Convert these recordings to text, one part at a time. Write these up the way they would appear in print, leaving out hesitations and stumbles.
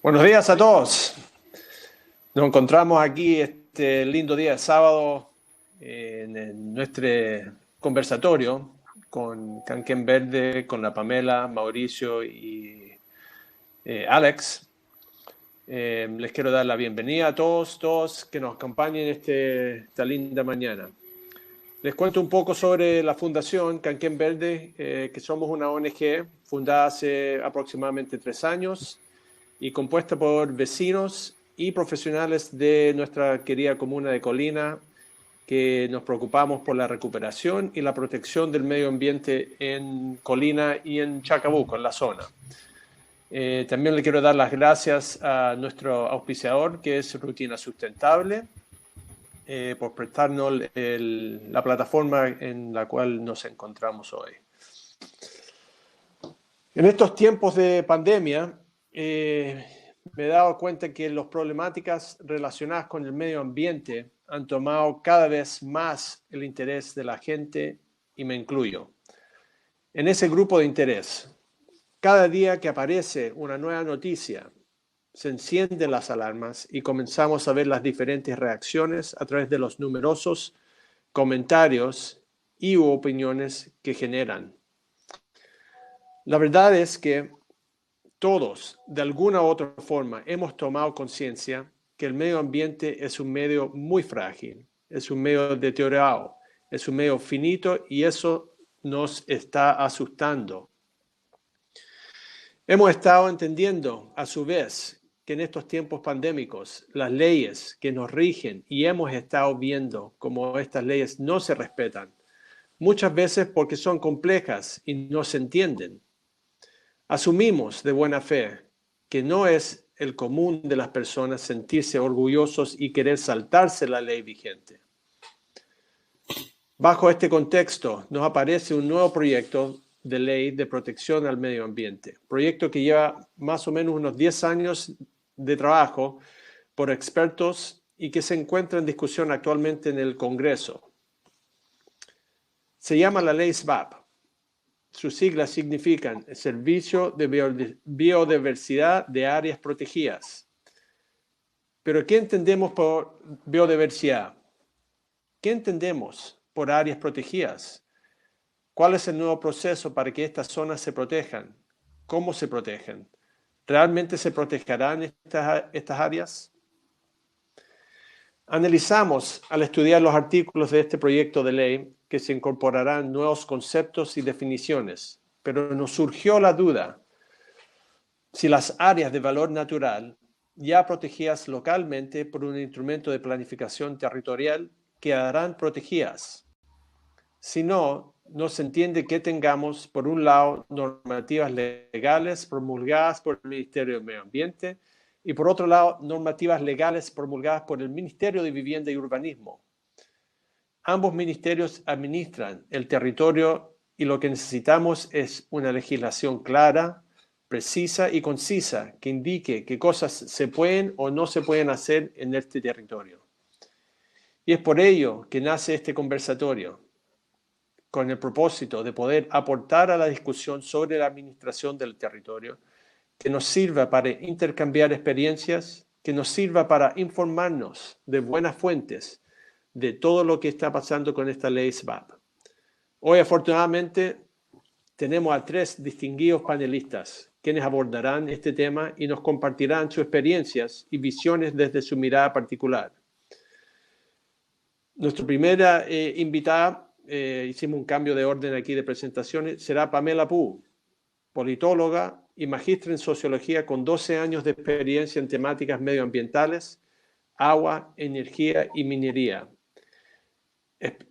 Buenos días a todos. Nos encontramos aquí este lindo día de sábado en nuestro conversatorio con Canquén Verde, con la Pamela, Mauricio y Alex. Les quiero dar la bienvenida a todos que nos acompañen esta linda mañana. Les cuento un poco sobre la Fundación Canquén Verde, que somos una ONG fundada hace aproximadamente 3 años y compuesta por vecinos y profesionales de nuestra querida comuna de Colina, que nos preocupamos por la recuperación y la protección del medio ambiente en Colina y en Chacabuco, en la zona. También le quiero dar las gracias a nuestro auspiciador, que es Rutina Sustentable, por prestarnos la plataforma en la cual nos encontramos hoy. En estos tiempos de pandemia, me he dado cuenta que las problemáticas relacionadas con el medio ambiente han tomado cada vez más el interés de la gente y me incluyo. En ese grupo de interés, cada día que aparece una nueva noticia, se encienden las alarmas y comenzamos a ver las diferentes reacciones a través de los numerosos comentarios y opiniones que generan. La verdad es que todos, de alguna u otra forma, hemos tomado conciencia que el medio ambiente es un medio muy frágil, es un medio deteriorado, es un medio finito y eso nos está asustando. Hemos estado entendiendo, a su vez, que en estos tiempos pandémicos, las leyes que nos rigen y hemos estado viendo cómo estas leyes no se respetan, muchas veces porque son complejas y no se entienden. Asumimos de buena fe que no es el común de las personas sentirse orgullosos y querer saltarse la ley vigente. Bajo este contexto, nos aparece un nuevo proyecto de ley de protección al medio ambiente, proyecto que lleva más o menos unos 10 años de trabajo por expertos y que se encuentra en discusión actualmente en el Congreso. Se llama la ley SBAP. Sus siglas significan Servicio de Biodiversidad de Áreas Protegidas. Pero ¿qué entendemos por biodiversidad? ¿Qué entendemos por áreas protegidas? ¿Cuál es el nuevo proceso para que estas zonas se protejan? ¿Cómo se protegen? ¿Realmente se protegerán estas áreas? Analizamos al estudiar los artículos de este proyecto de ley que se incorporarán nuevos conceptos y definiciones, pero nos surgió la duda si las áreas de valor natural, ya protegidas localmente por un instrumento de planificación territorial, quedarán protegidas. Si no, no se entiende que tengamos, por un lado, normativas legales promulgadas por el Ministerio del Medio Ambiente y, por otro lado, normativas legales promulgadas por el Ministerio de Vivienda y Urbanismo. Ambos ministerios administran el territorio y lo que necesitamos es una legislación clara, precisa y concisa que indique qué cosas se pueden o no se pueden hacer en este territorio. Y es por ello que nace este conversatorio, con el propósito de poder aportar a la discusión sobre la administración del territorio, que nos sirva para intercambiar experiencias, que nos sirva para informarnos de buenas fuentes de todo lo que está pasando con esta ley SBAP. Hoy, afortunadamente, tenemos a 3 distinguidos panelistas, quienes abordarán este tema y nos compartirán sus experiencias y visiones desde su mirada particular. Nuestra primera invitada, hicimos un cambio de orden aquí de presentaciones, será Pamela Pu, politóloga y magistra en sociología con 12 años de experiencia en temáticas medioambientales, agua, energía y minería.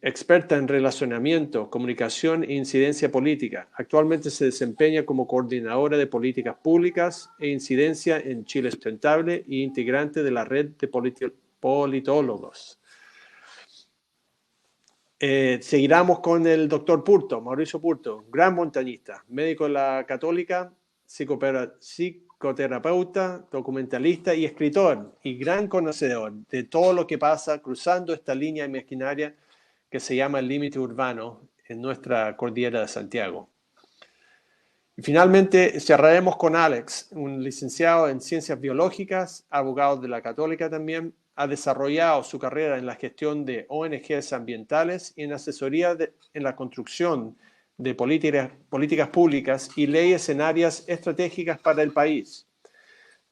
Experta en relacionamiento, comunicación e incidencia política. Actualmente se desempeña como coordinadora de políticas públicas e incidencia en Chile Sustentable e integrante de la red de politólogos. Seguiremos con el doctor Purto, Mauricio Purto, gran montañista, médico de la Católica, psicoterapeuta, documentalista y escritor, y gran conocedor de todo lo que pasa cruzando esta línea imaginaria que se llama el límite urbano en nuestra cordillera de Santiago. Y finalmente cerraremos con Alex, un licenciado en Ciencias Biológicas, abogado de la Católica también. Ha desarrollado su carrera en la gestión de ONGs ambientales y en asesoría en la construcción de políticas públicas y leyes en áreas estratégicas para el país.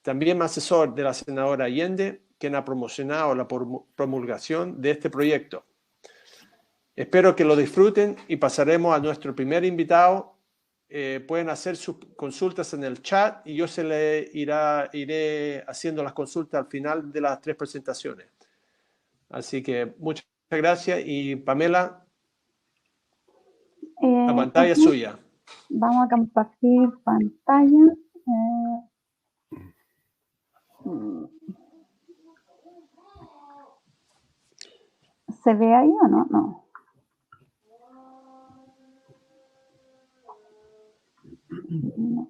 También asesor de la senadora Allende, quien ha promocionado la promulgación de este proyecto. Espero que lo disfruten y pasaremos a nuestro primer invitado. Pueden hacer sus consultas en el chat y yo iré haciendo las consultas al final de las 3 presentaciones. Así que muchas gracias y Pamela, la pantalla es suya. Vamos a compartir pantalla. ¿Se ve ahí o no? No. No.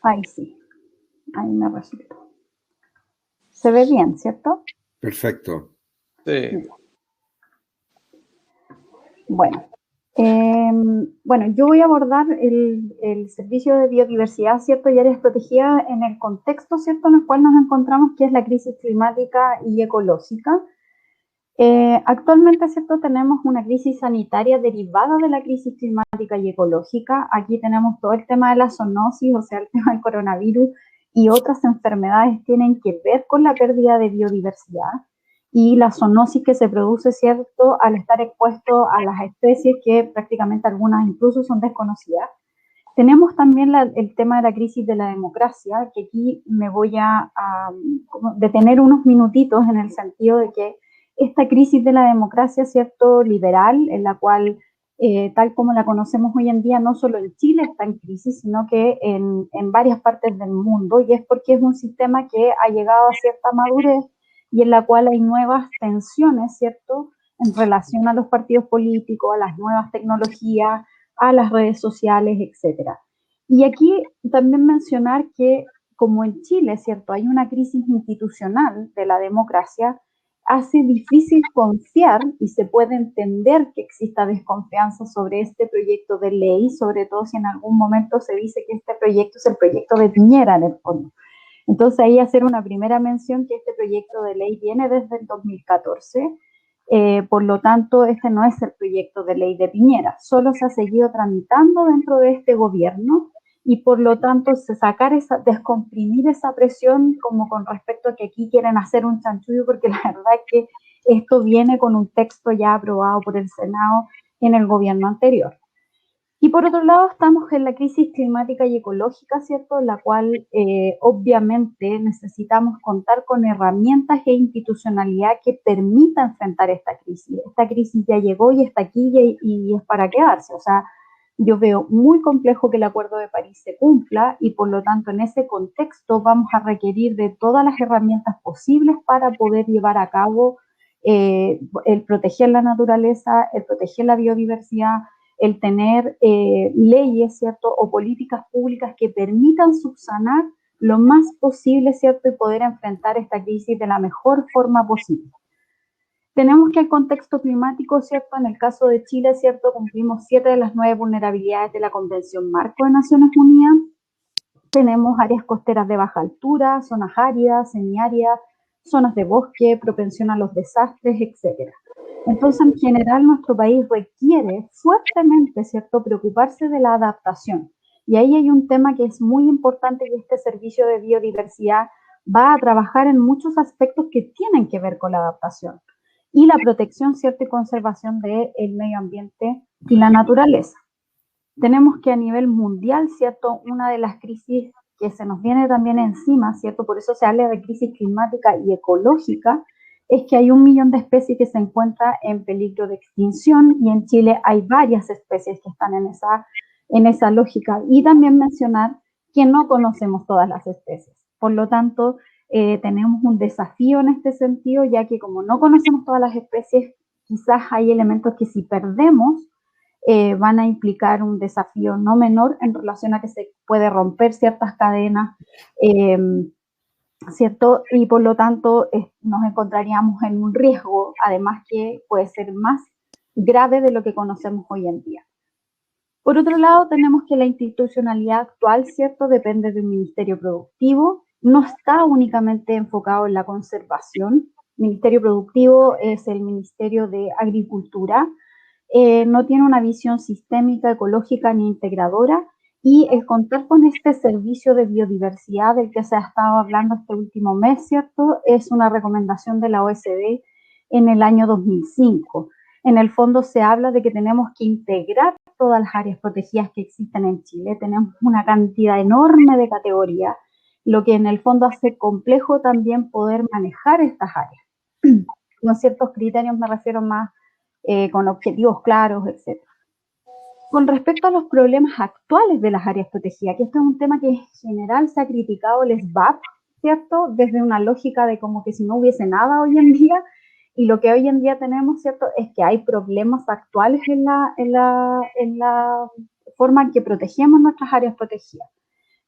Ahí sí, ahí me resultó. Se ve bien, ¿cierto? Perfecto. Sí. Bueno, yo voy a abordar el servicio de biodiversidad, ¿cierto? Y áreas protegidas en el contexto, ¿cierto? En el cual nos encontramos, que es la crisis climática y ecológica. Actualmente, ¿cierto? Tenemos una crisis sanitaria derivada de la crisis climática y ecológica. Aquí tenemos todo el tema de la zoonosis, o sea, el tema del coronavirus y otras enfermedades tienen que ver con la pérdida de biodiversidad y la zoonosis que se produce, ¿cierto?, al estar expuesto a las especies que prácticamente algunas incluso son desconocidas. Tenemos también el tema de la crisis de la democracia, que aquí me voy a detener unos minutitos en el sentido de que esta crisis de la democracia, ¿cierto?, liberal, en la cual, tal como la conocemos hoy en día, no solo en Chile está en crisis, sino que en varias partes del mundo, y es porque es un sistema que ha llegado a cierta madurez y en la cual hay nuevas tensiones, ¿cierto?, en relación a los partidos políticos, a las nuevas tecnologías, a las redes sociales, etcétera. Y aquí también mencionar que, como en Chile, ¿cierto?, hay una crisis institucional de la democracia, hace difícil confiar y se puede entender que exista desconfianza sobre este proyecto de ley, sobre todo si en algún momento se dice que este proyecto es el proyecto de Piñera en el fondo. Entonces ahí hacer una primera mención que este proyecto de ley viene desde el 2014, por lo tanto este no es el proyecto de ley de Piñera, solo se ha seguido tramitando dentro de este gobierno y por lo tanto descomprimir esa presión como con respecto a que aquí quieren hacer un chanchullo, porque la verdad es que esto viene con un texto ya aprobado por el Senado en el gobierno anterior. Y por otro lado estamos en la crisis climática y ecológica, ¿cierto?, en la cual obviamente necesitamos contar con herramientas e institucionalidad que permita enfrentar esta crisis. Esta crisis ya llegó y está aquí y es para quedarse. O sea, yo veo muy complejo que el Acuerdo de París se cumpla y por lo tanto en ese contexto vamos a requerir de todas las herramientas posibles para poder llevar a cabo el proteger la naturaleza, el proteger la biodiversidad, el tener leyes, ¿cierto?, o políticas públicas que permitan subsanar lo más posible, ¿cierto?, y poder enfrentar esta crisis de la mejor forma posible. Tenemos que el contexto climático, ¿cierto?, en el caso de Chile, ¿cierto?, cumplimos 7 de las 9 vulnerabilidades de la Convención Marco de Naciones Unidas. Tenemos áreas costeras de baja altura, zonas áridas, semiáridas, zonas de bosque, propensión a los desastres, etcétera. Entonces, en general, nuestro país requiere fuertemente, ¿cierto?, preocuparse de la adaptación. Y ahí hay un tema que es muy importante y este servicio de biodiversidad va a trabajar en muchos aspectos que tienen que ver con la adaptación y la protección, ¿cierto?, y conservación del medio ambiente y la naturaleza. Tenemos que a nivel mundial, ¿cierto?, una de las crisis que se nos viene también encima, ¿cierto?, por eso se habla de crisis climática y ecológica, es que hay 1 millón de especies que se encuentran en peligro de extinción y en Chile hay varias especies que están en esa lógica. Y también mencionar que no conocemos todas las especies. Por lo tanto, tenemos un desafío en este sentido, ya que como no conocemos todas las especies, quizás hay elementos que si perdemos van a implicar un desafío no menor en relación a que se puede romper ciertas cadenas, ¿cierto? Y por lo tanto nos encontraríamos en un riesgo, además que puede ser más grave de lo que conocemos hoy en día. Por otro lado, tenemos que la institucionalidad actual, ¿cierto?, depende de un ministerio productivo, no está únicamente enfocado en la conservación. Ministerio productivo es el Ministerio de Agricultura, no tiene una visión sistémica, ecológica ni integradora, y el contar con este servicio de biodiversidad del que se ha estado hablando este último mes, ¿cierto?, es una recomendación de la OECD en el año 2005. En el fondo se habla de que tenemos que integrar todas las áreas protegidas que existen en Chile. Tenemos una cantidad enorme de categorías, lo que en el fondo hace complejo también poder manejar estas áreas. Con ciertos criterios me refiero más con objetivos claros, etc. Con respecto a los problemas actuales de las áreas protegidas, que esto es un tema que en general se ha criticado el SBAP, ¿cierto? Desde una lógica de como que si no hubiese nada hoy en día, y lo que hoy en día tenemos, ¿cierto?, es que hay problemas actuales en la forma en que protegemos nuestras áreas protegidas.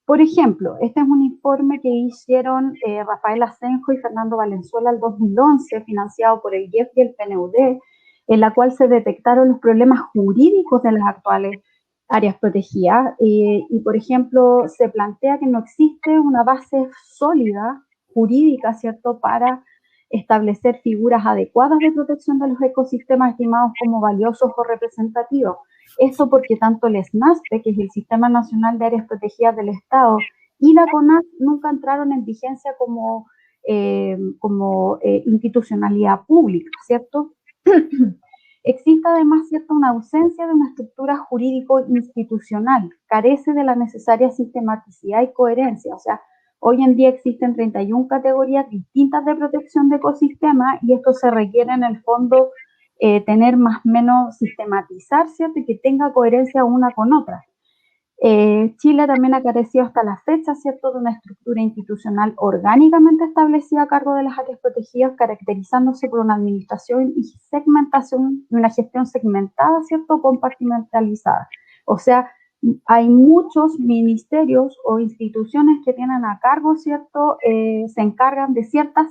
Por ejemplo, este es un informe que hicieron Rafael Asenjo y Fernando Valenzuela en 2011, financiado por el IEF y el PNUD, en la cual se detectaron los problemas jurídicos de las actuales áreas protegidas. Y, por ejemplo, se plantea que no existe una base sólida jurídica, ¿cierto?, para establecer figuras adecuadas de protección de los ecosistemas estimados como valiosos o representativos. Esto porque tanto el SNASPE, que es el Sistema Nacional de Áreas Protegidas del Estado, y la CONAF nunca entraron en vigencia como institucionalidad pública, ¿cierto? Existe además, ¿cierto?, una ausencia de una estructura jurídico-institucional, carece de la necesaria sistematicidad y coherencia. O sea, hoy en día existen 31 categorías distintas de protección de ecosistemas y esto se requiere en el fondo tener más o menos sistematizar, ¿cierto?, y que tenga coherencia una con otra. Chile también ha carecido hasta la fecha, ¿cierto?, de una estructura institucional orgánicamente establecida a cargo de las áreas protegidas, caracterizándose por una administración y segmentación, una gestión segmentada, ¿cierto?, compartimentalizada. O sea, hay muchos ministerios o instituciones que tienen a cargo, ¿cierto?, se encargan de ciertas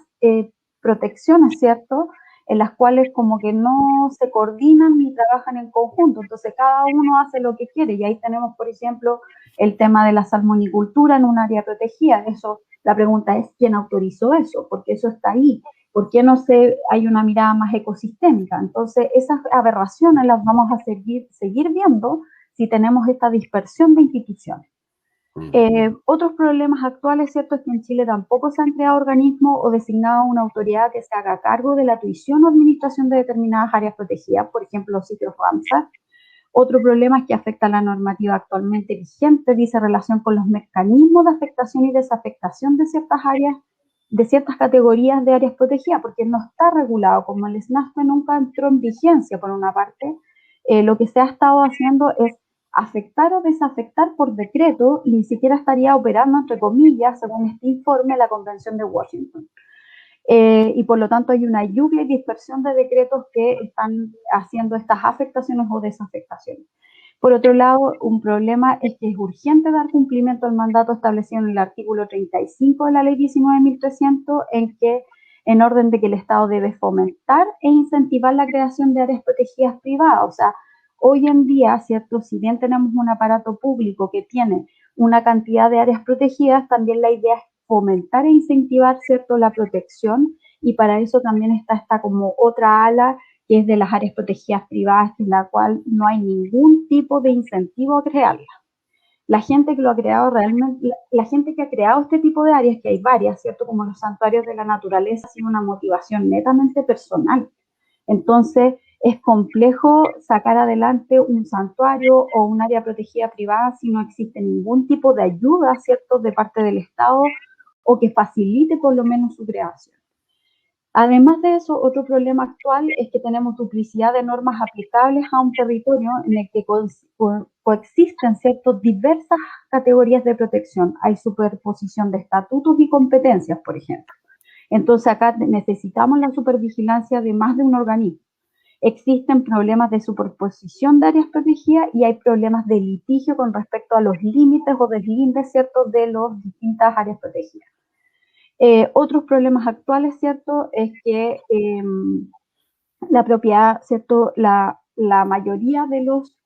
protecciones, ¿cierto?, en las cuales como que no se coordinan ni trabajan en conjunto, entonces cada uno hace lo que quiere, y ahí tenemos, por ejemplo, el tema de la salmonicultura en un área protegida. Eso, la pregunta es, ¿quién autorizó eso? Porque eso está ahí. ¿Por qué no hay una mirada más ecosistémica? Entonces, esas aberraciones las vamos a seguir viendo si tenemos esta dispersión de instituciones. Otros problemas actuales, ¿cierto?, es que en Chile tampoco se han creado organismos o designado una autoridad que se haga cargo de la tuición o administración de determinadas áreas protegidas, por ejemplo, los sitios Ramsar. Otro problema es que afecta a la normativa actualmente vigente, dice relación con los mecanismos de afectación y desafectación de ciertas áreas, de ciertas categorías de áreas protegidas, porque no está regulado, como el SNASPE nunca entró en vigencia por una parte, lo que se ha estado haciendo es afectar o desafectar por decreto y ni siquiera estaría operando, entre comillas, según este informe, la Convención de Washington. Y por lo tanto hay una lluvia y dispersión de decretos que están haciendo estas afectaciones o desafectaciones. Por otro lado, un problema es que es urgente dar cumplimiento al mandato establecido en el artículo 35 de la Ley 19.300, en orden de que el Estado debe fomentar e incentivar la creación de áreas protegidas privadas. O sea, hoy en día, ¿cierto?, si bien tenemos un aparato público que tiene una cantidad de áreas protegidas, también la idea es fomentar e incentivar, ¿cierto?, la protección, y para eso también está como otra ala que es de las áreas protegidas privadas, en la cual no hay ningún tipo de incentivo a crearla. La gente que lo ha creado realmente, la gente que ha creado este tipo de áreas, que hay varias, ¿cierto?, como los santuarios de la naturaleza, tiene una motivación netamente personal. Entonces, es complejo sacar adelante un santuario o un área protegida privada si no existe ningún tipo de ayuda, ¿cierto?, de parte del Estado o que facilite por lo menos su creación. Además de eso, otro problema actual es que tenemos duplicidad de normas aplicables a un territorio en el que coexisten, ¿cierto?, diversas categorías de protección. Hay superposición de estatutos y competencias, por ejemplo. Entonces acá necesitamos la supervigilancia de más de un organismo. Existen problemas de superposición de áreas protegidas y hay problemas de litigio con respecto a los límites o deslindes, ¿cierto?, de las distintas áreas protegidas. Otros problemas actuales, ¿cierto?, es que la propiedad, ¿cierto?, la mayoría de los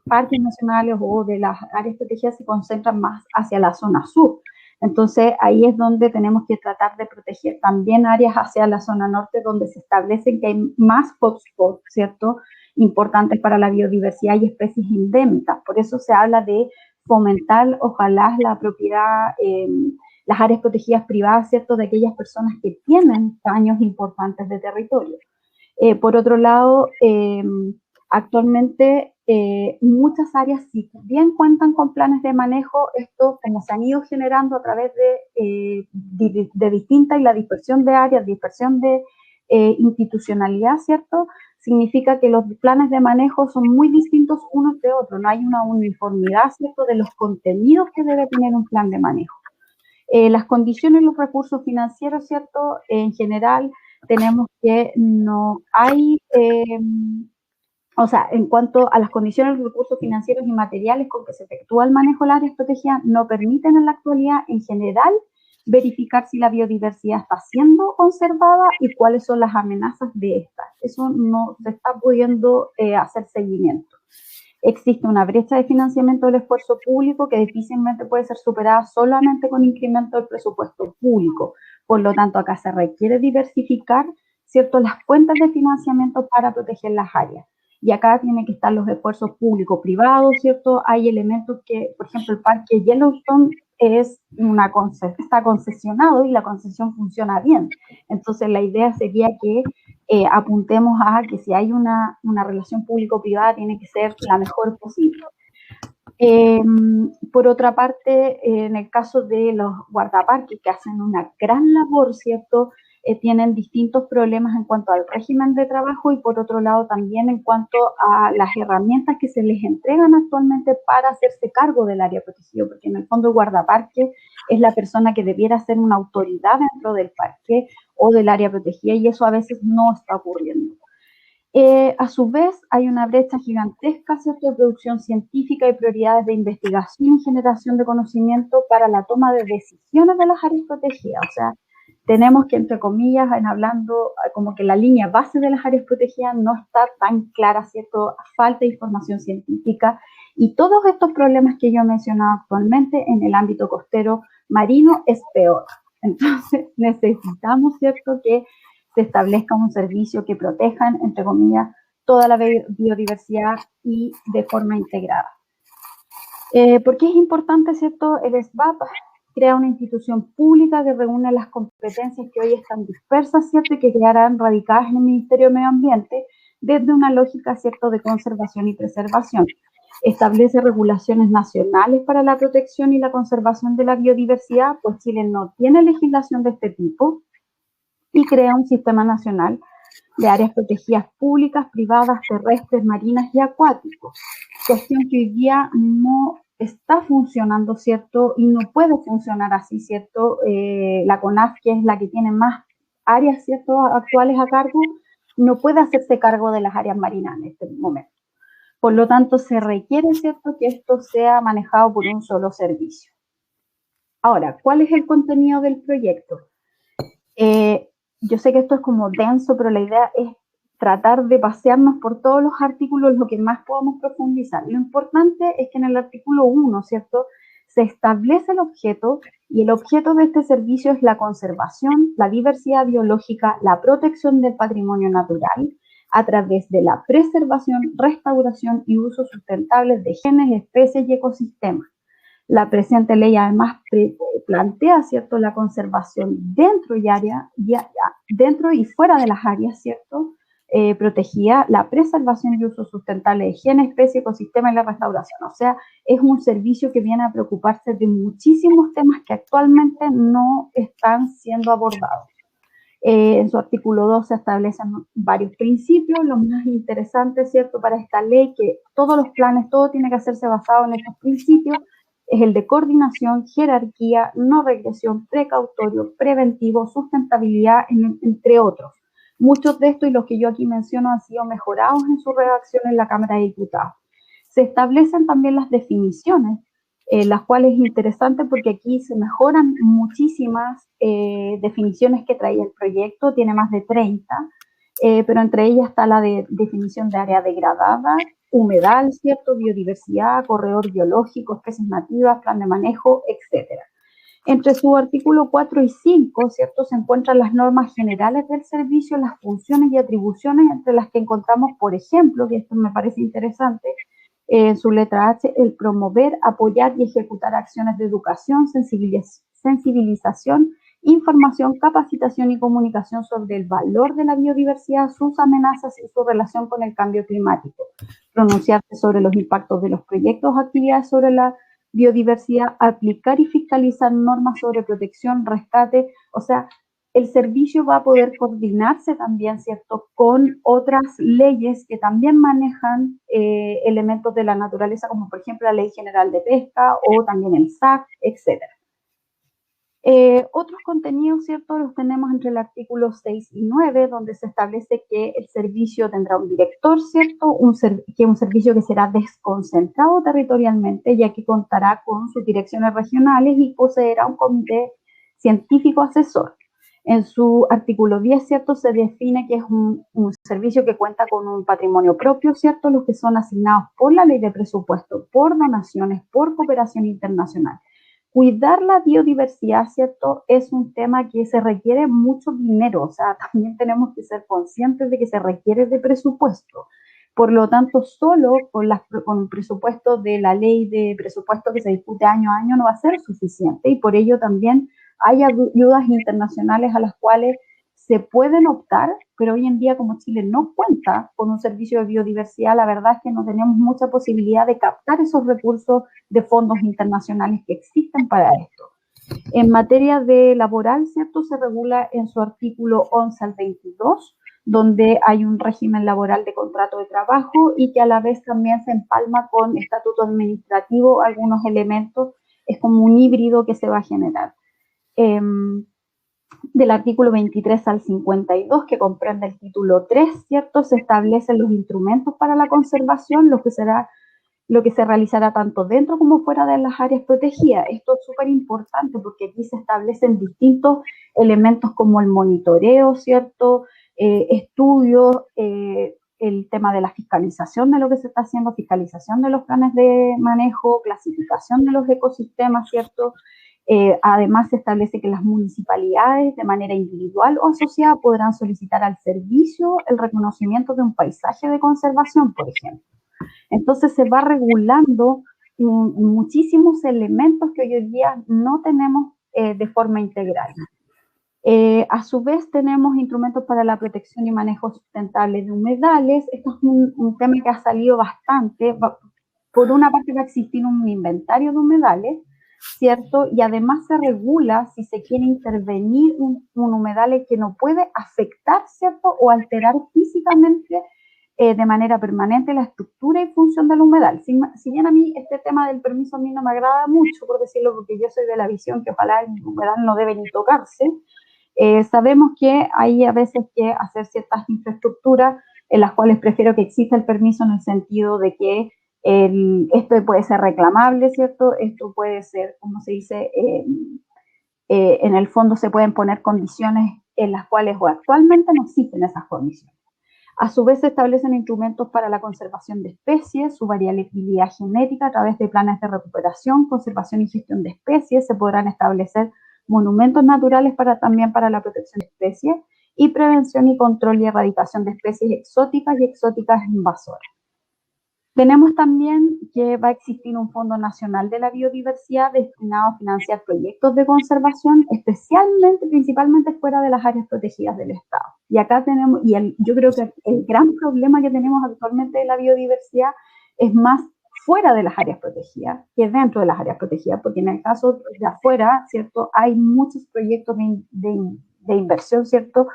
parques nacionales o de las áreas protegidas se concentran más hacia la zona sur. Entonces, ahí es donde tenemos que tratar de proteger también áreas hacia la zona norte, donde se establecen que hay más hotspots, ¿cierto?, importantes para la biodiversidad y especies endémicas. Por eso se habla de fomentar, ojalá, la propiedad, las áreas protegidas privadas, ¿cierto?, de aquellas personas que tienen daños importantes de territorio. Por otro lado, actualmente muchas áreas, si bien cuentan con planes de manejo, esto como se han ido generando a través de distintas y la dispersión de áreas, dispersión de institucionalidad, ¿cierto? Significa que los planes de manejo son muy distintos unos de otros, no hay una uniformidad, ¿cierto?, de los contenidos que debe tener un plan de manejo. Las condiciones y los recursos financieros, ¿cierto? En general, tenemos que no hay, o sea, en cuanto a las condiciones, los recursos financieros y materiales con que se efectúa el manejo de las áreas protegidas, no permiten en la actualidad, en general, verificar si la biodiversidad está siendo conservada y cuáles son las amenazas de esta. Eso no se está pudiendo hacer seguimiento. Existe una brecha de financiamiento del esfuerzo público que difícilmente puede ser superada solamente con incremento del presupuesto público. Por lo tanto, acá se requiere diversificar, ¿cierto?, las fuentes de financiamiento para proteger las áreas. Y acá tienen que estar los esfuerzos público-privados, ¿cierto? Hay elementos que, por ejemplo, el parque Yellowstone está concesionado y la concesión funciona bien. Entonces, la idea sería que apuntemos a que si hay una relación público-privada tiene que ser la mejor posible. Por otra parte, en el caso de los guardaparques que hacen una gran labor, ¿cierto?, tienen distintos problemas en cuanto al régimen de trabajo y por otro lado también en cuanto a las herramientas que se les entregan actualmente para hacerse cargo del área protegida, porque en el fondo el guardaparque es la persona que debiera ser una autoridad dentro del parque o del área protegida y eso a veces no está ocurriendo. A su vez, hay una brecha gigantesca, ¿cierto?, de producción científica y prioridades de investigación y generación de conocimiento para la toma de decisiones de las áreas protegidas. O sea, tenemos que, entre comillas, hablando como que la línea base de las áreas protegidas no está tan clara, ¿cierto? Falta de información científica y todos estos problemas que yo he mencionado actualmente en el ámbito costero marino es peor. Entonces, necesitamos, ¿cierto?, que se establezca un servicio que protejan, entre comillas, toda la biodiversidad y de forma integrada. ¿Por qué es importante, ¿cierto? El SBAP crea una institución pública que reúne las competencias que hoy están dispersas, ¿cierto?, y que quedarán radicadas en el Ministerio de Medio Ambiente desde una lógica, ¿cierto?, de conservación y preservación. Establece regulaciones nacionales para la protección y la conservación de la biodiversidad, pues Chile no tiene legislación de este tipo, y crea un sistema nacional de áreas protegidas públicas, privadas, terrestres, marinas y acuáticos. Cuestión que hoy día no está funcionando, ¿cierto? Y no puede funcionar así, ¿cierto? La CONAF, que es la que tiene más áreas, ¿cierto?, actuales a cargo, no puede hacerse cargo de las áreas marinas en este momento. Por lo tanto, se requiere, ¿cierto?, que esto sea manejado por un solo servicio. Ahora, ¿cuál es el contenido del proyecto? Yo sé que esto es como denso, pero la idea es tratar de pasearnos por todos los artículos lo que más podamos profundizar. Lo importante es que en el artículo 1, ¿cierto?, se establece el objeto y el objeto de este servicio es la conservación, la diversidad biológica, la protección del patrimonio natural a través de la preservación, restauración y uso sustentables de genes, especies y ecosistemas. La presente ley además plantea, ¿cierto?, la conservación dentro y fuera de las áreas, ¿cierto?, protegida, la preservación y uso sustentable de genes, especies, ecosistemas y la restauración. O sea, es un servicio que viene a preocuparse de muchísimos temas que actualmente no están siendo abordados. En su artículo 2 se establecen varios principios, lo más interesante, ¿cierto?, para esta ley, que todos los planes, todo tiene que hacerse basado en estos principios, es el de coordinación, jerarquía, no regresión, precautorio, preventivo, sustentabilidad, entre otros. Muchos de estos y los que yo aquí menciono han sido mejorados en su redacción en la Cámara de Diputados. Se establecen también las definiciones, las cuales es interesante porque aquí se mejoran muchísimas definiciones que traía el proyecto, tiene más de 30, pero entre ellas está la definición de área degradada, humedal, ¿cierto? Biodiversidad, corredor biológico, especies nativas, plan de manejo, etcétera. Entre su artículo 4 y 5, ¿cierto? Se encuentran las normas generales del servicio, las funciones y atribuciones, entre las que encontramos, por ejemplo, que esto me parece interesante, en su letra H, el promover, apoyar y ejecutar acciones de educación, sensibilización, información, capacitación y comunicación sobre el valor de la biodiversidad, sus amenazas y su relación con el cambio climático. Pronunciarse sobre los impactos de los proyectos o actividades sobre la biodiversidad, aplicar y fiscalizar normas sobre protección, rescate, o sea, el servicio va a poder coordinarse también, ¿cierto?, con otras leyes que también manejan elementos de la naturaleza, como por ejemplo la Ley General de Pesca o también el SAC, etcétera. Otros contenidos, ¿cierto?, los tenemos entre el artículo 6 y 9, donde se establece que el servicio tendrá un director, ¿cierto?, que es un servicio que será desconcentrado territorialmente, ya que contará con sus direcciones regionales y poseerá un comité científico asesor. En su artículo 10, ¿cierto?, se define que es un servicio que cuenta con un patrimonio propio, ¿cierto?, los que son asignados por la ley de presupuesto, por donaciones, por cooperación internacional. Cuidar la biodiversidad, ¿cierto?, es un tema que se requiere mucho dinero, o sea, también tenemos que ser conscientes de que se requiere de presupuesto. Por lo tanto, solo con el presupuesto de la ley de presupuesto que se discute año a año no va a ser suficiente, y por ello también hay ayudas internacionales a las cuales se pueden optar, pero hoy en día, como Chile no cuenta con un servicio de biodiversidad, la verdad es que no tenemos mucha posibilidad de captar esos recursos de fondos internacionales que existen para esto. En materia de laboral, ¿cierto?, se regula en su artículo 11 al 22, donde hay un régimen laboral de contrato de trabajo y que a la vez también se empalma con estatuto administrativo, algunos elementos, es como un híbrido que se va a generar. Del artículo 23 al 52, que comprende el título 3, ¿cierto?, se establecen los instrumentos para la conservación, lo que se realizará tanto dentro como fuera de las áreas protegidas. Esto es súper importante porque aquí se establecen distintos elementos como el monitoreo, ¿cierto?, estudios, el tema de la fiscalización de lo que se está haciendo, fiscalización de los planes de manejo, clasificación de los ecosistemas, ¿cierto? Además, se establece que las municipalidades, de manera individual o asociada, podrán solicitar al servicio el reconocimiento de un paisaje de conservación, por ejemplo. Entonces, se va regulando muchísimos elementos que hoy en día no tenemos de forma integral. A su vez, tenemos instrumentos para la protección y manejo sustentable de humedales. Esto es un tema que ha salido bastante. Por una parte, va a existir un inventario de humedales, ¿cierto? Y además se regula si se quiere intervenir un humedal que no puede afectar, ¿cierto?, o alterar físicamente de manera permanente la estructura y función del humedal. Si bien a mí este tema del permiso a mí no me agrada mucho, por decirlo, porque yo soy de la visión que ojalá el humedal no debe ni tocarse, sabemos que hay a veces que hacer ciertas infraestructuras en las cuales prefiero que exista el permiso en el sentido de que esto puede ser reclamable, ¿cierto? Esto puede ser, como se dice, en el fondo se pueden poner condiciones en las cuales o actualmente no existen esas condiciones. A su vez, se establecen instrumentos para la conservación de especies, su variabilidad genética a través de planes de recuperación, conservación y gestión de especies. Se podrán establecer monumentos naturales también para la protección de especies y prevención y control y erradicación de especies exóticas y exóticas invasoras. Tenemos también que va a existir un Fondo Nacional de la Biodiversidad destinado a financiar proyectos de conservación, principalmente fuera de las áreas protegidas del Estado. Y acá tenemos, yo creo que el gran problema que tenemos actualmente de la biodiversidad es más fuera de las áreas protegidas que dentro de las áreas protegidas, porque en el caso de afuera, ¿cierto?, hay muchos proyectos de inversión, ¿cierto?,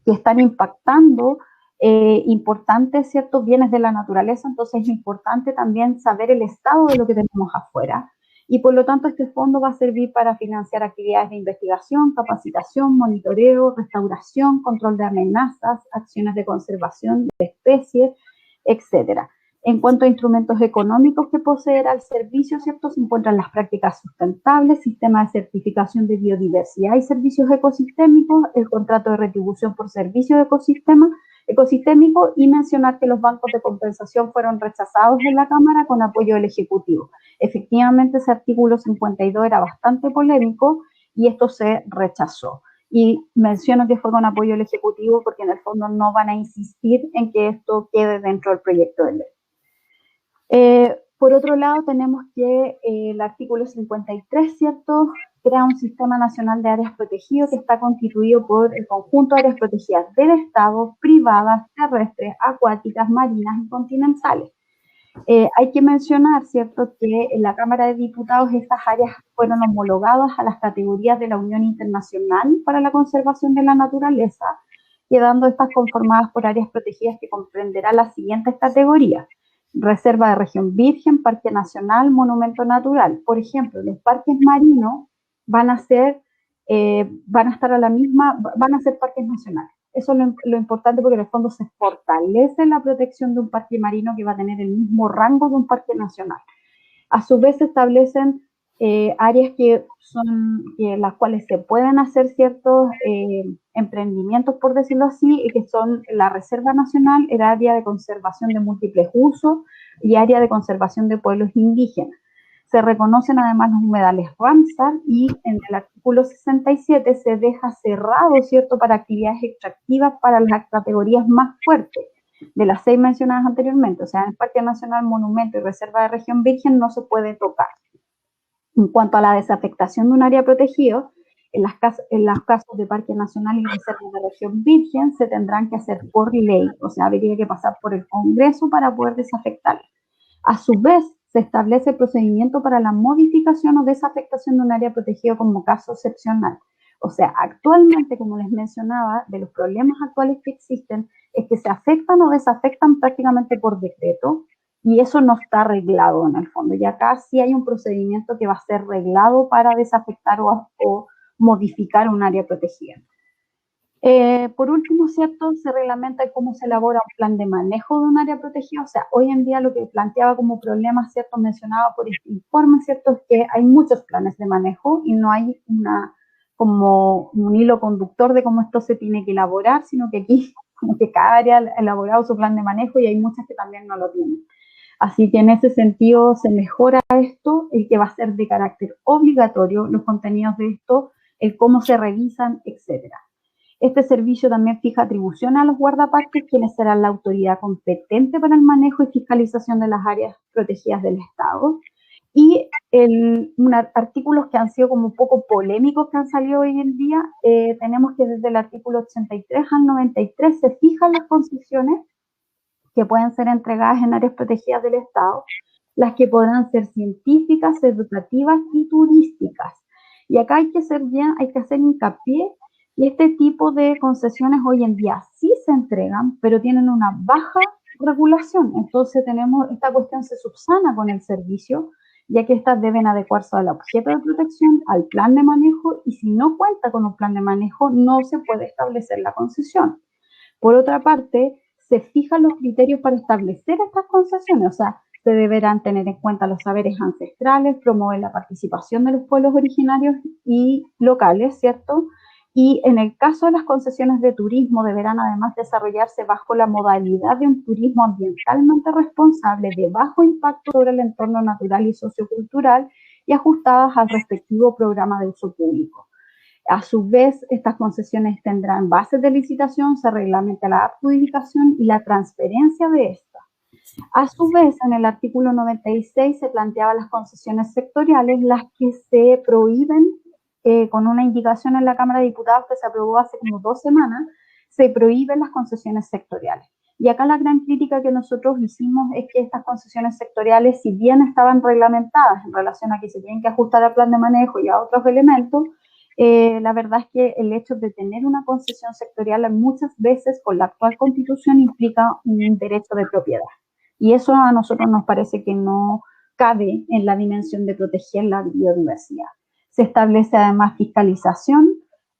que están impactando importantes ciertos bienes de la naturaleza. Entonces es importante también saber el estado de lo que tenemos afuera y por lo tanto este fondo va a servir para financiar actividades de investigación, capacitación, monitoreo, restauración, control de amenazas, acciones de conservación de especies, etcétera. En cuanto a instrumentos económicos que poseerá el servicio, ¿cierto? Se encuentran las prácticas sustentables, sistemas de certificación de biodiversidad y servicios ecosistémicos, el contrato de retribución por servicios ecosistémicos, y mencionar que los bancos de compensación fueron rechazados en la Cámara con apoyo del Ejecutivo. Efectivamente, ese artículo 52 era bastante polémico y esto se rechazó. Y menciono que fue con apoyo del Ejecutivo porque en el fondo no van a insistir en que esto quede dentro del proyecto de ley. Por otro lado, tenemos que el artículo 53, ¿cierto?, crea un sistema nacional de áreas protegidas que está constituido por el conjunto de áreas protegidas del Estado, privadas, terrestres, acuáticas, marinas y continentales. Hay que mencionar, ¿cierto?, que en la Cámara de Diputados estas áreas fueron homologadas a las categorías de la Unión Internacional para la Conservación de la Naturaleza, quedando estas conformadas por áreas protegidas que comprenderán las siguientes categorías: Reserva de Región Virgen, Parque Nacional, Monumento Natural. Por ejemplo, los parques marinos van a ser parques nacionales. Eso es lo importante, porque en el fondo se fortalece la protección de un parque marino que va a tener el mismo rango de un parque nacional. A su vez se establecen áreas las cuales se pueden hacer ciertos emprendimientos, por decirlo así, y que son la Reserva Nacional, el área de conservación de múltiples usos y área de conservación de pueblos indígenas. Se reconocen además los humedales Ramsar, y en el artículo 67 se deja cerrado, ¿cierto?, para actividades extractivas para las categorías más fuertes de las 6 mencionadas anteriormente. O sea, en el Parque Nacional, Monumento y Reserva de Región Virgen no se puede tocar. En cuanto a la desafectación de un área protegido, en los casos de Parque Nacional y Reserva de Región Virgen se tendrán que hacer por ley, o sea, habría que pasar por el Congreso para poder desafectarla. A su vez, se establece el procedimiento para la modificación o desafectación de un área protegida como caso excepcional. O sea, actualmente, como les mencionaba, de los problemas actuales que existen es que se afectan o desafectan prácticamente por decreto, y eso no está reglado en el fondo. Y acá sí hay un procedimiento que va a ser reglado para desafectar o modificar un área protegida. Por último, ¿cierto?, se reglamenta cómo se elabora un plan de manejo de un área protegida. O sea, hoy en día lo que planteaba como problema, ¿cierto?, mencionado por este informe, ¿cierto?, es que hay muchos planes de manejo y no hay como un hilo conductor de cómo esto se tiene que elaborar, sino que aquí como que cada área ha elaborado su plan de manejo y hay muchas que también no lo tienen. Así que en ese sentido se mejora esto, el que va a ser de carácter obligatorio, los contenidos de esto, el cómo se revisan, etcétera. Este servicio también fija atribuciones a los guardaparques, quienes serán la autoridad competente para el manejo y fiscalización de las áreas protegidas del Estado. Y artículos que han sido como un poco polémicos que han salido hoy en día, tenemos que desde el artículo 83 al 93 se fijan las concesiones que pueden ser entregadas en áreas protegidas del Estado, las que podrán ser científicas, educativas y turísticas. Y acá hay que hacer hincapié, y este tipo de concesiones hoy en día sí se entregan, pero tienen una baja regulación. Entonces esta cuestión se subsana con el servicio, ya que estas deben adecuarse al objeto de protección, al plan de manejo, y si no cuenta con un plan de manejo, no se puede establecer la concesión. Por otra parte, se fijan los criterios para establecer estas concesiones, o sea, se deberán tener en cuenta los saberes ancestrales, promover la participación de los pueblos originarios y locales, ¿cierto? Y en el caso de las concesiones de turismo, deberán además desarrollarse bajo la modalidad de un turismo ambientalmente responsable, de bajo impacto sobre el entorno natural y sociocultural, y ajustadas al respectivo programa de uso público. A su vez, estas concesiones tendrán bases de licitación, se reglamenta la adjudicación y la transferencia de estas. A su vez, en el artículo 96 se planteaban las concesiones sectoriales, las que se prohíben, con una indicación en la Cámara de Diputados que se aprobó hace como 2 semanas, se prohíben las concesiones sectoriales. Y acá la gran crítica que nosotros hicimos es que estas concesiones sectoriales, si bien estaban reglamentadas en relación a que se tienen que ajustar al plan de manejo y a otros elementos, la verdad es que el hecho de tener una concesión sectorial muchas veces con la actual Constitución implica un derecho de propiedad. Y eso a nosotros nos parece que no cabe en la dimensión de proteger la biodiversidad. Se establece además fiscalización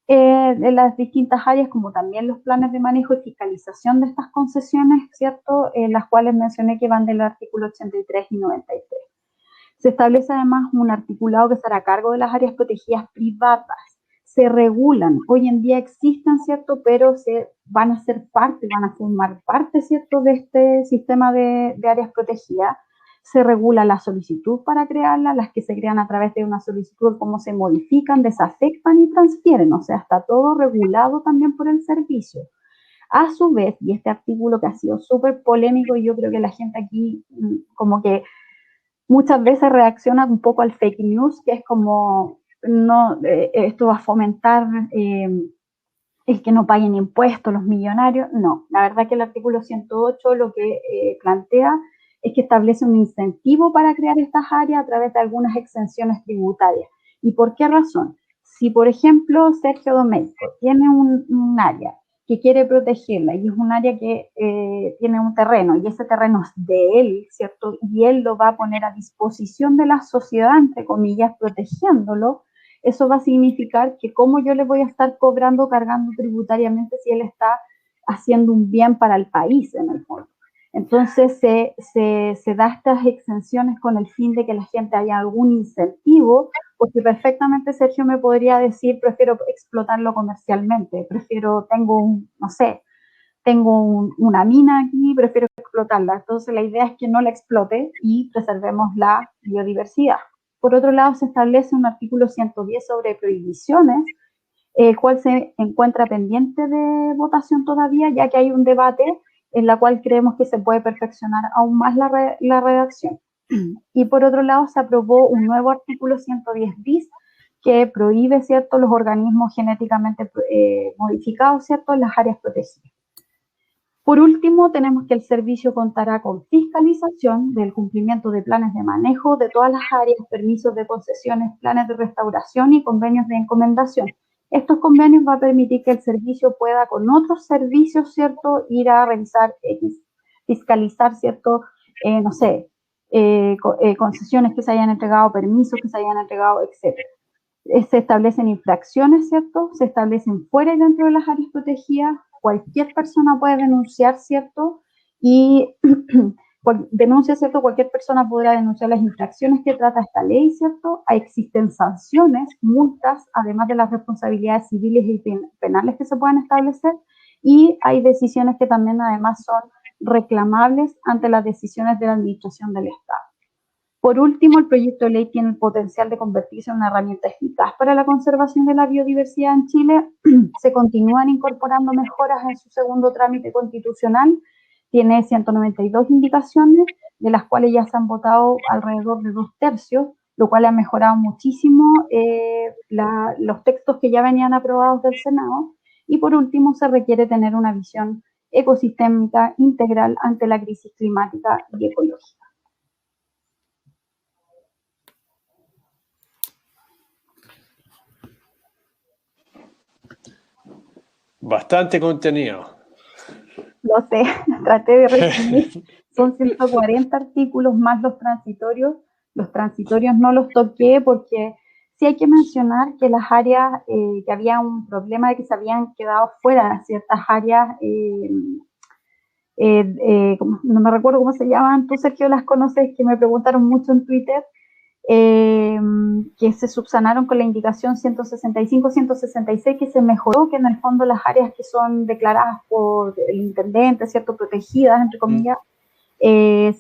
de las distintas áreas, como también los planes de manejo y fiscalización de estas concesiones, ¿cierto? Las cuales mencioné que van del artículo 83 y 93. Se establece además un articulado que estará a cargo de las áreas protegidas privadas. Se regulan, hoy en día existen, ¿cierto? Pero van a ser parte, van a formar parte, ¿cierto? De este sistema de áreas protegidas. Se regula la solicitud para crearla, las que se crean a través de una solicitud, cómo se modifican, desafectan y transfieren, o sea, está todo regulado también por el servicio. A su vez, y este artículo que ha sido súper polémico, y yo creo que la gente aquí como que muchas veces reacciona un poco al fake news, que es como, no, esto va a fomentar el que no paguen impuestos los millonarios. No, la verdad que el artículo 108 lo que plantea es que establece un incentivo para crear estas áreas a través de algunas exenciones tributarias. ¿Y por qué razón? Si, por ejemplo, Sergio Domenico tiene un área que quiere protegerla y es un área que tiene un terreno y ese terreno es de él, ¿cierto? Y él lo va a poner a disposición de la sociedad, entre comillas, protegiéndolo, eso va a significar que cómo yo le voy a estar cobrando, cargando tributariamente si él está haciendo un bien para el país en el fondo. Entonces se da estas exenciones con el fin de que la gente haya algún incentivo, porque perfectamente Sergio me podría decir, prefiero explotarlo comercialmente, tengo una mina aquí, prefiero explotarla. Entonces la idea es que no la explote y preservemos la biodiversidad. Por otro lado, se establece un artículo 110 sobre prohibiciones, el cual se encuentra pendiente de votación todavía, ya que hay un debate en la cual creemos que se puede perfeccionar aún más la redacción. Y por otro lado, se aprobó un nuevo artículo 110 bis que prohíbe, ¿cierto?, los organismos genéticamente modificados, ¿cierto?, en las áreas protegidas. Por último, tenemos que el servicio contará con fiscalización del cumplimiento de planes de manejo de todas las áreas, permisos de concesiones, planes de restauración y convenios de encomendación. Estos convenios van a permitir que el servicio pueda con otros servicios, ¿cierto?, ir a revisar, fiscalizar, ¿cierto?, concesiones que se hayan entregado, permisos que se hayan entregado, etc. Se establecen infracciones, ¿cierto? Se establecen fuera y dentro de las áreas protegidas. Cualquier persona puede denunciar, ¿cierto? Y denuncia, ¿cierto? Cualquier persona podrá denunciar las infracciones que trata esta ley, ¿cierto? Existen sanciones, multas, además de las responsabilidades civiles y penales que se pueden establecer, y hay decisiones que también además son reclamables ante las decisiones de la administración del Estado. Por último, el proyecto de ley tiene el potencial de convertirse en una herramienta eficaz para la conservación de la biodiversidad en Chile. Se continúan incorporando mejoras en su segundo trámite constitucional. Tiene 192 indicaciones, de las cuales ya se han votado alrededor de 2/3, lo cual ha mejorado muchísimo los textos que ya venían aprobados del Senado. Y por último, se requiere tener una visión ecosistémica integral ante la crisis climática y ecológica. Bastante contenido. Lo sé, traté de resumir. Son 140 artículos más los transitorios. Los transitorios no los toqué porque sí hay que mencionar que las áreas, que había un problema de que se habían quedado fuera ciertas áreas, no me recuerdo cómo se llaman, tú Sergio las conoces, que me preguntaron mucho en Twitter, que se subsanaron con la indicación 165-166, que se mejoró, que en el fondo las áreas que son declaradas por el intendente, ¿cierto?, protegidas, entre comillas,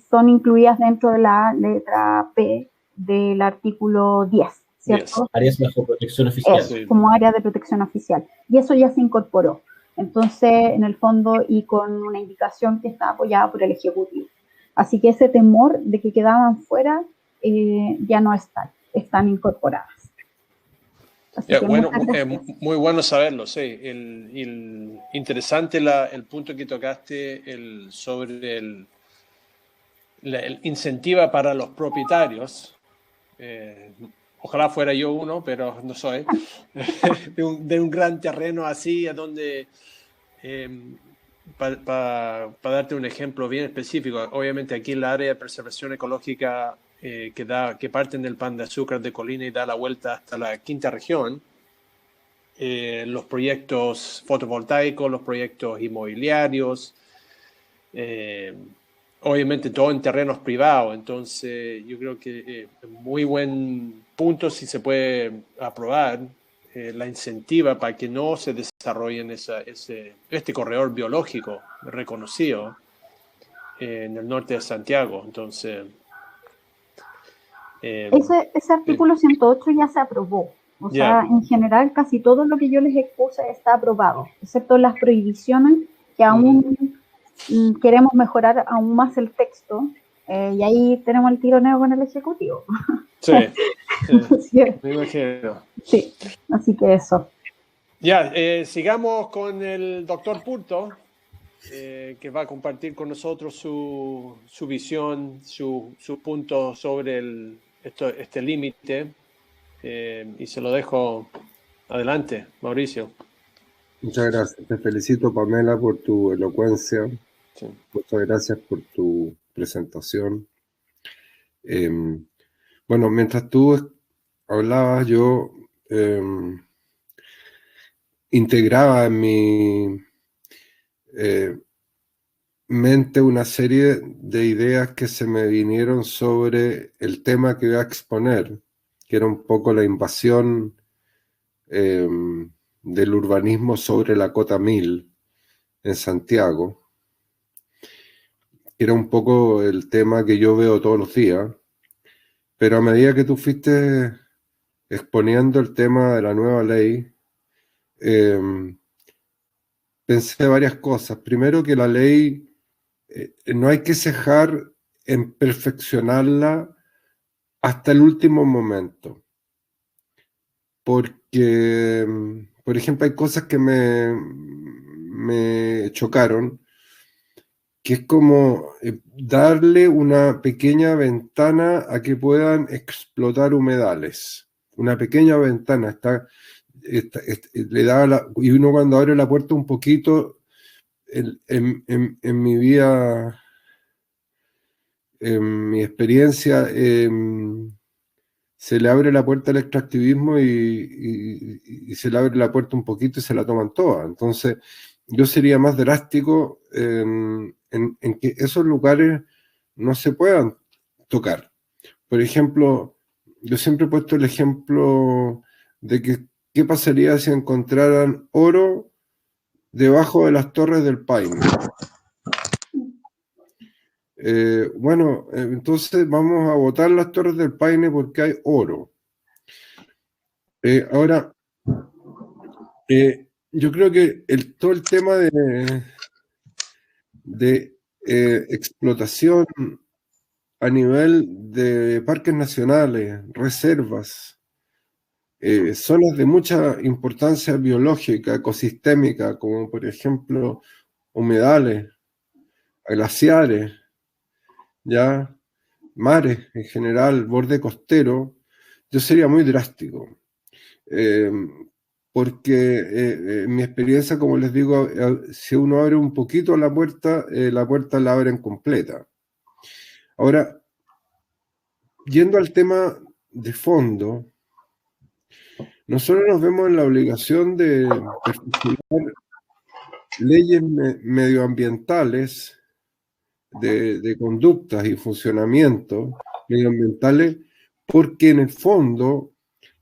son incluidas dentro de la letra P del artículo 10, ¿cierto? Áreas bajo protección oficial. Como área de protección oficial. Y eso ya se incorporó. Entonces, en el fondo, y con una indicación que está apoyada por el Ejecutivo. Así que ese temor de que quedaban fuera ya no están incorporadas. Bueno, muy bueno saberlo, sí. Interesante el punto que tocaste sobre el incentiva para los propietarios. Ojalá fuera yo uno, pero no soy. de un gran terreno así, a donde, para darte un ejemplo bien específico, obviamente aquí en la área de preservación ecológica que parten del Pan de Azúcar de Colina y da la vuelta hasta la quinta región. Los proyectos fotovoltaicos, los proyectos inmobiliarios, obviamente todo en terrenos privados. Entonces yo creo que es muy buen punto si se puede aprobar la incentiva para que no se desarrollen este corredor biológico reconocido en el norte de Santiago. Entonces, ese artículo 108 ya se aprobó. O sea, en general casi todo lo que yo les expuse está aprobado, excepto las prohibiciones que aún queremos mejorar aún más el texto. Y ahí tenemos el tironeo con el Ejecutivo. Sí, me imagino. Sí, así que eso. Ya, sigamos con el doctor Purto, que va a compartir con nosotros su visión, su punto sobre este límite. Y se lo dejo adelante, Mauricio. Muchas gracias. Te felicito, Pamela, por tu elocuencia. Sí. Muchas gracias por tu presentación. Bueno, mientras tú hablabas, yo integraba en mi mente una serie de ideas que se me vinieron sobre el tema que voy a exponer, que era un poco la invasión del urbanismo sobre la Cota 1000 en Santiago. Era un poco el tema que yo veo todos los días, pero a medida que tú fuiste exponiendo el tema de la nueva ley, pensé varias cosas. Primero, que la ley no hay que cejar en perfeccionarla hasta el último momento, porque, por ejemplo, hay cosas que me chocaron, que es como darle una pequeña ventana a que puedan explotar humedales. Una pequeña ventana, le da y uno cuando abre la puerta un poquito, en mi vida, en mi experiencia, se le abre la puerta al extractivismo y se le abre la puerta un poquito y se la toman todas. Entonces, yo sería más drástico en que esos lugares no se puedan tocar. Por ejemplo, yo siempre he puesto el ejemplo de que qué pasaría si encontraran oro debajo de las Torres del Paine. Bueno, entonces vamos a botar las Torres del Paine porque hay oro. Ahora, yo creo que todo el tema de explotación a nivel de parques nacionales, reservas, zonas de mucha importancia biológica, ecosistémica, como por ejemplo humedales, glaciares, ya, mares en general, borde costero, yo sería muy drástico. Porque en mi experiencia, como les digo, si uno abre un poquito la puerta la abren completa. Ahora, yendo al tema de fondo, nosotros nos vemos en la obligación de perfeccionar leyes medioambientales de conductas y funcionamiento medioambientales, porque en el fondo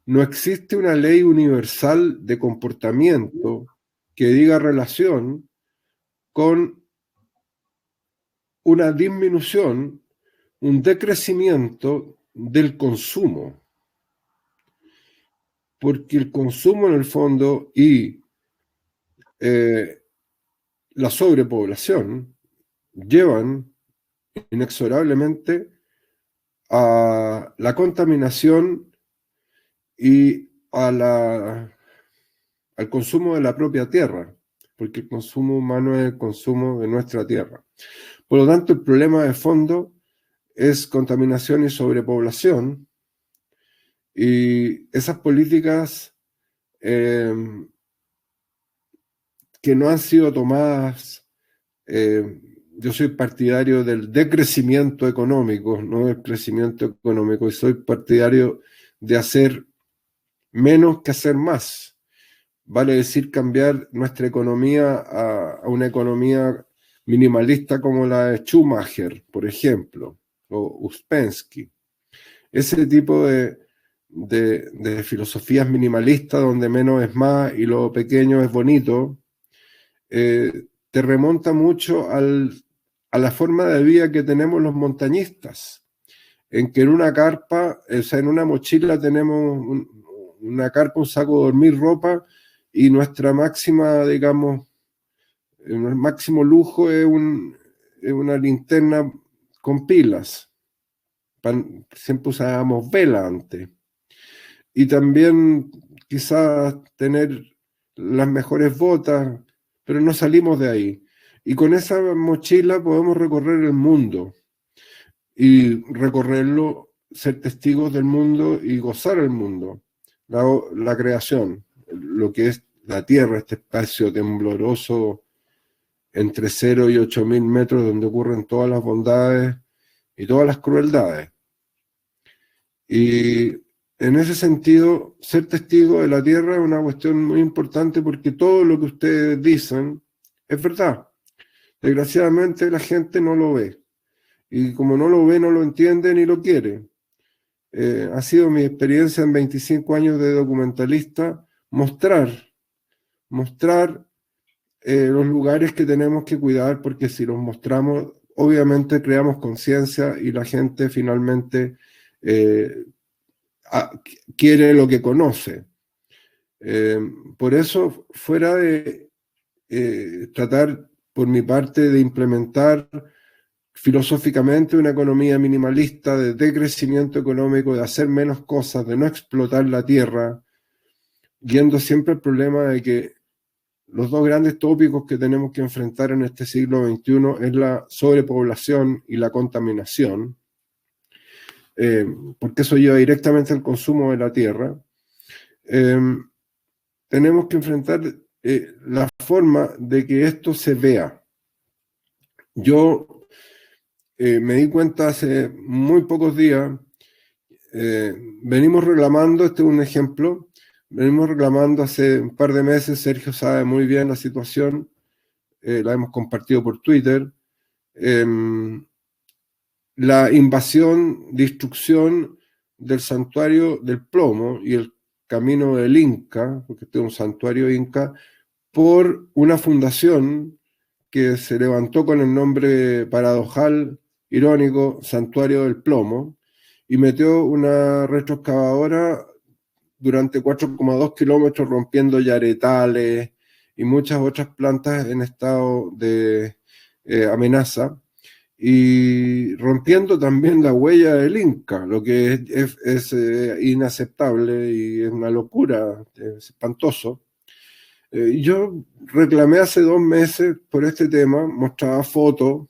no existe una ley universal de comportamiento que diga relación con una disminución, un decrecimiento del consumo. Porque el consumo en el fondo y la sobrepoblación llevan inexorablemente a la contaminación y al consumo de la propia tierra, porque el consumo humano es el consumo de nuestra tierra. Por lo tanto, el problema de fondo es contaminación y sobrepoblación, y esas políticas que no han sido tomadas yo soy partidario del decrecimiento económico, no del crecimiento económico, y soy partidario de hacer menos que hacer más. Vale decir, cambiar nuestra economía a una economía minimalista como la de Schumacher, por ejemplo, o Uspensky. Ese tipo de filosofías minimalistas donde menos es más y lo pequeño es bonito, te remonta mucho a la forma de vida que tenemos los montañistas, en que en una carpa, o sea, en una mochila tenemos una carpa, un saco de dormir, ropa, y nuestra máxima, digamos, el máximo lujo es una linterna con pilas. Siempre usábamos vela antes. Y también quizás tener las mejores botas, pero no salimos de ahí. Y con esa mochila podemos recorrer el mundo y recorrerlo, ser testigos del mundo y gozar el mundo, la creación, lo que es la Tierra, este espacio tembloroso entre 0 y 8.000 metros donde ocurren todas las bondades y todas las crueldades. Y en ese sentido, ser testigo de la Tierra es una cuestión muy importante porque todo lo que ustedes dicen es verdad. Desgraciadamente la gente no lo ve. Y como no lo ve, no lo entiende ni lo quiere. Ha sido mi experiencia en 25 años de documentalista mostrar los lugares que tenemos que cuidar, porque si los mostramos, obviamente creamos conciencia y la gente finalmente quiere lo que conoce. Por eso, fuera de tratar por mi parte de implementar filosóficamente una economía minimalista, de decrecimiento económico, de hacer menos cosas, de no explotar la tierra, viendo siempre el problema de que los dos grandes tópicos que tenemos que enfrentar en este siglo XXI es la sobrepoblación y la contaminación, porque eso lleva directamente al consumo de la tierra. Tenemos que enfrentar la forma de que esto se vea. Yo me di cuenta hace muy pocos días, venimos reclamando, este es un ejemplo, venimos reclamando hace un par de meses, Sergio sabe muy bien la situación, la hemos compartido por Twitter, la invasión, destrucción del santuario del plomo y el camino del Inca, porque este es un santuario inca, por una fundación que se levantó con el nombre paradojal, irónico, Santuario del Plomo, y metió una retroexcavadora durante 4,2 kilómetros rompiendo yaretales y muchas otras plantas en estado de amenaza, y rompiendo también la huella del Inca, lo que es inaceptable y es una locura, es espantoso. Yo reclamé hace 2 meses por este tema, mostraba fotos,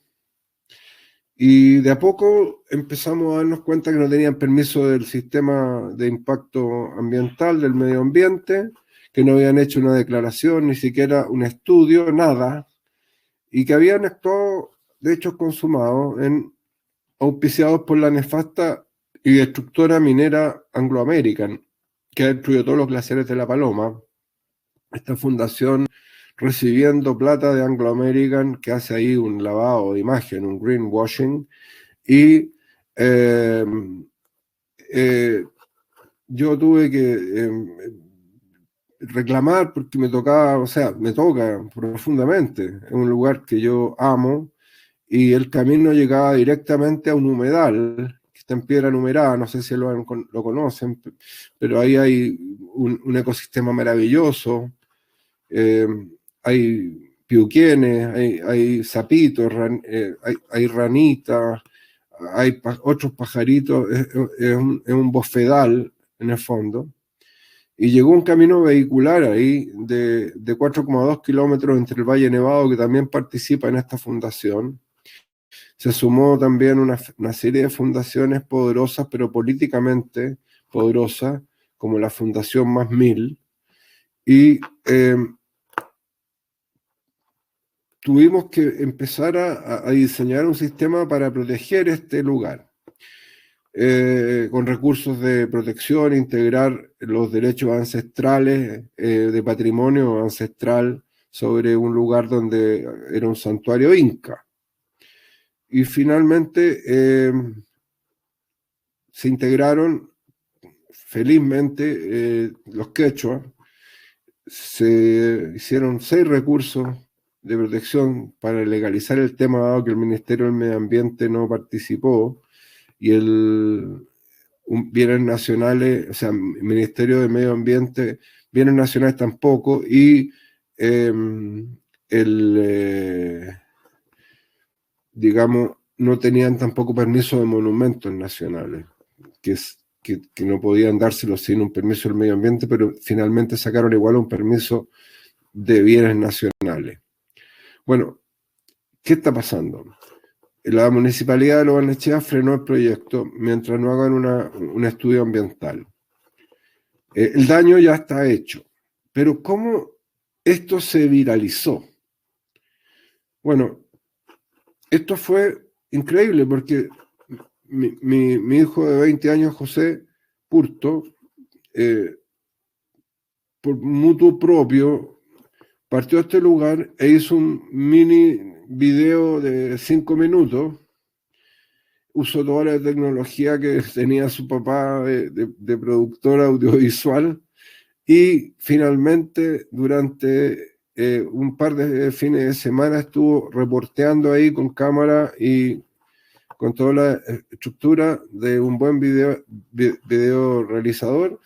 y de a poco empezamos a darnos cuenta que no tenían permiso del sistema de impacto ambiental, del medio ambiente, que no habían hecho una declaración, ni siquiera un estudio, nada, y que habían actuado de hechos consumados, auspiciados por la nefasta y destructora minera Anglo American, que ha destruido todos los glaciares de La Paloma. Esta fundación recibiendo plata de Anglo American, que hace ahí un lavado de imagen, un greenwashing, y yo tuve que reclamar porque me tocaba, o sea, me toca profundamente, es un lugar que yo amo, y el camino llegaba directamente a un humedal que está en Piedra Numerada, no sé si lo conocen, pero ahí hay un ecosistema maravilloso. Hay piuquienes, hay sapitos, hay ranitas, hay otros pajaritos, es un bofedal en el fondo. Y llegó un camino vehicular ahí de 4,2 kilómetros entre el Valle Nevado, que también participa en esta fundación. Se sumó también una serie de fundaciones poderosas, pero políticamente poderosas, como la Fundación Más Mil. Y tuvimos que empezar a diseñar un sistema para proteger este lugar. Con recursos de protección, integrar los derechos ancestrales de patrimonio ancestral sobre un lugar donde era un santuario inca. Y finalmente se integraron felizmente los quechuas, se hicieron 6 recursos de protección para legalizar el tema, dado que el Ministerio del Medio Ambiente no participó y bienes nacionales, o sea, el Ministerio del Medio Ambiente, bienes nacionales tampoco, y digamos, no tenían tampoco permiso de monumentos nacionales, que no podían dárselo sin un permiso del medio ambiente, pero finalmente sacaron igual un permiso de bienes nacionales. Bueno, ¿qué está pasando? La Municipalidad de Lo Barnechea frenó el proyecto mientras no hagan un estudio ambiental. El daño ya está hecho, pero ¿cómo esto se viralizó? Bueno, esto fue increíble porque mi hijo de 20 años, José Purto, por mutuo propio, partió a este lugar e hizo un mini video de 5 minutos. Usó toda la tecnología que tenía su papá de productor audiovisual y finalmente durante un par de fines de semana estuvo reporteando ahí con cámara y con toda la estructura de un buen video realizador,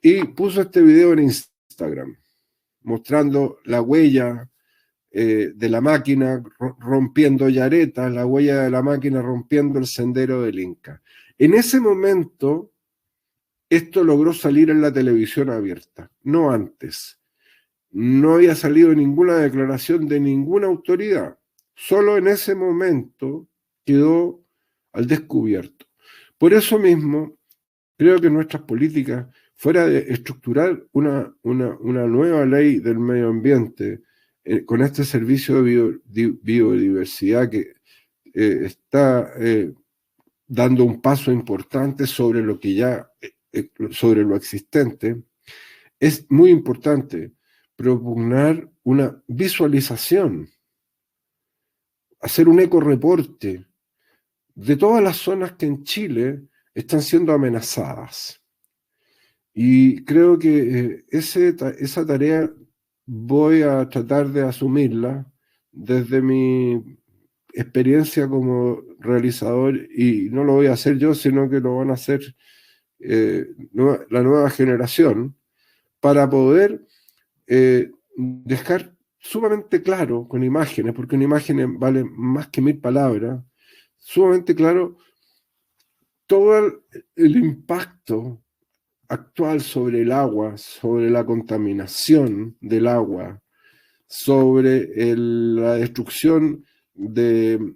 y puso este video en Instagram mostrando la huella de la máquina rompiendo yaretas, la huella de la máquina rompiendo el sendero del Inca. En ese momento, esto logró salir en la televisión abierta, no antes. No había salido ninguna declaración de ninguna autoridad. Solo en ese momento quedó al descubierto. Por eso mismo, creo que nuestras políticas, fuera de estructurar una nueva ley del medio ambiente, con este servicio de biodiversidad que está dando un paso importante sobre lo que ya, sobre lo existente, es muy importante propugnar una visualización, hacer un ecoreporte de todas las zonas que en Chile están siendo amenazadas. Y creo que esa tarea voy a tratar de asumirla desde mi experiencia como realizador, y no lo voy a hacer yo, sino que lo van a hacer la nueva generación, para poder dejar sumamente claro con imágenes, porque una imagen vale más que 1000 palabras, sumamente claro todo el impacto actual sobre el agua, sobre la contaminación del agua, sobre la destrucción del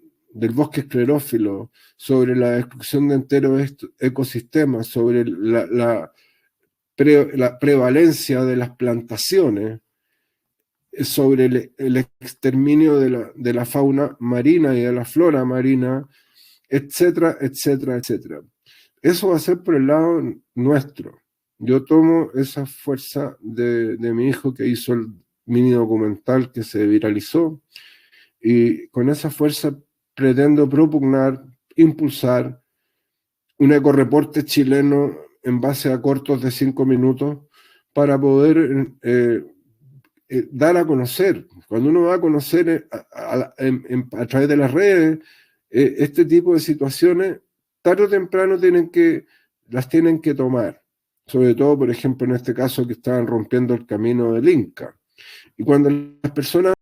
bosque esclerófilo, sobre la destrucción de enteros ecosistemas, sobre la prevalencia de las plantaciones, sobre el exterminio de la fauna marina y de la flora marina, etcétera, etcétera, etcétera. Eso va a ser por el lado nuestro. Yo tomo esa fuerza de mi hijo, que hizo el mini documental que se viralizó, y con esa fuerza pretendo propugnar, impulsar un ecoreporte chileno en base a cortos de 5 minutos para poder dar a conocer. Cuando uno va a conocer a través de las redes este tipo de situaciones, tarde o temprano las tienen que tomar. Sobre todo, por ejemplo, en este caso que estaban rompiendo el camino del Inca. Y cuando las personas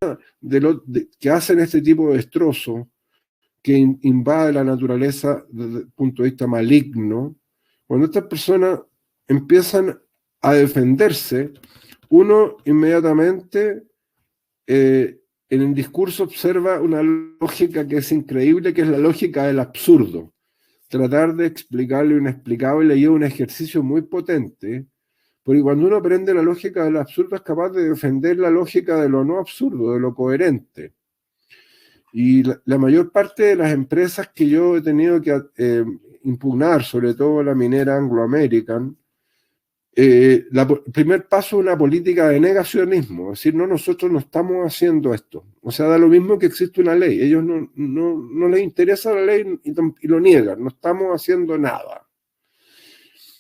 que hacen este tipo de destrozos, que invade la naturaleza desde el punto de vista maligno, cuando estas personas empiezan a defenderse, uno inmediatamente en el discurso observa una lógica que es increíble, que es la lógica del absurdo. Tratar de explicarle lo inexplicable lleva un ejercicio muy potente, porque cuando uno aprende la lógica del absurdo es capaz de defender la lógica de lo no absurdo, de lo coherente. Y la mayor parte de las empresas que yo he tenido que impugnar, sobre todo la minera Anglo American, el primer paso es una política de negacionismo, es decir, no, nosotros no estamos haciendo esto. O sea, da lo mismo que existe una ley, ellos no les interesa la ley y lo niegan, no estamos haciendo nada.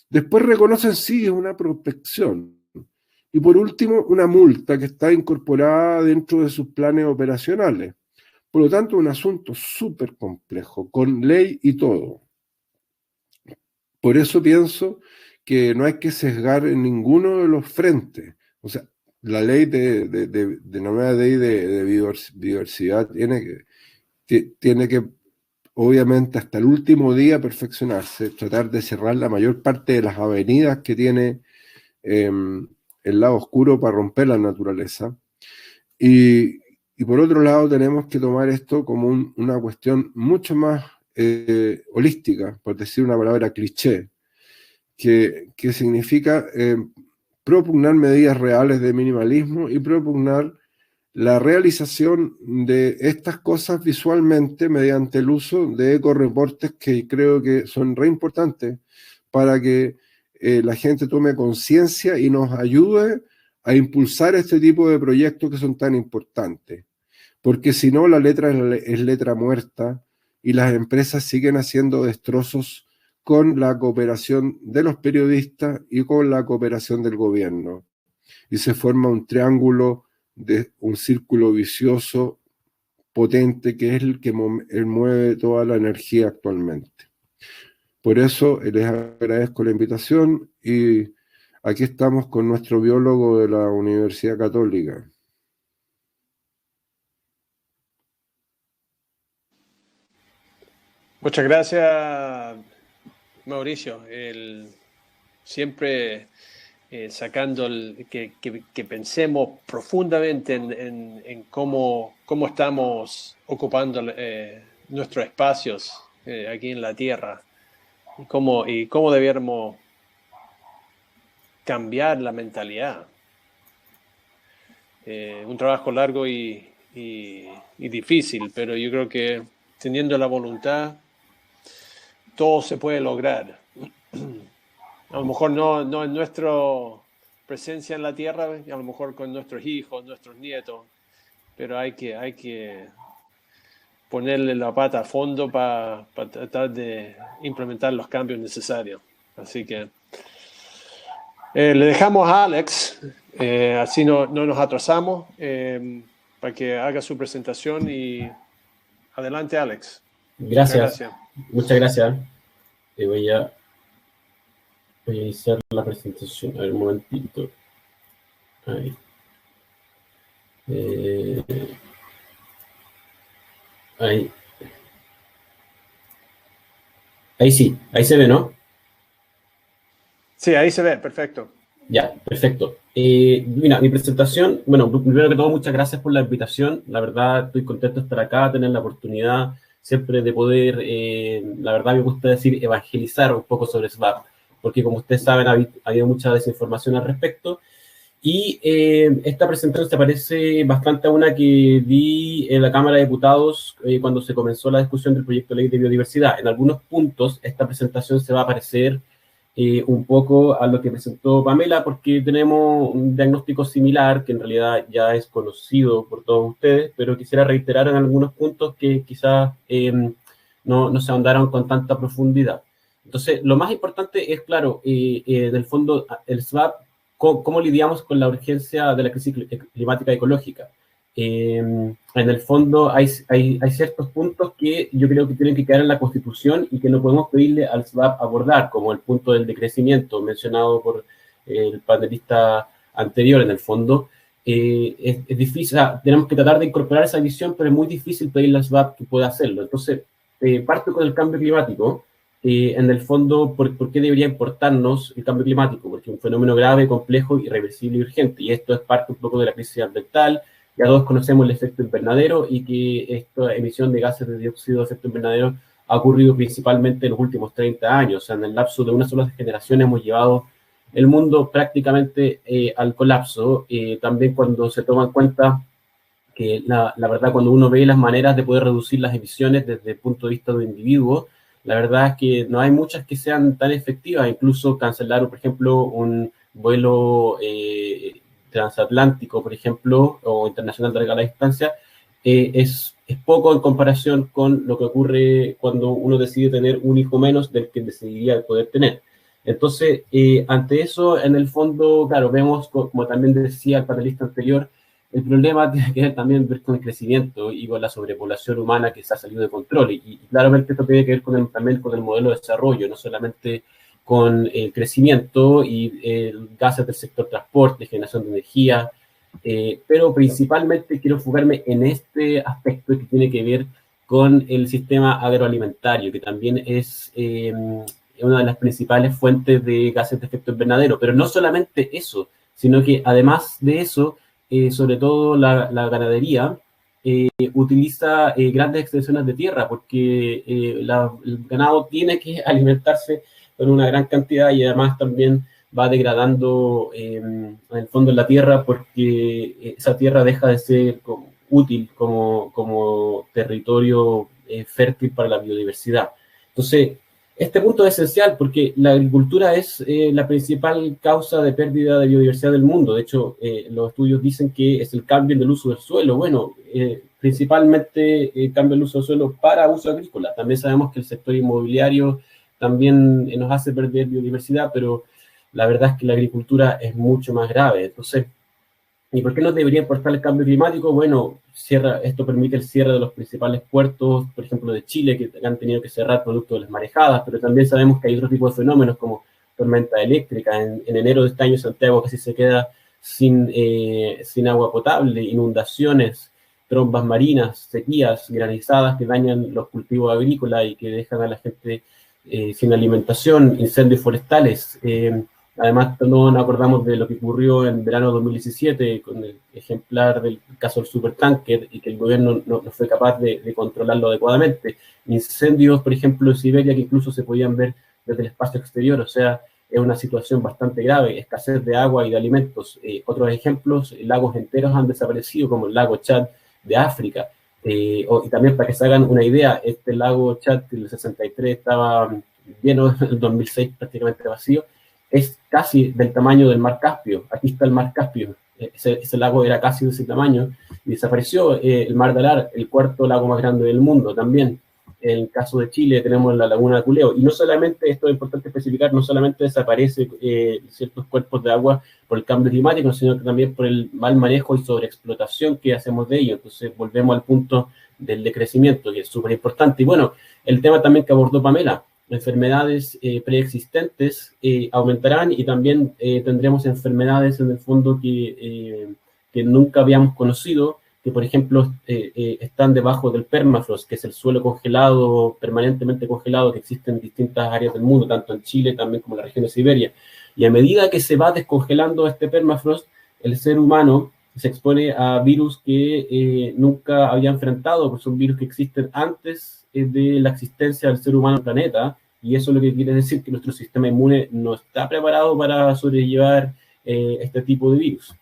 Después reconocen sí, es una prospección. Y por último, una multa que está incorporada dentro de sus planes operacionales. Por lo tanto, un asunto súper complejo, con ley y todo. Por eso pienso que no hay que sesgar en ninguno de los frentes. O sea, la ley la nueva ley de biodiversidad tiene que, obviamente, hasta el último día perfeccionarse, tratar de cerrar la mayor parte de las avenidas que tiene el lado oscuro para romper la naturaleza. Y por otro lado, tenemos que tomar esto como una cuestión mucho más holística, por decir una palabra cliché, que significa propugnar medidas reales de minimalismo y propugnar la realización de estas cosas visualmente mediante el uso de ecoreportes que creo que son re importantes para que la gente tome conciencia y nos ayude a impulsar este tipo de proyectos que son tan importantes. Porque si no, la letra es letra muerta y las empresas siguen haciendo destrozos con la cooperación de los periodistas y con la cooperación del gobierno. Y se forma un triángulo, un círculo vicioso potente que es el que mueve toda la energía actualmente. Por eso les agradezco la invitación y aquí estamos con nuestro biólogo de la Universidad Católica. Muchas gracias, Mauricio. Siempre sacando que pensemos profundamente en cómo estamos ocupando nuestros espacios aquí en la Tierra y cómo debiéramos cambiar la mentalidad. Un trabajo largo y difícil, pero yo creo que teniendo la voluntad todo se puede lograr. A lo mejor no en nuestra presencia en la tierra, a lo mejor con nuestros hijos, nuestros nietos, pero hay que ponerle la pata a fondo para tratar de implementar los cambios necesarios. Así que le dejamos a Alex, así no nos atrasamos, para que haga su presentación y adelante, Alex. Gracias. Muchas gracias. Voy a iniciar la presentación. A ver, un momentito. Ahí. Ahí sí, ahí se ve, ¿no? Sí, ahí se ve, perfecto. Ya, perfecto. Mira, mi presentación, bueno, primero que todo, muchas gracias por la invitación. La verdad, estoy contento de estar acá, tener la oportunidad siempre de poder, la verdad me gusta decir, evangelizar un poco sobre SVAP, porque como ustedes saben, ha habido mucha desinformación al respecto. Y esta presentación se parece bastante a una que di en la Cámara de Diputados cuando se comenzó la discusión del proyecto de ley de biodiversidad. En algunos puntos, esta presentación se va a parecer un poco a lo que presentó Pamela, porque tenemos un diagnóstico similar, que en realidad ya es conocido por todos ustedes, pero quisiera reiterar en algunos puntos que quizás no se ahondaron con tanta profundidad. Entonces, lo más importante es, claro, en el fondo, el SVAP, ¿cómo lidiamos con la urgencia de la crisis climática y ecológica? En el fondo hay ciertos puntos que yo creo que tienen que quedar en la Constitución y que no podemos pedirle al SVAP abordar, como el punto del decrecimiento mencionado por el panelista anterior. En el fondo es difícil, o sea, tenemos que tratar de incorporar esa visión, pero es muy difícil pedirle al SVAP que pueda hacerlo. Entonces, parto con el cambio climático. En el fondo, ¿por qué debería importarnos el cambio climático? Porque es un fenómeno grave, complejo, irreversible y urgente, y esto es parte un poco de la crisis ambiental. Ya todos conocemos el efecto invernadero y que esta emisión de gases de dióxido de efecto invernadero ha ocurrido principalmente en los últimos 30 años. O sea, en el lapso de una sola generación hemos llevado el mundo prácticamente al colapso. También cuando se toma en cuenta la verdad, cuando uno ve las maneras de poder reducir las emisiones desde el punto de vista de individuo, la verdad es que no hay muchas que sean tan efectivas. Incluso cancelar, por ejemplo, un vuelo transatlántico, por ejemplo, o internacional de larga distancia, es poco en comparación con lo que ocurre cuando uno decide tener un hijo menos del que decidiría poder tener. Entonces, ante eso, en el fondo, claro, vemos, como también decía el panelista anterior, el problema tiene que ver también con el crecimiento y con la sobrepoblación humana que se ha salido de control. Y claramente esto tiene que ver también con el modelo de desarrollo, no solamente con el crecimiento y gases del sector transporte, generación de energía, pero principalmente quiero enfocarme en este aspecto que tiene que ver con el sistema agroalimentario, que también es una de las principales fuentes de gases de efecto invernadero. Pero no solamente eso, sino que además de eso, sobre todo la ganadería, utiliza grandes extensiones de tierra, porque el ganado tiene que alimentarse con una gran cantidad y además también va degradando en el fondo de la tierra, porque esa tierra deja de ser útil como territorio fértil para la biodiversidad. Entonces, este punto es esencial porque la agricultura es la principal causa de pérdida de biodiversidad del mundo. De hecho, los estudios dicen que es el cambio en el uso del suelo. Bueno, principalmente cambio el uso del suelo para uso agrícola. También sabemos que el sector inmobiliario también nos hace perder biodiversidad, pero la verdad es que la agricultura es mucho más grave. Entonces, ¿y por qué nos debería importar el cambio climático? Bueno, esto permite el cierre de los principales puertos, por ejemplo, de Chile, que han tenido que cerrar producto de las marejadas, pero también sabemos que hay otro tipo de fenómenos como tormenta eléctrica. En enero de este año Santiago casi se queda sin agua potable, inundaciones, trombas marinas, sequías, granizadas que dañan los cultivos agrícolas y que dejan a la gente sin alimentación, incendios forestales. Además, no nos acordamos de lo que ocurrió en verano 2017 con el ejemplar del caso del supertanker y que el gobierno no fue capaz de controlarlo adecuadamente. Incendios, por ejemplo, en Siberia que incluso se podían ver desde el espacio exterior, o sea, es una situación bastante grave, escasez de agua y de alimentos. Otros ejemplos, lagos enteros han desaparecido, como el lago Chad de África. Y también para que se hagan una idea, este lago Chad del 63 estaba lleno, en el 2006 prácticamente vacío, es casi del tamaño del mar Caspio. Aquí está el mar Caspio, ese lago era casi de ese tamaño y desapareció. El mar de Alar, el cuarto lago más grande del mundo también. En el caso de Chile tenemos la laguna de Culeo, y no solamente, esto es importante especificar, no solamente desaparece ciertos cuerpos de agua por el cambio climático, sino que también por el mal manejo y sobreexplotación que hacemos de ello. Entonces volvemos al punto del decrecimiento, que es súper importante. Y bueno, el tema también que abordó Pamela, enfermedades preexistentes aumentarán, y también tendremos enfermedades en el fondo que nunca habíamos conocido, que por ejemplo están debajo del permafrost, que es el suelo congelado, permanentemente congelado, que existe en distintas áreas del mundo, tanto en Chile también como en la región de Siberia. Y a medida que se va descongelando este permafrost, el ser humano se expone a virus que nunca había enfrentado, porque son virus que existen antes de la existencia del ser humano en el planeta, y eso lo que quiere decir que nuestro sistema inmune no está preparado para sobrellevar este tipo de virus.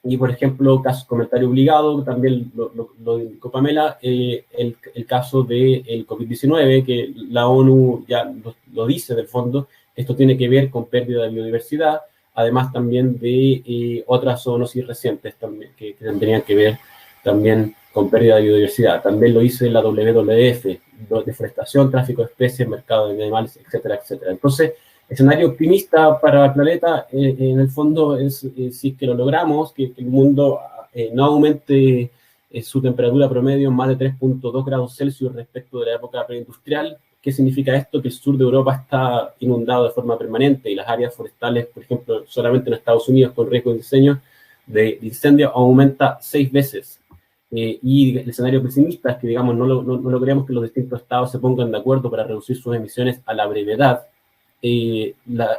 Y, por ejemplo, comentario obligado, también lo indicó Pamela, el caso del COVID-19, que la ONU ya lo dice del fondo, esto tiene que ver con pérdida de biodiversidad, además también de otras zoonosis recientes también, que tendrían que ver también con pérdida de biodiversidad. También lo dice la WWF, deforestación, tráfico de especies, mercado de animales, etcétera, etcétera. Entonces, escenario optimista para el planeta, en el fondo, es si es que lo logramos, que el mundo no aumente su temperatura promedio en más de 3.2 grados Celsius respecto de la época preindustrial. ¿Qué significa esto? Que el sur de Europa está inundado de forma permanente y las áreas forestales, por ejemplo, solamente en Estados Unidos con riesgo de incendio aumenta 6 veces. Y el escenario pesimista es que, digamos, no logremos que los distintos estados se pongan de acuerdo para reducir sus emisiones a la brevedad.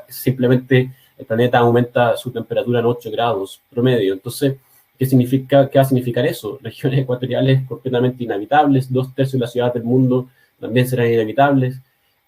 Simplemente el planeta aumenta su temperatura en 8 grados promedio. Entonces, ¿qué va a significar eso? Regiones ecuatoriales completamente inhabitables, 2/3 de las ciudades del mundo también serán inhabitables,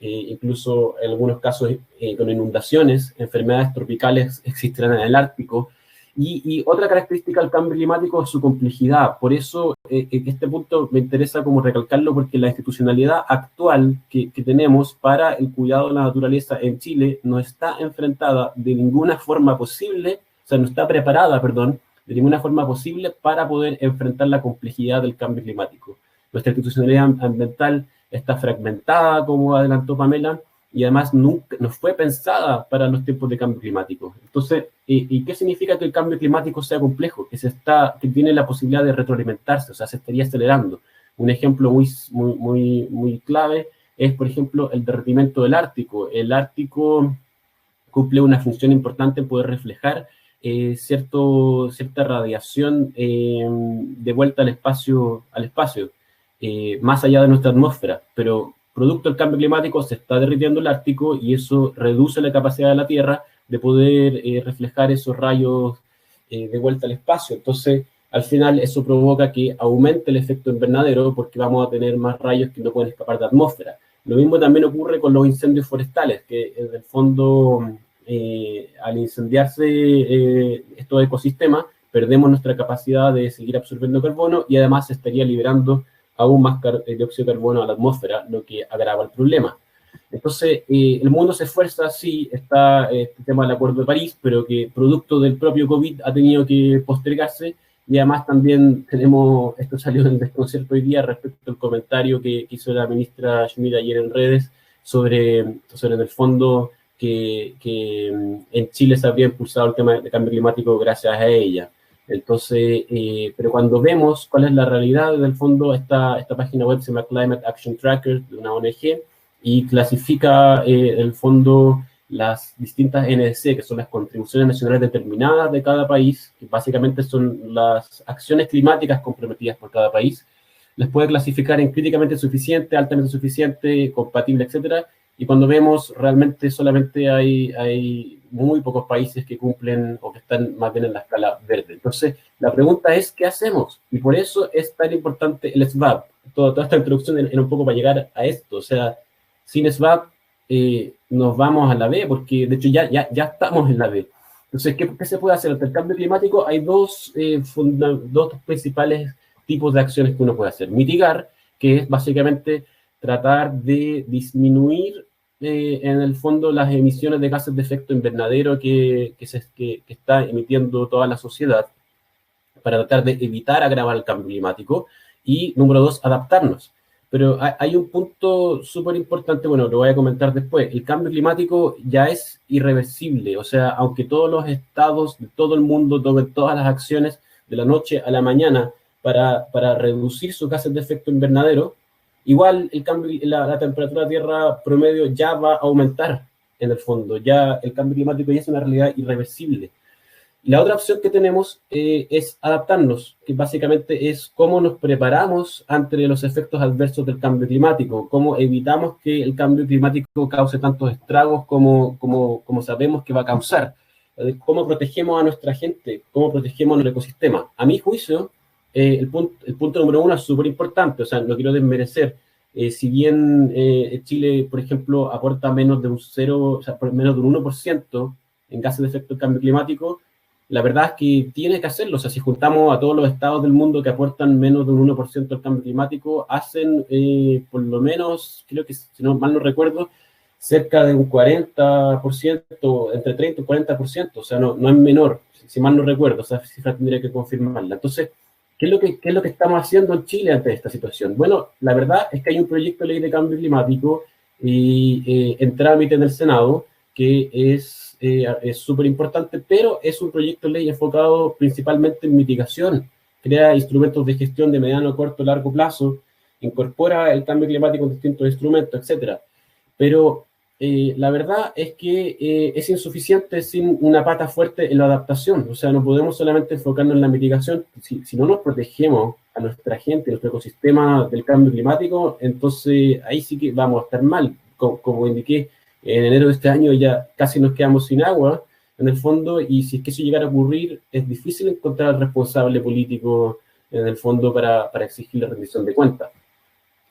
incluso en algunos casos con inundaciones, enfermedades tropicales existirán en el Ártico, Y otra característica del cambio climático es su complejidad. Por eso, este punto me interesa como recalcarlo, porque la institucionalidad actual que tenemos para el cuidado de la naturaleza en Chile no está enfrentada de ninguna forma posible, o sea, no está preparada, perdón, de ninguna forma posible para poder enfrentar la complejidad del cambio climático. Nuestra institucionalidad ambiental está fragmentada, como adelantó Pamela, y además nunca nos fue pensada para los tiempos de cambio climático. Entonces, ¿y qué significa que el cambio climático sea complejo? Que tiene la posibilidad de retroalimentarse, o sea, se estaría acelerando. Un ejemplo muy clave es, por ejemplo, el derretimiento del Ártico. El Ártico cumple una función importante en poder reflejar cierta radiación de vuelta al espacio, más allá de nuestra atmósfera, pero producto del cambio climático se está derritiendo el Ártico y eso reduce la capacidad de la Tierra de poder reflejar esos rayos de vuelta al espacio. Entonces, al final eso provoca que aumente el efecto invernadero porque vamos a tener más rayos que no pueden escapar de la atmósfera. Lo mismo también ocurre con los incendios forestales, que en el fondo, al incendiarse estos ecosistemas, perdemos nuestra capacidad de seguir absorbiendo carbono y además se estaría liberando aún más dióxido de carbono a la atmósfera, lo que agrava el problema. Entonces, el mundo se esfuerza, sí, está este tema del Acuerdo de París, pero que producto del propio COVID ha tenido que postergarse, y además también tenemos, esto salió en el desconcierto hoy día respecto al comentario que hizo la ministra Schmidt ayer en redes sobre en el fondo que en Chile se habría impulsado el tema de cambio climático gracias a ella. Entonces, pero cuando vemos cuál es la realidad, del fondo, esta página web se llama Climate Action Tracker, de una ONG, y clasifica el fondo las distintas NDC, que son las contribuciones nacionales determinadas de cada país, que básicamente son las acciones climáticas comprometidas por cada país. Las puede clasificar en críticamente suficiente, altamente suficiente, compatible, etcétera. Y cuando vemos, realmente solamente hay muy pocos países que cumplen o que están más bien en la escala verde. Entonces, la pregunta es, ¿qué hacemos? Y por eso es tan importante el SVAP. Toda esta introducción era un poco para llegar a esto. O sea, sin SVAP nos vamos a la B, porque de hecho ya estamos en la B. Entonces, ¿qué se puede hacer? Ante el cambio climático hay dos principales tipos de acciones que uno puede hacer. Mitigar, que es básicamente tratar de disminuir en el fondo las emisiones de gases de efecto invernadero que está emitiendo toda la sociedad, para tratar de evitar agravar el cambio climático. Y número 2, adaptarnos. Pero hay un punto súper importante, bueno, lo voy a comentar después. El cambio climático ya es irreversible, o sea, aunque todos los estados de todo el mundo tomen todas las acciones de la noche a la mañana para reducir sus gases de efecto invernadero, igual la temperatura de tierra promedio ya va a aumentar en el fondo. Ya el cambio climático ya es una realidad irreversible. Y la otra opción que tenemos es adaptarnos, que básicamente es cómo nos preparamos ante los efectos adversos del cambio climático, cómo evitamos que el cambio climático cause tantos estragos como sabemos que va a causar, cómo protegemos a nuestra gente, cómo protegemos a nuestro ecosistema. A mi juicio, el punto número 1 es súper importante, o sea, no quiero desmerecer. Si bien Chile, por ejemplo, aporta menos de un 1% en gases de efecto del cambio climático, la verdad es que tiene que hacerlo. O sea, si juntamos a todos los estados del mundo que aportan menos de un 1% al cambio climático, hacen por lo menos, creo que si no mal no recuerdo, cerca de un 40%, entre 30 y 40%, o sea, no es menor, si mal no recuerdo, esa cifra tendría que confirmarla. Entonces, ¿qué es lo que estamos haciendo en Chile ante esta situación? Bueno, la verdad es que hay un proyecto de ley de cambio climático en trámite en el Senado, que es súper importante, pero es un proyecto de ley enfocado principalmente en mitigación, crea instrumentos de gestión de mediano, corto, largo plazo, incorpora el cambio climático en distintos instrumentos, etcétera. Pero la verdad es que es insuficiente sin una pata fuerte en la adaptación. O sea, no podemos solamente enfocarnos en la mitigación. Si no nos protegemos a nuestra gente, a nuestro ecosistema del cambio climático, entonces ahí sí que vamos a estar mal. Como indiqué, en enero de este año ya casi nos quedamos sin agua, en el fondo, y si es que eso llegara a ocurrir, es difícil encontrar al responsable político, en el fondo, para exigir la rendición de cuentas.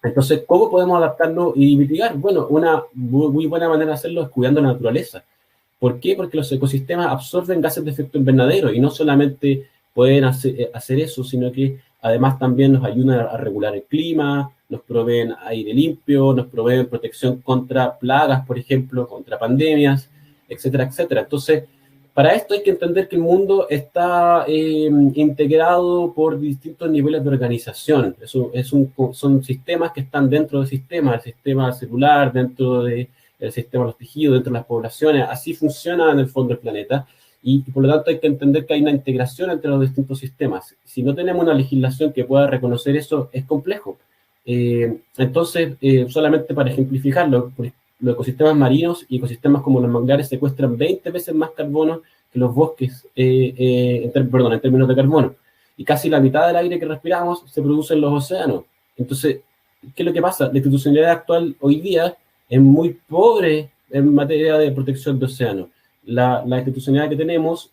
Entonces, ¿cómo podemos adaptarnos y mitigar? Bueno, una muy buena manera de hacerlo es cuidando la naturaleza. ¿Por qué? Porque los ecosistemas absorben gases de efecto invernadero y no solamente pueden hacer eso, sino que además también nos ayudan a regular el clima, nos proveen aire limpio, nos proveen protección contra plagas, por ejemplo, contra pandemias, etcétera, etcétera. Entonces, para esto hay que entender que el mundo está integrado por distintos niveles de organización. Son sistemas que están dentro del sistema, el sistema celular, dentro del sistema de los tejidos, dentro de las poblaciones. Así funciona en el fondo el planeta. Y por lo tanto hay que entender que hay una integración entre los distintos sistemas. Si no tenemos una legislación que pueda reconocer eso, es complejo. Entonces, solamente para ejemplificarlo, los ecosistemas marinos y ecosistemas como los manglares secuestran 20 veces más carbono que los bosques, en términos de carbono. Y casi la mitad del aire que respiramos se produce en los océanos. Entonces, ¿qué es lo que pasa? La institucionalidad actual hoy día es muy pobre en materia de protección de océanos. La institucionalidad que tenemos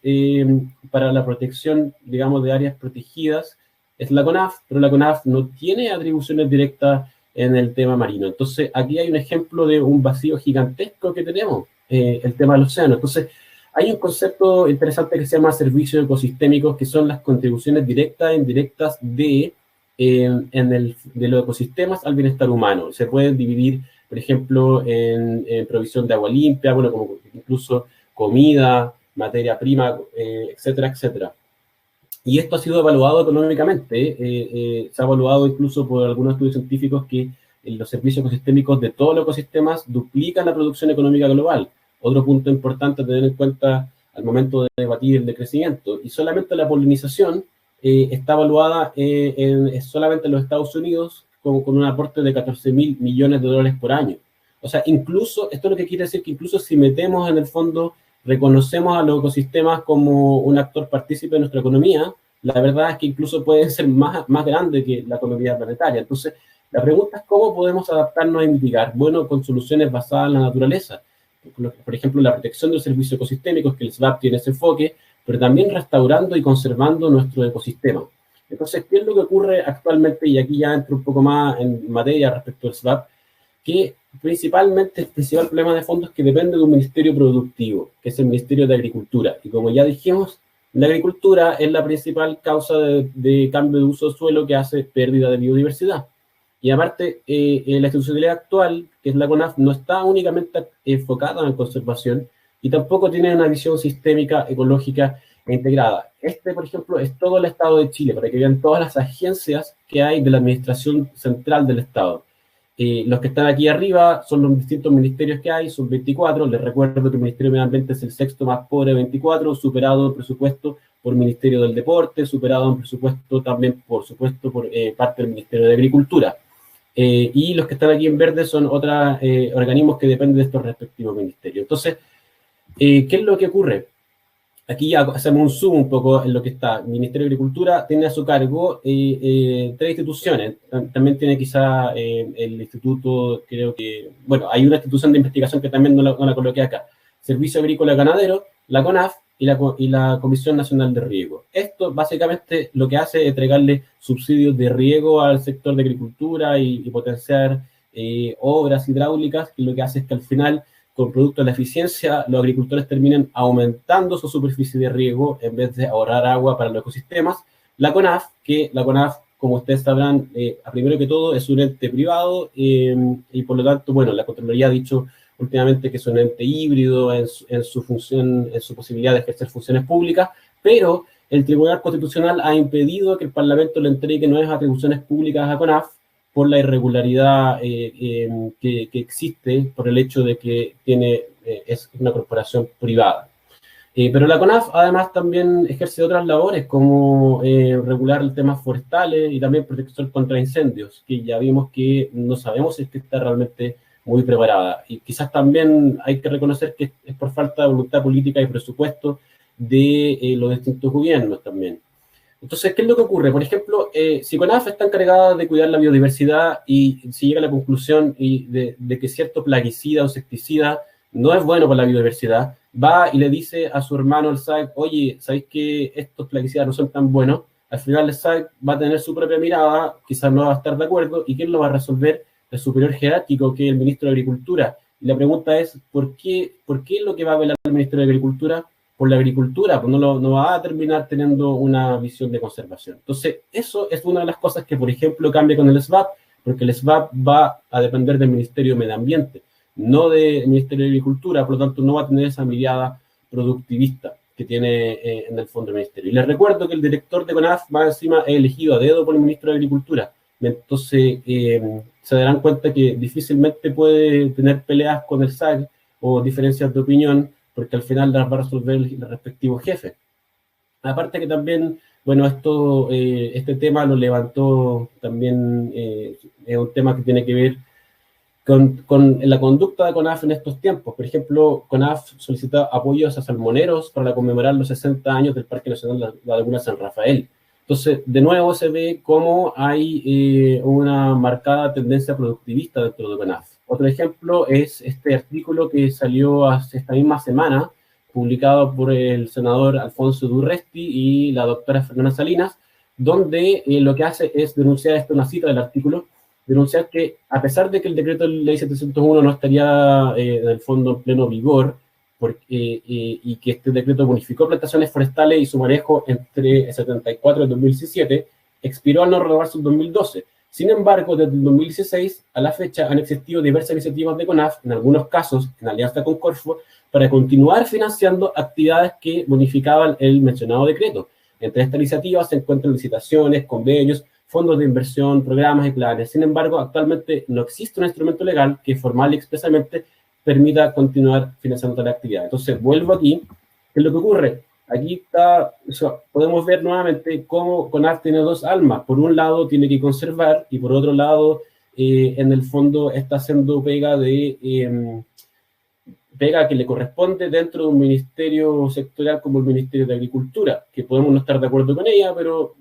para la protección, digamos, de áreas protegidas es la CONAF, pero la CONAF no tiene atribuciones directas en el tema marino. Entonces, aquí hay un ejemplo de un vacío gigantesco que tenemos, el tema del océano. Entonces, hay un concepto interesante que se llama servicios ecosistémicos, que son las contribuciones directas e indirectas de los ecosistemas al bienestar humano. Se pueden dividir, por ejemplo, en provisión de agua limpia, bueno, como incluso comida, materia prima, etcétera, etcétera. Y esto ha sido evaluado económicamente, se ha evaluado incluso por algunos estudios científicos que los servicios ecosistémicos de todos los ecosistemas duplican la producción económica global. Otro punto importante a tener en cuenta al momento de debatir el decrecimiento. Y solamente la polinización está evaluada solamente en los Estados Unidos con un aporte de 14.000 millones de dólares por año. O sea, incluso, esto es lo que quiere decir que incluso si metemos en el fondo, reconocemos a los ecosistemas como un actor partícipe de nuestra economía, la verdad es que incluso pueden ser más grandes que la economía planetaria. Entonces, la pregunta es cómo podemos adaptarnos y mitigar. Bueno, con soluciones basadas en la naturaleza. Por ejemplo, la protección de los servicios ecosistémicos, que el SBAP tiene ese enfoque, pero también restaurando y conservando nuestro ecosistema. Entonces, ¿qué es lo que ocurre actualmente? Y aquí ya entro un poco más en materia respecto al SBAP, que principalmente el principal problema de fondo es que depende de un ministerio productivo, que es el Ministerio de Agricultura. Y como ya dijimos, la agricultura es la principal causa de cambio de uso de suelo que hace pérdida de biodiversidad. Y aparte, la institucionalidad actual, que es la CONAF, no está únicamente enfocada en conservación y tampoco tiene una visión sistémica, ecológica e integrada. Por ejemplo, es todo el Estado de Chile, para que vean todas las agencias que hay de la administración central del Estado. Los que están aquí arriba son los distintos ministerios que hay, son 24. Les recuerdo que el Ministerio de Medio Ambiente es el sexto más pobre de 24, superado en presupuesto por el Ministerio del Deporte, superado en presupuesto también, por supuesto, por parte del Ministerio de Agricultura. Y los que están aquí en verde son otros organismos que dependen de estos respectivos ministerios. Entonces, ¿qué es lo que ocurre? Aquí ya hacemos un zoom un poco en lo que está. El Ministerio de Agricultura tiene a su cargo 3 instituciones. También tiene quizá el instituto, creo que... Bueno, hay una institución de investigación que también no la coloqué acá. Servicio Agrícola y Ganadero, la CONAF y la Comisión Nacional de Riego. Esto básicamente lo que hace es entregarle subsidios de riego al sector de agricultura y potenciar obras hidráulicas, que lo que hace es que al final, con producto de la eficiencia, los agricultores terminan aumentando su superficie de riego en vez de ahorrar agua para los ecosistemas. La CONAF, como ustedes sabrán, primero que todo es un ente privado y por lo tanto, bueno, la Contraloría ha dicho últimamente que es un ente híbrido en su función, en su posibilidad de ejercer funciones públicas, pero el Tribunal Constitucional ha impedido que el Parlamento le entregue nuevas atribuciones públicas a CONAF por la irregularidad que existe por el hecho de que es una corporación privada. Pero la CONAF además también ejerce otras labores como regular temas forestales y también protección contra incendios, que ya vimos que no sabemos si es que está realmente muy preparada. Y quizás también hay que reconocer que es por falta de voluntad política y presupuesto de los distintos gobiernos también. Entonces, ¿qué es lo que ocurre? Por ejemplo, si CONAF está encargada de cuidar la biodiversidad y si llega a la conclusión de que cierto plaguicida o insecticida no es bueno para la biodiversidad, va y le dice a su hermano el SAC, oye, ¿sabéis que estos plaguicidas no son tan buenos? Al final el SAC va a tener su propia mirada, quizás no va a estar de acuerdo, ¿y quién lo va a resolver? El superior jerárquico, que es el ministro de Agricultura. Y la pregunta es, ¿por qué es lo que va a velar el Ministerio de Agricultura? Por la agricultura, pues no va a terminar teniendo una visión de conservación. Entonces, eso es una de las cosas que, por ejemplo, cambia con el SVAP, porque el SVAP va a depender del Ministerio de Medio Ambiente, no del Ministerio de Agricultura, por lo tanto no va a tener esa mirada productivista que tiene en el fondo del Ministerio. Y les recuerdo que el director de CONAF, más encima, es elegido a dedo por el Ministro de Agricultura. Entonces, se darán cuenta que difícilmente puede tener peleas con el SAC o diferencias de opinión, porque al final las va a resolver el respectivo jefe. Aparte que también, bueno, este tema lo levantó también, es un tema que tiene que ver con la conducta de CONAF en estos tiempos. Por ejemplo, CONAF solicita apoyos a salmoneros para conmemorar los 60 años del Parque Nacional La Laguna San Rafael. Entonces, de nuevo se ve cómo hay una marcada tendencia productivista dentro de CONAF. Otro ejemplo es este artículo que salió hace esta misma semana, publicado por el senador Alfonso Durresti y la doctora Fernanda Salinas, donde lo que hace es denunciar, una cita del artículo, denunciar que a pesar de que el decreto de ley 701 no estaría en el fondo en pleno vigor, y que este decreto bonificó plantaciones forestales y su manejo entre el 74 y el 2017, expiró al no renovarse en 2012. Sin embargo, desde el 2016 a la fecha han existido diversas iniciativas de CONAF, en algunos casos en alianza con Corfo, para continuar financiando actividades que bonificaban el mencionado decreto. Entre estas iniciativas se encuentran licitaciones, convenios, fondos de inversión, programas y planes. Sin embargo, actualmente no existe un instrumento legal que formal y expresamente permita continuar financiando la actividad. Entonces, vuelvo aquí. ¿Qué es lo que ocurre? Aquí está, podemos ver nuevamente cómo CONAF tiene dos almas. Por un lado, tiene que conservar, y por otro lado, en el fondo, está haciendo pega que le corresponde dentro de un ministerio sectorial como el Ministerio de Agricultura, que podemos no estar de acuerdo con ella, pero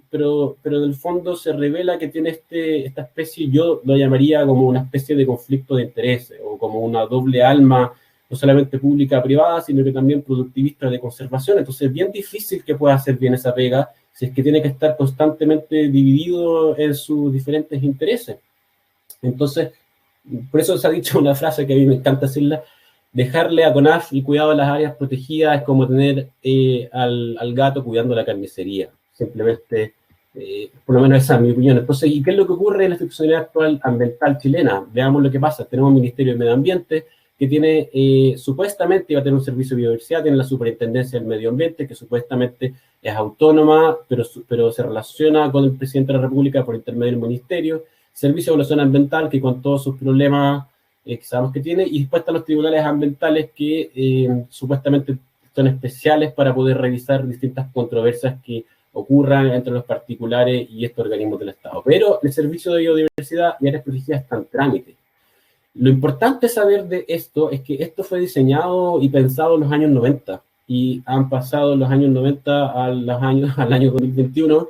en el fondo se revela que tiene esta especie, yo lo llamaría como una especie de conflicto de intereses, o como una doble alma, no solamente pública privada, sino que también productivista de conservación. Entonces es bien difícil que pueda hacer bien esa pega, si es que tiene que estar constantemente dividido en sus diferentes intereses. Entonces, por eso se ha dicho una frase que a mí me encanta decirla: dejarle a CONAF el cuidado de las áreas protegidas es como tener al gato cuidando la carnicería. Simplemente, por lo menos esa es mi opinión. Entonces, ¿y qué es lo que ocurre en la institucionalidad actual ambiental chilena? Veamos lo que pasa. Tenemos un Ministerio de Medio Ambiente que tiene, supuestamente, iba a tener un servicio de biodiversidad, tiene la Superintendencia del Medio Ambiente, que supuestamente es autónoma, pero se relaciona con el presidente de la República por intermedio del ministerio. Servicio de Evaluación Ambiental, que con todos sus problemas que sabemos que tiene, y después están los tribunales ambientales que supuestamente son especiales para poder revisar distintas controversias que ocurran entre los particulares y estos organismos del Estado. Pero el Servicio de Biodiversidad y Áreas Protegidas está en trámite. Lo importante saber de esto es que esto fue diseñado y pensado en los años 90, y han pasado los años 90 al año 2021,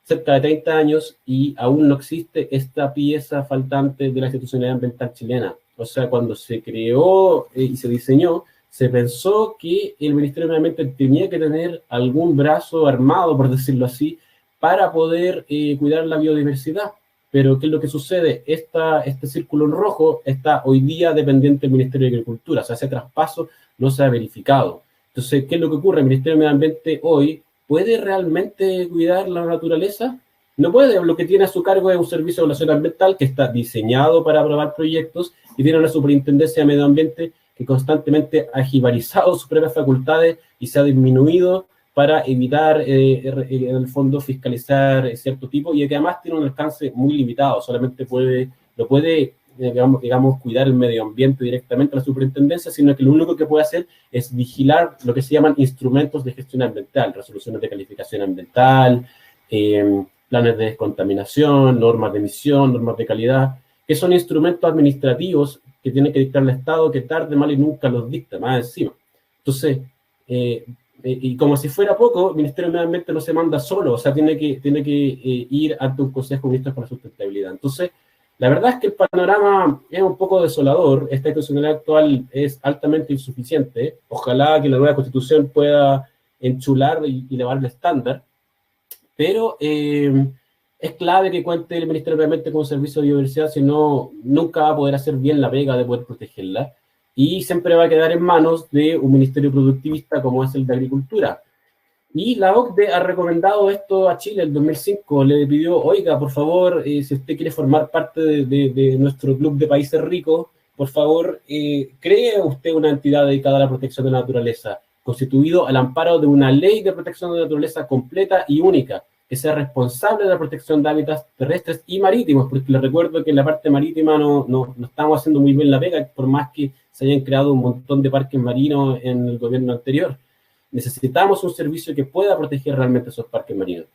cerca de 30 años, y aún no existe esta pieza faltante de la institucionalidad ambiental chilena. O sea, cuando se creó y se diseñó, se pensó que el Ministerio de Medio Ambiente tenía que tener algún brazo armado, por decirlo así, para poder cuidar la biodiversidad. Pero, ¿qué es lo que sucede? Este círculo en rojo está hoy día dependiente del Ministerio de Agricultura. O sea, ese traspaso no se ha verificado. Entonces, ¿qué es lo que ocurre? El Ministerio de Medio Ambiente hoy ¿puede realmente cuidar la naturaleza? No puede. Lo que tiene a su cargo es un servicio de evaluación ambiental que está diseñado para aprobar proyectos, y tiene una superintendencia de medio ambiente que constantemente ha jibarizado sus propias facultades y se ha disminuido para evitar, en el fondo, fiscalizar cierto tipo, y que además tiene un alcance muy limitado. Solamente lo puede digamos, cuidar el medio ambiente directamente a la superintendencia, sino que lo único que puede hacer es vigilar lo que se llaman instrumentos de gestión ambiental, resoluciones de calificación ambiental, planes de descontaminación, normas de emisión, normas de calidad, que son instrumentos administrativos que tiene que dictar el Estado, que tarde, mal y nunca los dicta, más encima. Entonces, y como si fuera poco, el Ministerio de Medio Ambiente no se manda solo, o sea, tiene que ir ante un Consejo de Ministros para la Sustentabilidad. Entonces, la verdad es que el panorama es un poco desolador. Esta institucionalidad actual es altamente insuficiente. Ojalá que la nueva Constitución pueda enchular y elevar el estándar, pero es clave que cuente el Ministerio de Medio Ambiente con un servicio de biodiversidad, si no, nunca va a poder hacer bien la pega de poder protegerla. y siempre va a quedar en manos de un ministerio productivista como es el de Agricultura. Y la OCDE ha recomendado esto a Chile en el 2005, le pidió, oiga, por favor, si usted quiere formar parte de nuestro club de países ricos, por favor, cree usted una entidad dedicada a la protección de la naturaleza, constituido al amparo de una ley de protección de la naturaleza completa y única, que sea responsable de la protección de hábitats terrestres y marítimos, porque les recuerdo que en la parte marítima no estamos haciendo muy bien la pega, por más que se hayan creado un montón de parques marinos en el gobierno anterior. Necesitamos un servicio que pueda proteger realmente esos parques marinos.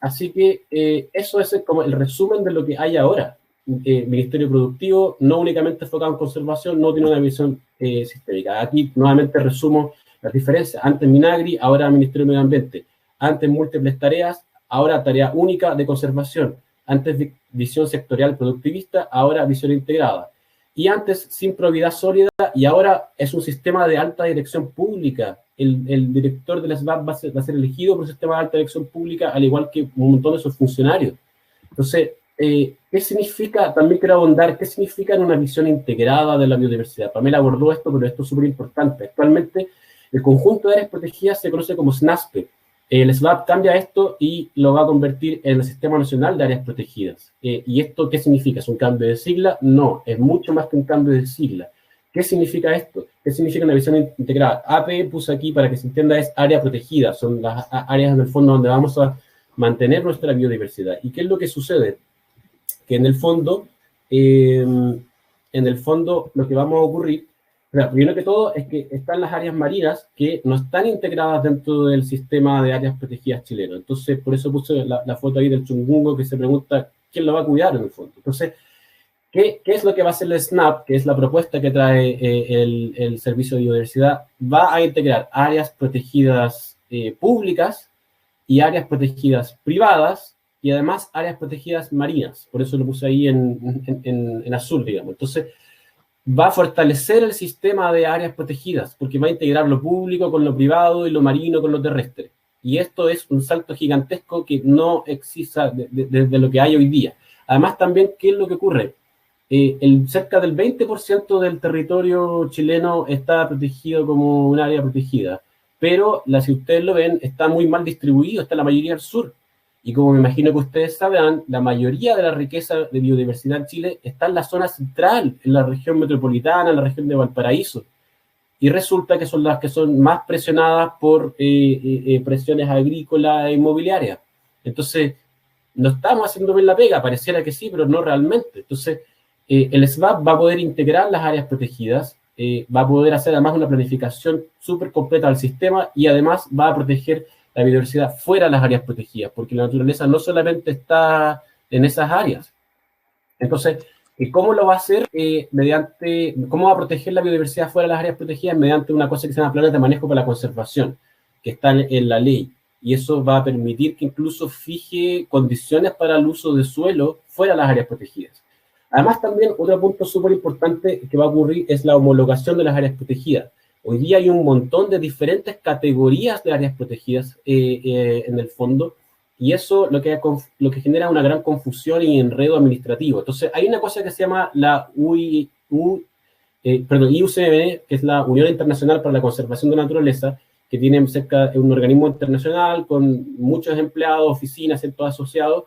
Así que eso es como el resumen de lo que hay ahora. Ministerio Productivo, no únicamente enfocado en conservación, no tiene una visión sistémica. Aquí nuevamente resumo las diferencias. Antes Minagri, ahora Ministerio de Medio Ambiente. Antes múltiples tareas, ahora tarea única de conservación. Antes visión sectorial productivista, ahora visión integrada. Y antes sin probidad sólida, y ahora es un sistema de alta dirección pública. El director de la SBAP va a ser elegido por un sistema de alta dirección pública, al igual que un montón de sus funcionarios. Entonces, ¿qué significa? También quiero abundar, ¿qué significa en una visión integrada de la biodiversidad? Pamela abordó esto, pero esto es súper importante. Actualmente, el conjunto de áreas protegidas se conoce como SNASPE. El SBAP cambia esto y lo va a convertir en el Sistema Nacional de Áreas Protegidas. ¿Y esto qué significa? ¿Es un cambio de sigla? No, es mucho más que un cambio de sigla. ¿Qué significa esto? ¿Qué significa una visión integrada? AP puse aquí para que se entienda, es área protegida, son las áreas en el fondo donde vamos a mantener nuestra biodiversidad. ¿Y qué es lo que sucede? Que en el fondo lo que vamos a ocurrir, primero que todo, es que están las áreas marinas que no están integradas dentro del sistema de áreas protegidas chileno. Entonces, por eso puse la foto ahí del chungungo que se pregunta quién lo va a cuidar en el fondo. Entonces, ¿qué es lo que va a hacer el SNAP? Que es la propuesta que trae el Servicio de Biodiversidad. Va a integrar áreas protegidas públicas y áreas protegidas privadas, y además áreas protegidas marinas. Por eso lo puse ahí en azul, digamos. Entonces, va a fortalecer el sistema de áreas protegidas, porque va a integrar lo público con lo privado y lo marino con lo terrestre. Y esto es un salto gigantesco que no existe desde lo que hay hoy día. Además, también, ¿qué es lo que ocurre? Cerca del 20% del territorio chileno está protegido como un área protegida, pero si ustedes lo ven, está muy mal distribuido, está la mayoría al sur. Y como me imagino que ustedes sabrán, la mayoría de la riqueza de biodiversidad en Chile está en la zona central, en la región metropolitana, en la región de Valparaíso. Y resulta que son las que son más presionadas por presiones agrícolas e inmobiliarias. Entonces, no estamos haciendo bien la pega, pareciera que sí, pero no realmente. Entonces, el SBAP va a poder integrar las áreas protegidas, va a poder hacer además una planificación súper completa del sistema y además va a proteger la biodiversidad fuera de las áreas protegidas, porque la naturaleza no solamente está en esas áreas. Entonces, ¿cómo lo va a hacer? ¿Cómo va a proteger la biodiversidad fuera de las áreas protegidas? Mediante una cosa que se llama planes de manejo para la conservación, que están en la ley. Y eso va a permitir que incluso fije condiciones para el uso de suelo fuera de las áreas protegidas. Además, también otro punto súper importante que va a ocurrir es la homologación de las áreas protegidas. Hoy día hay un montón de diferentes categorías de áreas protegidas en el fondo, y eso lo que genera una gran confusión y enredo administrativo. Entonces, hay una cosa que se llama la IUCN, que es la Unión Internacional para la Conservación de la Naturaleza, que tiene un organismo internacional con muchos empleados, oficinas, centros asociados,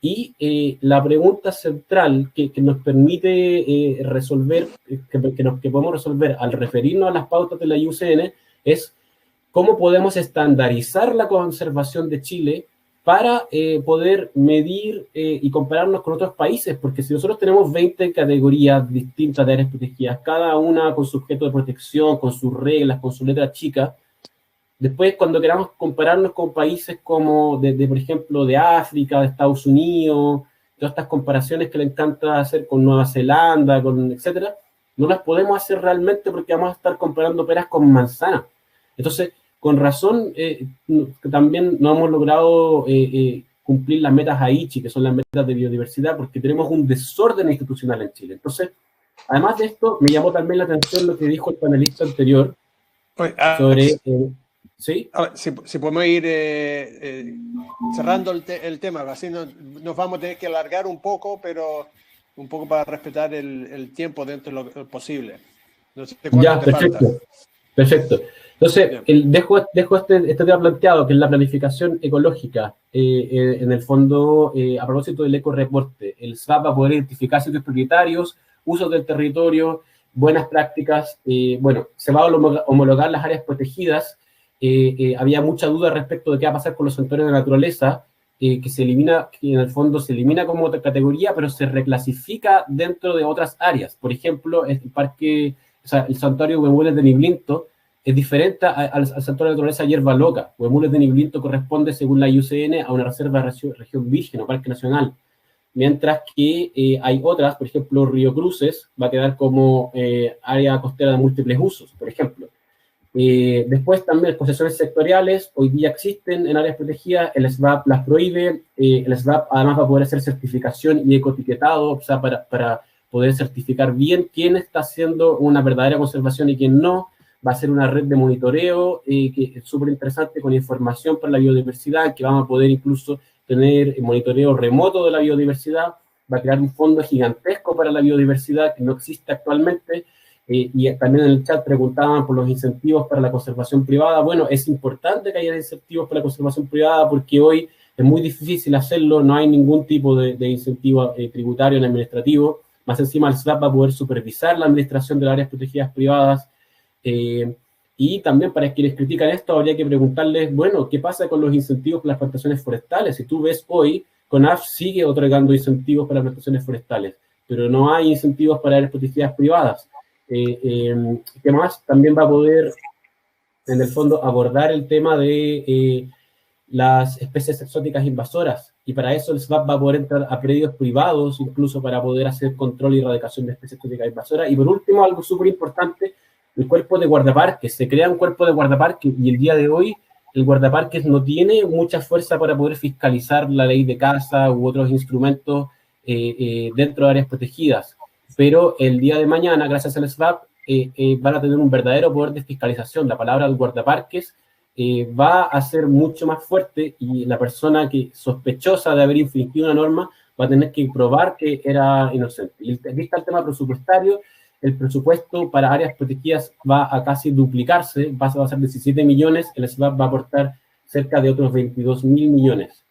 y la pregunta central que nos permite resolver, que podemos resolver al referirnos a las pautas de la IUCN es cómo podemos estandarizar la conservación de Chile para poder medir y compararnos con otros países, porque si nosotros tenemos 20 categorías distintas de áreas protegidas, cada una con su objeto de protección, con sus reglas, con su letra chica, después, cuando queramos compararnos con países como, por ejemplo, de África, de Estados Unidos, todas estas comparaciones que le encanta hacer con Nueva Zelanda, etcétera, no las podemos hacer realmente porque vamos a estar comparando peras con manzanas. Entonces, con razón, también no hemos logrado cumplir las metas Aichi, que son las metas de biodiversidad, porque tenemos un desorden institucional en Chile. Entonces, además de esto, me llamó también la atención lo que dijo el panelista anterior sobre... ¿Sí? A ver, si podemos ir cerrando el tema, así nos vamos a tener que alargar un poco, pero un poco para respetar el tiempo dentro de lo posible. No sé cuánto Ya, te perfecto. falta. Perfecto. Entonces, Bien. dejo este tema planteado, que es la planificación ecológica. En el fondo, a propósito del ecoreporte, el SVAP va a poder identificar sitios prioritarios, usos del territorio, buenas prácticas. Bueno, se va a homologar las áreas protegidas. Había mucha duda respecto de qué va a pasar con los santuarios de naturaleza, que se elimina, que en el fondo se elimina como otra categoría, pero se reclasifica dentro de otras áreas. Por ejemplo, el parque, o sea, el santuario Huemules de Niblinto es diferente al santuario de naturaleza Hierba Loca. Huemules de Niblinto corresponde, según la IUCN, a una reserva de región virgen o parque nacional, mientras que hay otras, por ejemplo, Río Cruces va a quedar como área costera de múltiples usos, por ejemplo. Después también concesiones sectoriales, hoy día existen en áreas protegidas, el SVAP las prohíbe, el SVAP además va a poder hacer certificación y ecoetiquetado, o sea, para poder certificar bien quién está haciendo una verdadera conservación y quién no. Va a ser una red de monitoreo que es súper interesante, con información para la biodiversidad, que vamos a poder incluso tener monitoreo remoto de la biodiversidad. Va a crear un fondo gigantesco para la biodiversidad que no existe actualmente. Y también en el chat preguntaban por los incentivos para la conservación privada. Bueno, es importante que haya incentivos para la conservación privada porque hoy es muy difícil hacerlo, no hay ningún tipo de incentivo tributario ni administrativo. Más encima, el SVAP va a poder supervisar la administración de las áreas protegidas privadas. Y también para quienes critican esto, habría que preguntarles, bueno, ¿qué pasa con los incentivos para las plantaciones forestales? Si tú ves hoy, CONAF sigue otorgando incentivos para las plantaciones forestales, pero no hay incentivos para áreas protegidas privadas. ¿Qué más? También va a poder, en el fondo, abordar el tema de las especies exóticas invasoras, y para eso el SVAP va a poder entrar a predios privados, incluso para poder hacer control y erradicación de especies exóticas invasoras. Y por último, algo súper importante, el cuerpo de guardaparques. Se crea un cuerpo de guardaparques y el día de hoy el guardaparques no tiene mucha fuerza para poder fiscalizar la ley de caza u otros instrumentos dentro de áreas protegidas. Pero el día de mañana, gracias al SVAP, van a tener un verdadero poder de fiscalización. La palabra guardaparques va a ser mucho más fuerte y la persona que sospechosa de haber infringido una norma va a tener que probar que era inocente. Y vista el tema presupuestario, el presupuesto para áreas protegidas va a casi duplicarse, va a ser 17 millones, el SVAP va a aportar cerca de otros 22.000 millones.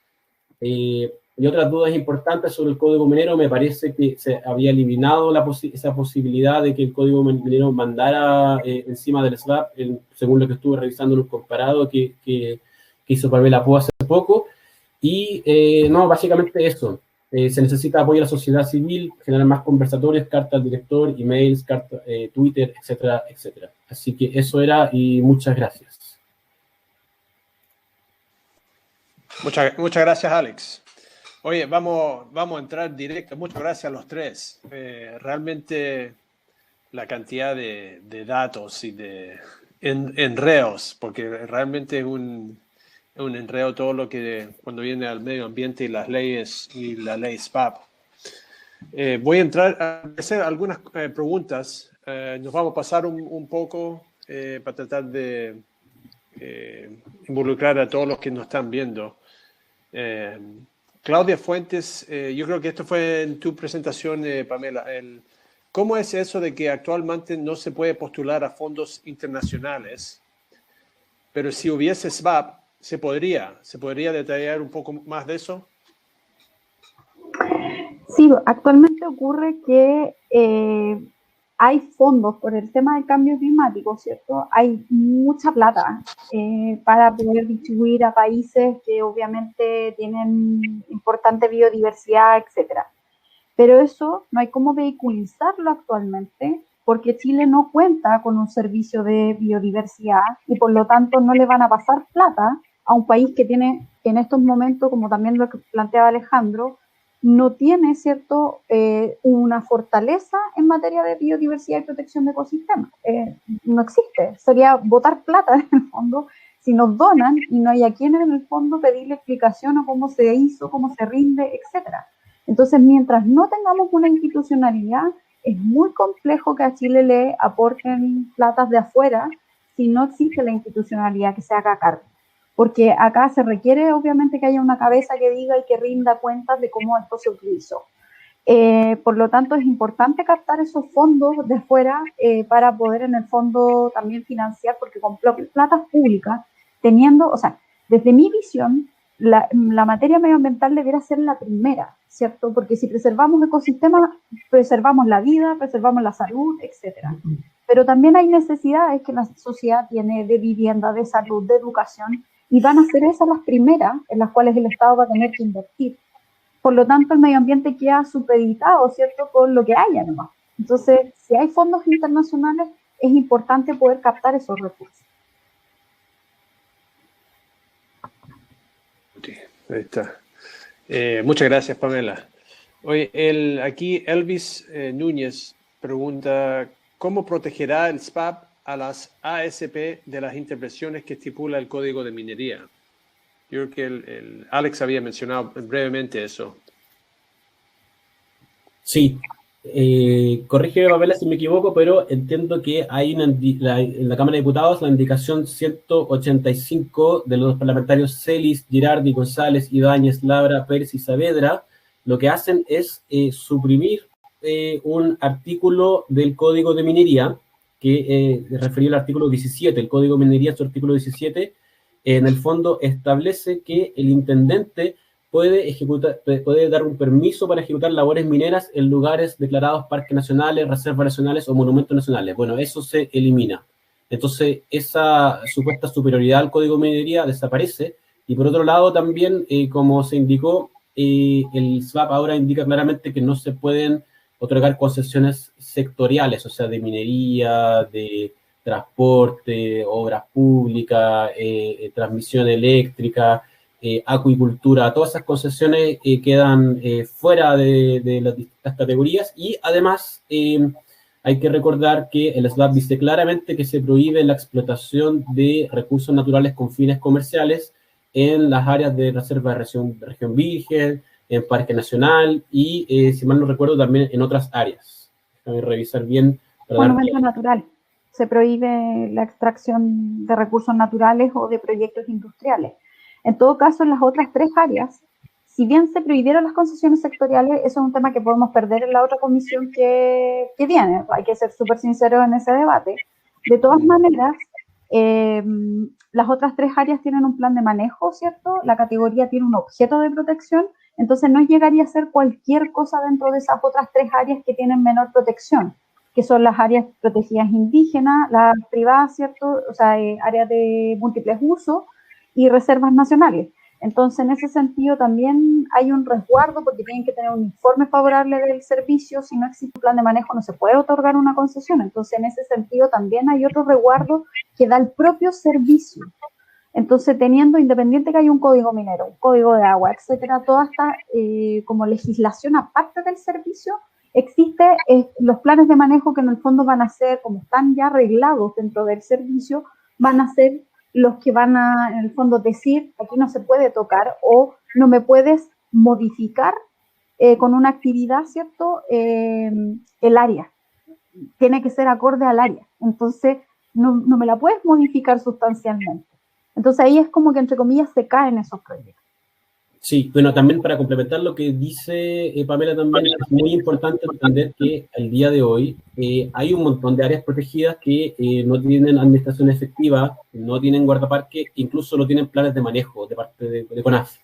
Y otras dudas importantes sobre el Código Minero, me parece que se había eliminado esa posibilidad de que el Código Minero mandara encima del SVAP, según lo que estuve revisando en un comparado que hizo Pamela Poe hace poco. Y no, básicamente eso. Se necesita apoyo a la sociedad civil, generar más conversatorios, cartas al director, emails, Twitter, etcétera, etcétera. Así que eso era, y muchas gracias. Muchas gracias, Alex. Oye, vamos a entrar directo. Muchas gracias a los tres. Realmente la cantidad de datos y de enredos, porque realmente es un enredo todo lo que cuando viene al medio ambiente y las leyes y la ley SVAP. Voy a entrar a hacer algunas preguntas. Nos vamos a pasar un poco para tratar de involucrar a todos los que nos están viendo. Claudia Fuentes, yo creo que esto fue en tu presentación, Pamela. ¿Cómo es eso de que actualmente no se puede postular a fondos internacionales? Pero si hubiese SVAP, ¿se podría detallar un poco más de eso? Sí, actualmente ocurre que hay fondos por el tema del cambio climático, ¿cierto? Hay mucha plata para poder distribuir a países que obviamente tienen importante biodiversidad, etcétera. Pero eso no hay cómo vehiculizarlo actualmente porque Chile no cuenta con un servicio de biodiversidad y por lo tanto no le van a pasar plata a un país que tiene en estos momentos, como también lo que planteaba Alejandro, no tiene, ¿cierto?, una fortaleza en materia de biodiversidad y protección de ecosistemas. No existe. Sería botar plata en el fondo si nos donan y no hay a quien en el fondo pedirle explicación o cómo se hizo, cómo se rinde, etcétera. Entonces, mientras no tengamos una institucionalidad, es muy complejo que a Chile le aporten platas de afuera si no existe la institucionalidad que se haga cargo. Porque acá se requiere obviamente que haya una cabeza que diga y que rinda cuentas de cómo esto se utilizó. Por lo tanto, es importante captar esos fondos de fuera para poder en el fondo también financiar, porque con platas públicas, o sea, desde mi visión, la materia medioambiental debería ser la primera, ¿cierto? Porque si preservamos ecosistemas, preservamos la vida, preservamos la salud, etcétera. Pero también hay necesidades que la sociedad tiene de vivienda, de salud, de educación, y van a ser esas las primeras en las cuales el Estado va a tener que invertir. Por lo tanto, el medio ambiente queda supeditado, ¿cierto?, con lo que haya nomás. Entonces, si hay fondos internacionales, es importante poder captar esos recursos. Sí, ahí está. Muchas gracias, Pamela. Oye, aquí Elvis Núñez pregunta, ¿cómo protegerá el SVAP a las ASP de las intervenciones que estipula el Código de Minería? Yo creo que Alex había mencionado brevemente eso. Sí, corrígeme, Pamela, si me equivoco, pero entiendo que hay en la Cámara de Diputados la indicación 185 de los parlamentarios Celis, Girardi, González, Ibáñez, Labra, Pérez y Saavedra. Lo que hacen es suprimir un artículo del Código de Minería, que referido al artículo 17, el Código de Minería, su artículo 17, en el fondo establece que el intendente puede dar un permiso para ejecutar labores mineras en lugares declarados parques nacionales, reservas nacionales o monumentos nacionales. Bueno, eso se elimina. Entonces, esa supuesta superioridad al Código de Minería desaparece. Y por otro lado, también, como se indicó, el SVAP ahora indica claramente que no se pueden otorgar concesiones sectoriales, o sea, de minería, de transporte, obras públicas, transmisión eléctrica, acuicultura. Todas esas concesiones quedan fuera de las distintas categorías, y además hay que recordar que el SVAP dice claramente que se prohíbe la explotación de recursos naturales con fines comerciales en las áreas de reserva de región virgen, en Parque Nacional y, si mal no recuerdo, también en otras áreas. Déjame revisar bien. Monumento natural. Se prohíbe la extracción de recursos naturales o de proyectos industriales. En todo caso, en las otras tres áreas, si bien se prohibieron las concesiones sectoriales, eso es un tema que podemos perder en la otra comisión que viene. Hay que ser súper sinceros en ese debate. De todas maneras, las otras tres áreas tienen un plan de manejo, ¿cierto? La categoría tiene un objeto de protección, entonces no llegaría a ser cualquier cosa dentro de esas otras tres áreas que tienen menor protección, que son las áreas protegidas indígenas, las privadas, ¿cierto? O sea, áreas de múltiples usos y reservas nacionales. Entonces, en ese sentido también hay un resguardo porque tienen que tener un informe favorable del servicio. Si no existe un plan de manejo, no se puede otorgar una concesión. Entonces, en ese sentido también hay otro resguardo que da el propio servicio. Entonces, teniendo, independiente que haya un código minero, un código de agua, etcétera, toda esta como legislación aparte del servicio, existe los planes de manejo que en el fondo van a ser, como están ya arreglados dentro del servicio, van a ser los que van a, en el fondo, decir, aquí no se puede tocar o no me puedes modificar con una actividad, ¿cierto? El área. Tiene que ser acorde al área. Entonces, no me la puedes modificar sustancialmente. Entonces, ahí es como que, entre comillas, se caen esos proyectos. Sí, bueno, también para complementar lo que dice Pamela, también es muy importante entender que al día de hoy hay un montón de áreas protegidas que no tienen administración efectiva, no tienen guardaparque, incluso no tienen planes de manejo de parte de CONAF.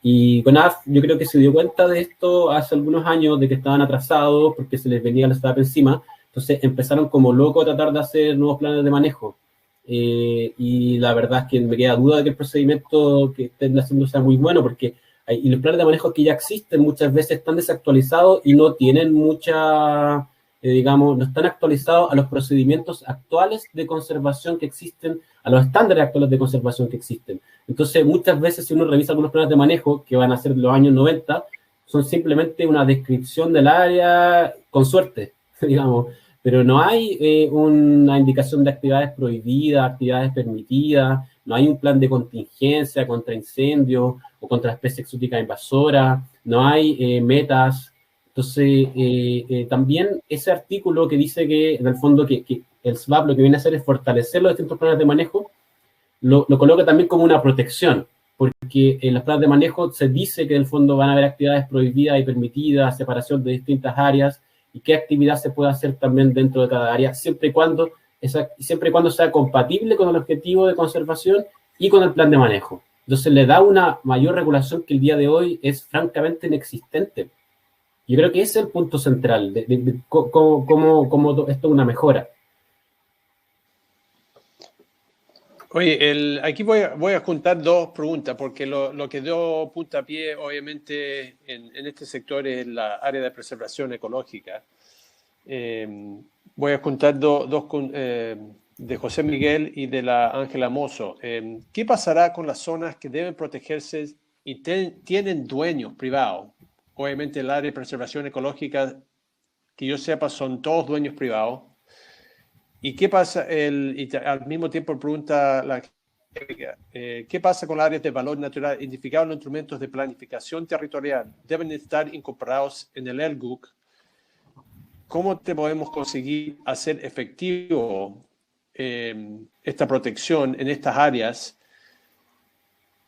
Y CONAF, yo creo que se dio cuenta de esto hace algunos años, de que estaban atrasados porque se les venía la SVAP encima. Entonces empezaron como locos a tratar de hacer nuevos planes de manejo. Y la verdad es que me queda duda de que el procedimiento que estén haciendo sea muy bueno, porque y los planes de manejo que ya existen muchas veces están desactualizados y no tienen mucha, digamos, no están actualizados a los procedimientos actuales de conservación que existen, a los estándares actuales de conservación que existen. Entonces, muchas veces, si uno revisa algunos planes de manejo que van a ser de los años 90, son simplemente una descripción del área, con suerte, digamos, pero no hay una indicación de actividades prohibidas, actividades permitidas, no hay un plan de contingencia contra incendios o contra especies exóticas invasoras, no hay metas. Entonces, también ese artículo que dice que, en el fondo, que el SVAP lo que viene a hacer es fortalecer los distintos planes de manejo, lo coloca también como una protección, porque en los planes de manejo se dice que en el fondo van a haber actividades prohibidas y permitidas, separación de distintas áreas, y qué actividad se puede hacer también dentro de cada área, siempre y cuando sea compatible con el objetivo de conservación y con el plan de manejo. Entonces le da una mayor regulación que el día de hoy es francamente inexistente. Yo creo que ese es el punto central de cómo esto es una mejora. Oye, aquí voy a juntar dos preguntas, porque lo que dio puntapié, obviamente, en este sector es la área de preservación ecológica. Voy a juntar dos de José Miguel y de la Ángela Mozo. ¿Qué pasará con las zonas que deben protegerse y tienen dueños privados? Obviamente, el área de preservación ecológica, que yo sepa, son todos dueños privados. ¿Y qué pasa? Y al mismo tiempo pregunta ¿qué pasa con las áreas de valor natural identificados en los instrumentos de planificación territorial? Deben estar incorporados en el LGUC. ¿Cómo te podemos conseguir hacer efectivo esta protección en estas áreas?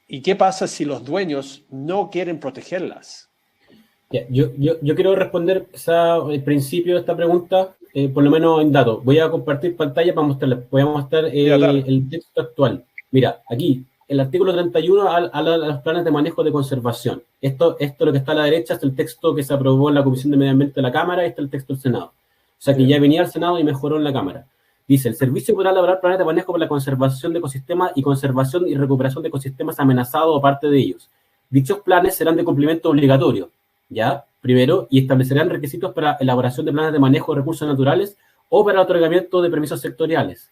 ¿Y qué pasa si los dueños no quieren protegerlas? Yo quiero responder al principio de esta pregunta, por lo menos en datos. Voy a compartir pantalla para mostrarles. Voy a mostrar el texto actual. Mira, aquí, el artículo 31 habla de los planes de manejo de conservación. Esto lo que está a la derecha es el texto que se aprobó en la Comisión de Medio Ambiente de la Cámara, y este es el texto del Senado. O sea que ya venía al Senado y mejoró en la Cámara. Dice, el servicio podrá elaborar planes de manejo para la conservación de ecosistemas y conservación y recuperación de ecosistemas amenazados o parte de ellos. Dichos planes serán de cumplimiento obligatorio, ¿ya? Primero, y establecerán requisitos para elaboración de planes de manejo de recursos naturales o para el otorgamiento de permisos sectoriales.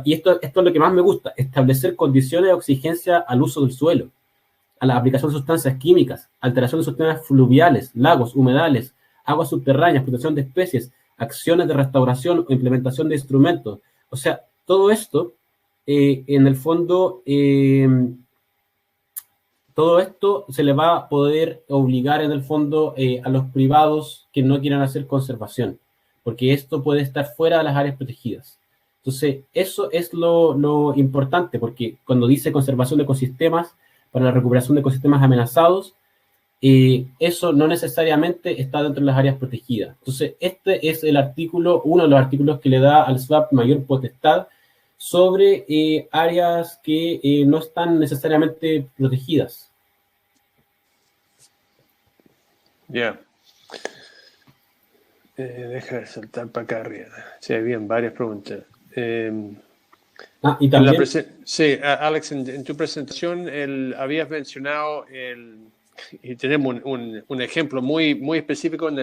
Y esto es lo que más me gusta, establecer condiciones de exigencia al uso del suelo, a la aplicación de sustancias químicas, alteración de sistemas fluviales, lagos, humedales, aguas subterráneas, protección de especies, acciones de restauración o implementación de instrumentos. O sea, todo esto, en el fondo, todo esto se le va a poder obligar, en el fondo, a los privados que no quieran hacer conservación, porque esto puede estar fuera de las áreas protegidas. Entonces, eso es lo importante, porque cuando dice conservación de ecosistemas, para la recuperación de ecosistemas amenazados, eso no necesariamente está dentro de las áreas protegidas. Entonces, este es uno de los artículos que le da al SBAP mayor potestad sobre áreas que no están necesariamente protegidas. Ya. Deja de saltar para acá arriba. Sí, habían varias preguntas. Y también... Sí, Alex, en tu presentación habías mencionado y tenemos un ejemplo muy, muy específico en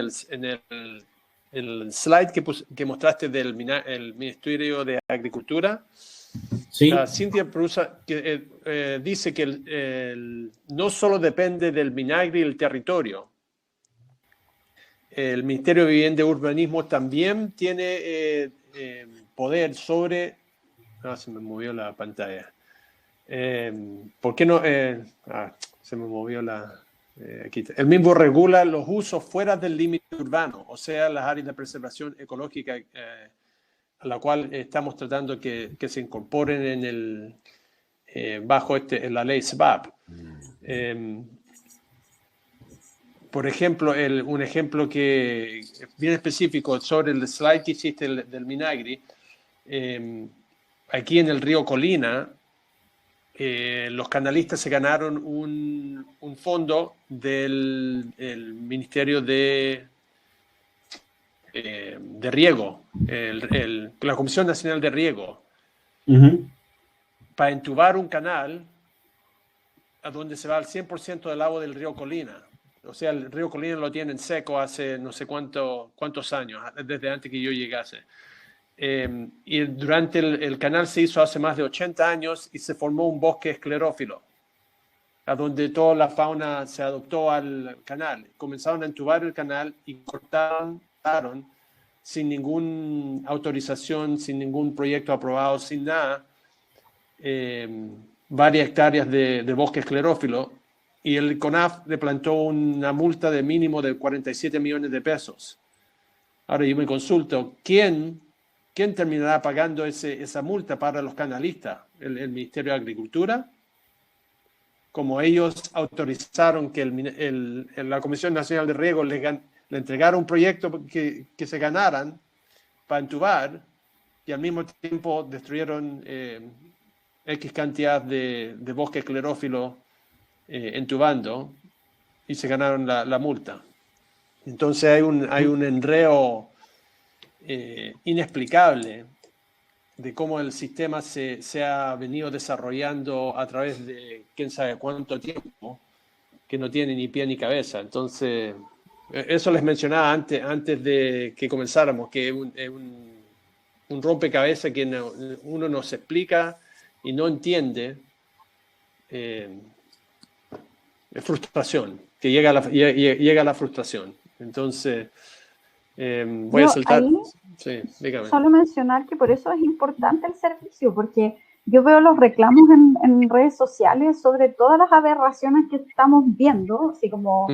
el slide que mostraste del Ministerio de Agricultura. Sí. Cintia Prusa dice que no solo depende del Minagri y el territorio. El Ministerio de Vivienda y Urbanismo también tiene poder sobre... se me movió la pantalla. ¿Por qué no? Se me movió aquí. El mismo regula los usos fuera del límite urbano, o sea, las áreas de preservación ecológica a la cual estamos tratando que se incorporen bajo en la ley SBAP. Por ejemplo, un ejemplo que bien específico sobre el slide que hiciste del Minagri, aquí en el río Colina, los canalistas se ganaron un fondo del Ministerio de Riego, la Comisión Nacional de Riego, para entubar un canal a donde se va el 100% del agua del río Colina. O sea, el río Colina lo tienen seco hace no sé cuántos años, desde antes que yo llegase. Y durante el canal se hizo hace más de 80 años y se formó un bosque esclerófilo, a donde toda la fauna se adoptó al canal. Comenzaron a entubar el canal y cortaron sin ninguna autorización, sin ningún proyecto aprobado, sin nada, varias hectáreas de bosque esclerófilo, y el CONAF le plantó una multa de mínimo de 47 millones de pesos. Ahora yo me consulto, ¿quién terminará pagando esa multa para los canalistas? ¿El Ministerio de Agricultura? como ellos autorizaron que la Comisión Nacional de Riego le entregara un proyecto que se ganaran para entubar, y al mismo tiempo destruyeron X cantidad de bosque esclerófilo entubando, y se ganaron la multa. Entonces hay un enredo inexplicable de cómo el sistema se ha venido desarrollando a través de quién sabe cuánto tiempo, que no tiene ni pie ni cabeza. Entonces, eso les mencionaba antes de que comenzáramos, que es un rompecabezas que uno no se explica y no entiende. Es frustración, que llega a la frustración. Entonces, voy a saltar. Ahí, sí, dígame. Solo mencionar que por eso es importante el servicio, porque yo veo los reclamos en redes sociales sobre todas las aberraciones que estamos viendo, así como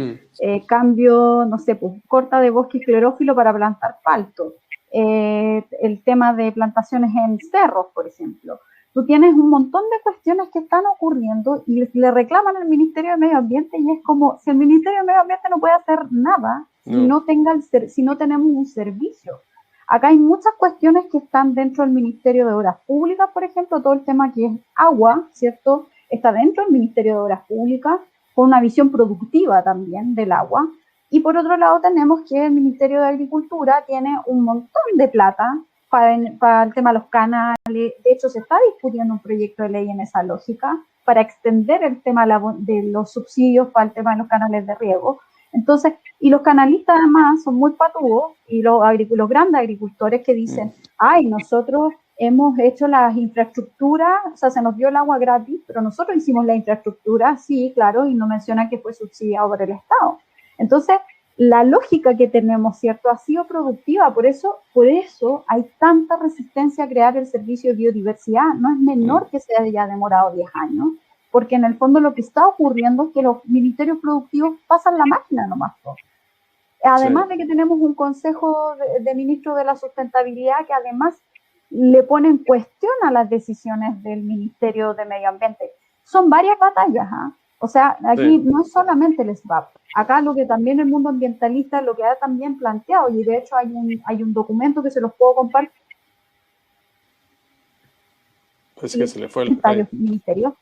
cambio, no sé, pues, corta de bosque esclerófilo para plantar palto, el tema de plantaciones en cerros, por ejemplo. Tú tienes un montón de cuestiones que están ocurriendo y le reclaman al Ministerio de Medio Ambiente, y es como si el Ministerio de Medio Ambiente no puede hacer nada si no tenemos un servicio. Acá hay muchas cuestiones que están dentro del Ministerio de Obras Públicas, por ejemplo, todo el tema que es agua, ¿cierto? Está dentro del Ministerio de Obras Públicas, con una visión productiva también del agua. Y por otro lado tenemos que el Ministerio de Agricultura tiene un montón de plata para el tema de los canales. De hecho, se está discutiendo un proyecto de ley en esa lógica para extender el tema de los subsidios para el tema de los canales de riego. Entonces, y los canalistas además son muy patúos, y los grandes agricultores que dicen, ay, nosotros hemos hecho las infraestructuras, o sea, se nos dio el agua gratis, pero nosotros hicimos la infraestructura, sí, claro, y no mencionan que fue subsidiado por el Estado. Entonces, la lógica que tenemos, ¿cierto?, ha sido productiva, por eso hay tanta resistencia a crear el servicio de biodiversidad. No es menor que se haya demorado 10 años, porque en el fondo lo que está ocurriendo es que los ministerios productivos pasan la máquina nomás. Además de que tenemos un consejo de ministros de la sustentabilidad que además le pone en cuestión a las decisiones del Ministerio de Medio Ambiente. Son varias batallas, ¿eh? O sea, aquí no es solamente el SBAP. Acá lo que también el mundo ambientalista lo que ha también planteado, y de hecho hay un documento que se los puedo compartir. Pues que se le fue el ministerio,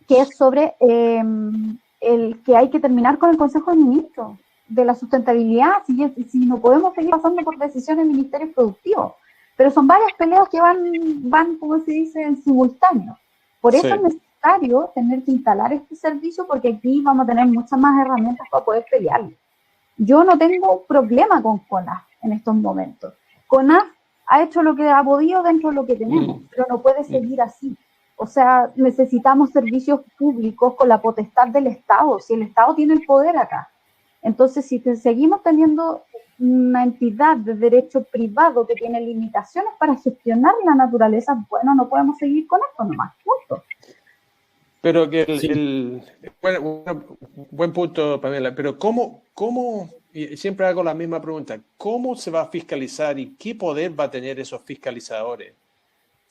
que es sobre el que hay que terminar con el Consejo de Ministros de la sustentabilidad, si no podemos seguir pasando por decisiones de ministerios productivos. Pero son varias peleas que van como se dice, en simultáneo. Por eso es necesario tener que instalar este servicio, porque aquí vamos a tener muchas más herramientas para poder pelearlo. Yo no tengo problema con CONAF en estos momentos. CONAF ha hecho lo que ha podido dentro de lo que tenemos, pero no puede seguir así. O sea, necesitamos servicios públicos con la potestad del Estado, si el Estado tiene el poder acá. Entonces, si seguimos teniendo una entidad de derecho privado que tiene limitaciones para gestionar la naturaleza, bueno, no podemos seguir con esto nomás, punto. Pero que buen punto, Pamela, pero ¿cómo, y siempre hago la misma pregunta, ¿cómo se va a fiscalizar y qué poder va a tener esos fiscalizadores?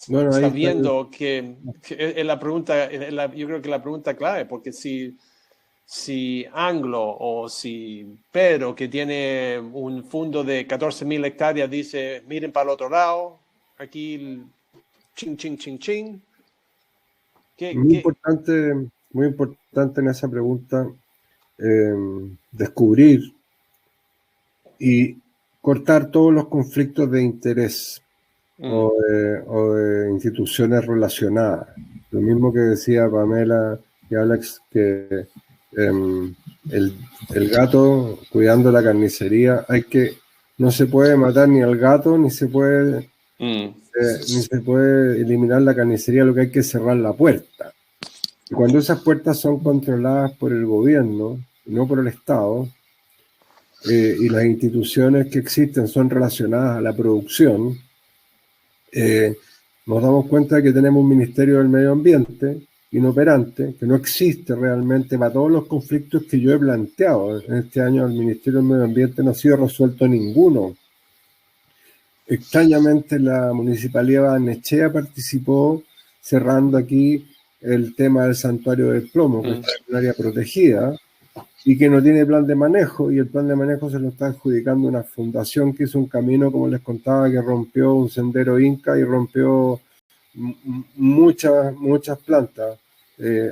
Bueno, sabiendo que es la pregunta, yo creo que la pregunta clave, porque si Anglo o si Pedro, que tiene un fondo de 14.000 hectáreas, dice, miren para el otro lado, aquí ching, ching, ching, ching. Muy importante en esa pregunta descubrir y cortar todos los conflictos de interés o de instituciones relacionadas. Lo mismo que decía Pamela y Alex, que el gato cuidando la carnicería, no se puede matar ni al gato, ni se puede eliminar la carnicería, lo que hay que es cerrar la puerta. Y cuando esas puertas son controladas por el gobierno, no por el Estado, y las instituciones que existen son relacionadas a la producción, nos damos cuenta de que tenemos un Ministerio del Medio Ambiente inoperante, que no existe realmente para todos los conflictos que yo he planteado. En este año el Ministerio del Medio Ambiente no ha sido resuelto ninguno. Extrañamente la Municipalidad de Barnechea participó cerrando aquí el tema del santuario del plomo, que está en un área protegida y que no tiene plan de manejo, y el plan de manejo se lo está adjudicando una fundación que hizo un camino, como les contaba, que rompió un sendero inca y rompió muchas plantas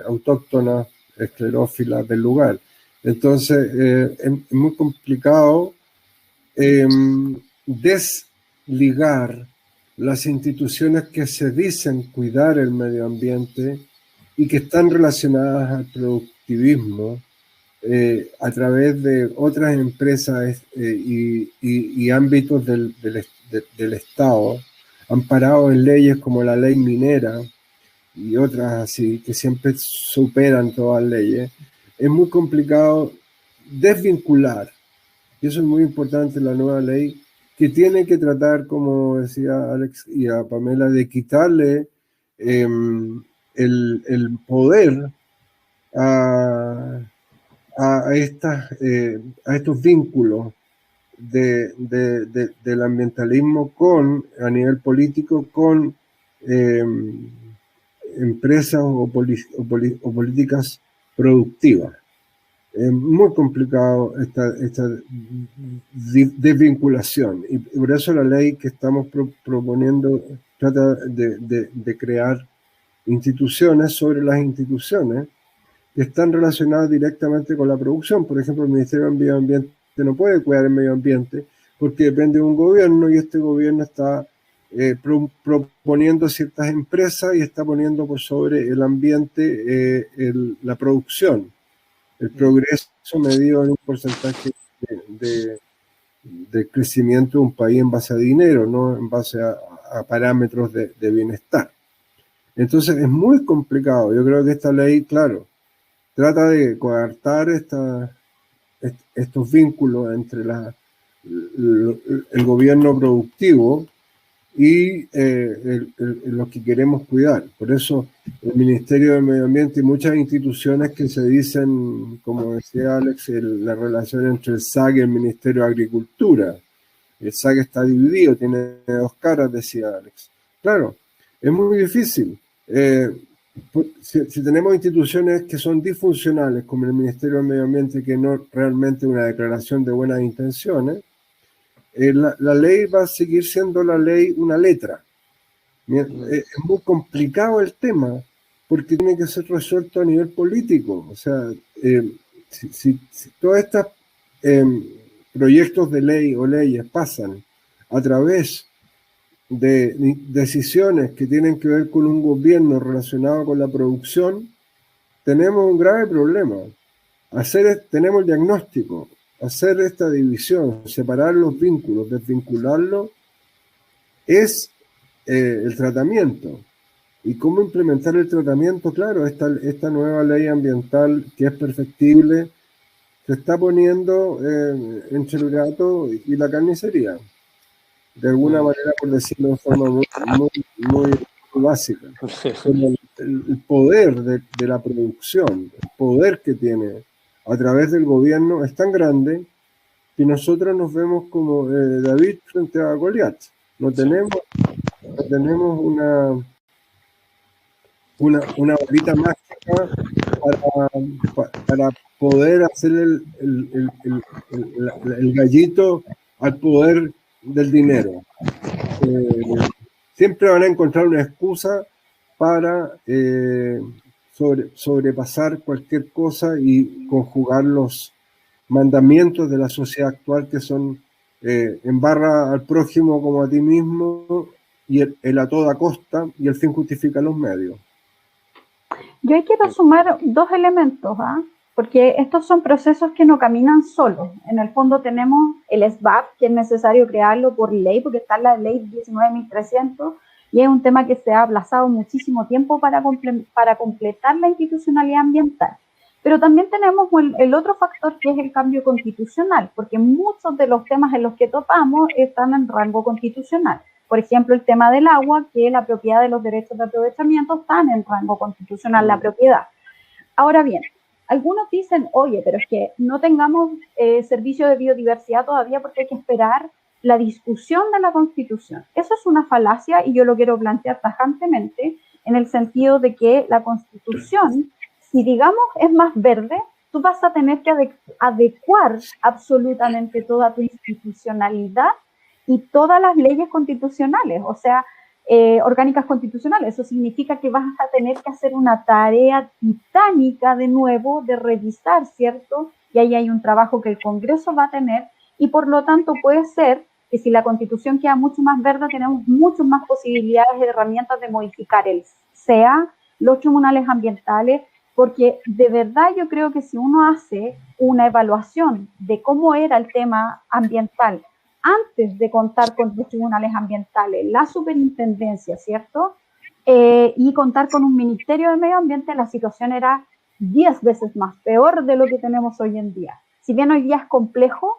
autóctonas, esclerófilas del lugar. Entonces, es muy complicado desligar las instituciones que se dicen cuidar el medio ambiente y que están relacionadas al productivismo a través de otras empresas y ámbitos del Estado, amparados en leyes como la ley minera y otras así, que siempre superan todas las leyes. Es muy complicado desvincular, y eso es muy importante en la nueva ley, que tiene que tratar, como decía Alex y a Pamela, de quitarle el poder a estos vínculos del ambientalismo a nivel político con empresas o políticas productivas. Es muy complicado esta desvinculación, y por eso la ley que estamos proponiendo trata de crear instituciones sobre las instituciones que están relacionadas directamente con la producción. Por ejemplo, el Ministerio del Medio Ambiente no puede cuidar el medio ambiente porque depende de un gobierno, y este gobierno está proponiendo ciertas empresas y está poniendo por sobre el ambiente la producción, el progreso medido en un porcentaje de crecimiento de un país en base a dinero, no en base a parámetros de bienestar. Entonces es muy complicado. Yo creo que esta ley, claro, trata de coartar estos vínculos entre el gobierno productivo y los que queremos cuidar. Por eso el Ministerio del Medio Ambiente y muchas instituciones que se dicen, como decía Alex, la relación entre el SAC y el Ministerio de Agricultura. El SAC está dividido, tiene dos caras, decía Alex. Claro, es muy difícil. Si tenemos instituciones que son disfuncionales, como el Ministerio del Medio Ambiente, que no realmente una declaración de buenas intenciones, la ley va a seguir siendo la ley una letra. Es muy complicado el tema, porque tiene que ser resuelto a nivel político. O sea, si todos estos proyectos de ley o leyes pasan a través de decisiones que tienen que ver con un gobierno relacionado con la producción, tenemos un grave problema. Tenemos el diagnóstico, hacer esta división, separar los vínculos, desvincularlo, es el tratamiento. ¿Y cómo implementar el tratamiento? Claro, esta nueva ley ambiental, que es perfectible, se está poniendo entre el gato y la carnicería. De alguna manera, por decirlo de forma muy básica. El poder de la producción, el poder que tiene a través del gobierno es tan grande que nosotros nos vemos como David frente a Goliat. No tenemos una varita mágica para poder hacer el gallito al poder del dinero. Siempre van a encontrar una excusa para sobrepasar cualquier cosa y conjugar los mandamientos de la sociedad actual, que son embarra al prójimo como a ti mismo, y el a toda costa, y el fin justifica los medios. Yo ahí quiero sumar dos elementos, porque estos son procesos que no caminan solos. En el fondo tenemos el SBAP, que es necesario crearlo por ley, porque está en la ley 19.300, y es un tema que se ha aplazado muchísimo tiempo para completar la institucionalidad ambiental. Pero también tenemos el otro factor, que es el cambio constitucional, porque muchos de los temas en los que topamos están en rango constitucional. Por ejemplo, el tema del agua, que la propiedad de los derechos de aprovechamiento están en rango constitucional, la propiedad. Ahora bien, algunos dicen, oye, pero es que no tengamos servicio de biodiversidad todavía porque hay que esperar la discusión de la Constitución. Eso es una falacia, y yo lo quiero plantear tajantemente, en el sentido de que la Constitución, si digamos es más verde, tú vas a tener que adecuar absolutamente toda tu institucionalidad y todas las leyes constitucionales, o sea, orgánicas constitucionales. Eso significa que vas a tener que hacer una tarea titánica de nuevo de revisar, ¿cierto? Y ahí hay un trabajo que el Congreso va a tener, y por lo tanto puede ser que si la Constitución queda mucho más verde, tenemos muchas más posibilidades de herramientas de modificar los tribunales ambientales, porque de verdad yo creo que si uno hace una evaluación de cómo era el tema ambiental antes de contar con los tribunales ambientales, la superintendencia, ¿cierto? Y contar con un Ministerio de Medio Ambiente, la situación era 10 veces más peor de lo que tenemos hoy en día. Si bien hoy día es complejo,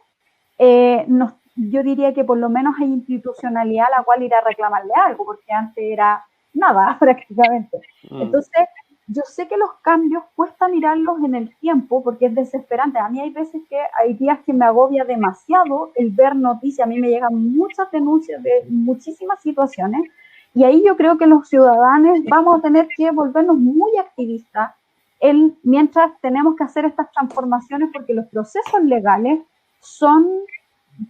yo diría que por lo menos hay institucionalidad a la cual ir a reclamarle algo, porque antes era nada prácticamente. Entonces, yo sé que los cambios cuesta mirarlos en el tiempo porque es desesperante. A mí hay días que me agobia demasiado el ver noticias. A mí me llegan muchas denuncias de muchísimas situaciones, y ahí yo creo que los ciudadanos vamos a tener que volvernos muy activistas mientras tenemos que hacer estas transformaciones, porque los procesos legales son,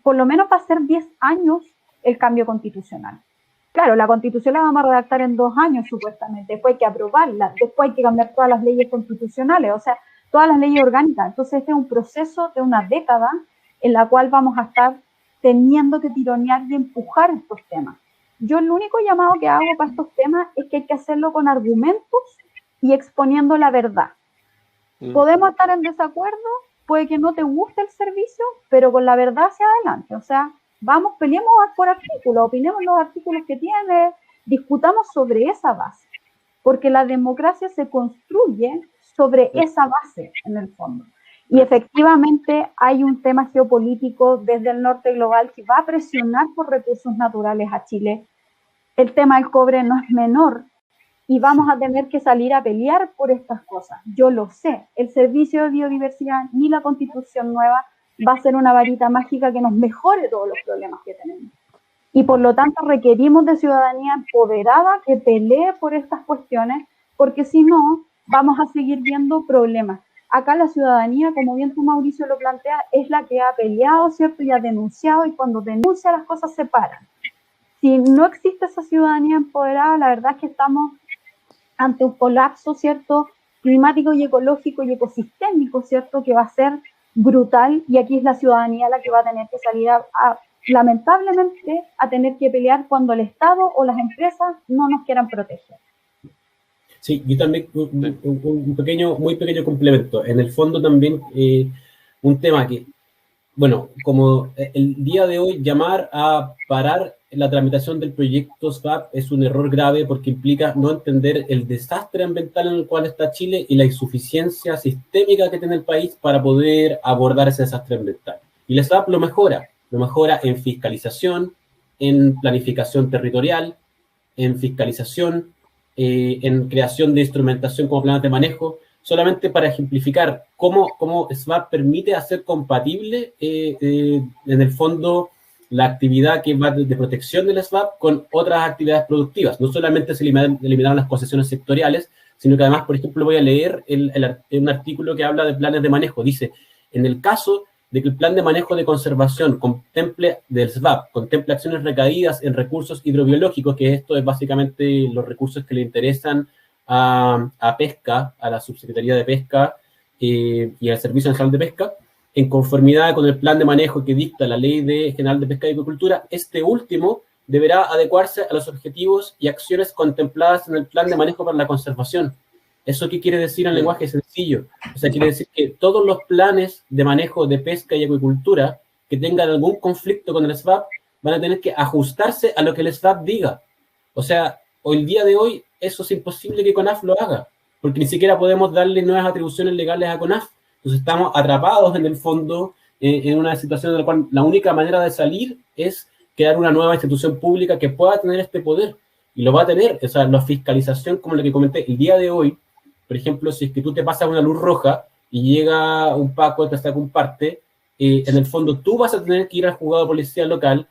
por lo menos va a ser 10 años el cambio constitucional. Claro, la Constitución la vamos a redactar en 2 años supuestamente, después hay que aprobarla, después hay que cambiar todas las leyes constitucionales, o sea, todas las leyes orgánicas. Entonces este es un proceso de una década en la cual vamos a estar teniendo que tironear y empujar estos temas. Yo el único llamado que hago para estos temas es que hay que hacerlo con argumentos y exponiendo la verdad. Podemos estar en desacuerdo, puede que no te guste el servicio, pero con la verdad hacia adelante, o sea, vamos, peleemos por artículos, opinemos los artículos que tiene, discutamos sobre esa base, porque la democracia se construye sobre esa base en el fondo. Y efectivamente hay un tema geopolítico desde el norte global que va a presionar por recursos naturales a Chile. El tema del cobre no es menor y vamos a tener que salir a pelear por estas cosas. Yo lo sé, el Servicio de Biodiversidad ni la Constitución nueva va a ser una varita mágica que nos mejore todos los problemas que tenemos. Y por lo tanto requerimos de ciudadanía empoderada que pelee por estas cuestiones, porque si no, vamos a seguir viendo problemas. Acá la ciudadanía, como bien tú, Mauricio, lo plantea, es la que ha peleado, ¿cierto? Y ha denunciado, y cuando denuncia las cosas se paran. Si no existe esa ciudadanía empoderada, la verdad es que estamos ante un colapso, ¿cierto? Climático y ecológico y ecosistémico, ¿cierto? Que va a ser brutal, y aquí es la ciudadanía la que va a tener que salir lamentablemente a tener que pelear cuando el Estado o las empresas no nos quieran proteger. Sí, yo también muy pequeño complemento. En el fondo también un tema que, bueno, como el día de hoy llamar a parar la tramitación del proyecto SVAP es un error grave porque implica no entender el desastre ambiental en el cual está Chile y la insuficiencia sistémica que tiene el país para poder abordar ese desastre ambiental. Y el SVAP lo mejora en fiscalización, en planificación territorial, en fiscalización, en creación de instrumentación como planes de manejo, solamente para ejemplificar cómo SVAP permite hacer compatible en el fondo la actividad que va de protección del SVAP con otras actividades productivas. No solamente se eliminaron las concesiones sectoriales, sino que además, por ejemplo, voy a leer un artículo que habla de planes de manejo. Dice, en el caso de que el plan de manejo de conservación del SVAP contemple acciones recaídas en recursos hidrobiológicos, que esto es básicamente los recursos que le interesan a Pesca, a la Subsecretaría de Pesca y al Servicio Nacional de Pesca, en conformidad con el plan de manejo que dicta la Ley General de Pesca y Acuicultura, este último deberá adecuarse a los objetivos y acciones contempladas en el plan de manejo para la conservación. ¿Eso qué quiere decir en lenguaje sencillo? O sea, quiere decir que todos los planes de manejo de pesca y acuicultura que tengan algún conflicto con el SVAP van a tener que ajustarse a lo que el SVAP diga. O sea, el día de hoy eso es imposible que CONAF lo haga, porque ni siquiera podemos darle nuevas atribuciones legales a CONAF. Entonces estamos atrapados en el fondo en una situación en la cual la única manera de salir es crear una nueva institución pública que pueda tener este poder, y lo va a tener. O sea, la fiscalización, como lo que comenté, el día de hoy, por ejemplo, si es que tú te pasas una luz roja y llega un Paco y te saca un parte, en el fondo tú vas a tener que ir al juzgado de policía local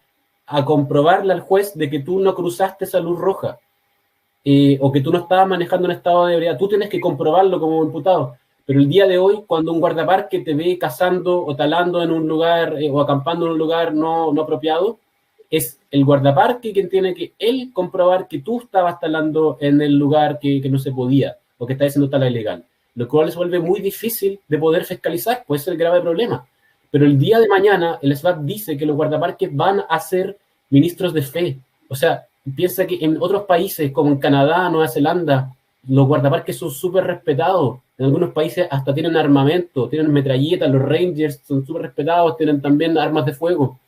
a comprobarle al juez de que tú no cruzaste esa luz roja. o que tú no estabas manejando un estado de ebriedad. Tú tienes que comprobarlo como imputado. Pero el día de hoy, cuando un guardaparque te ve cazando o talando en un lugar o acampando en un lugar no apropiado, es el guardaparque quien tiene que él comprobar que tú estabas talando en el lugar que no se podía o que está haciendo tala ilegal, lo cual se vuelve muy difícil de poder fiscalizar, puede ser el grave problema. Pero el día de mañana el SBAP dice que los guardaparques van a ser ministros de fe. O sea, piensa que en otros países como en Canadá, Nueva Zelanda, los guardaparques son súper respetados. En algunos países hasta tienen armamento, tienen metralletas, los Rangers son súper respetados, tienen también armas de fuego.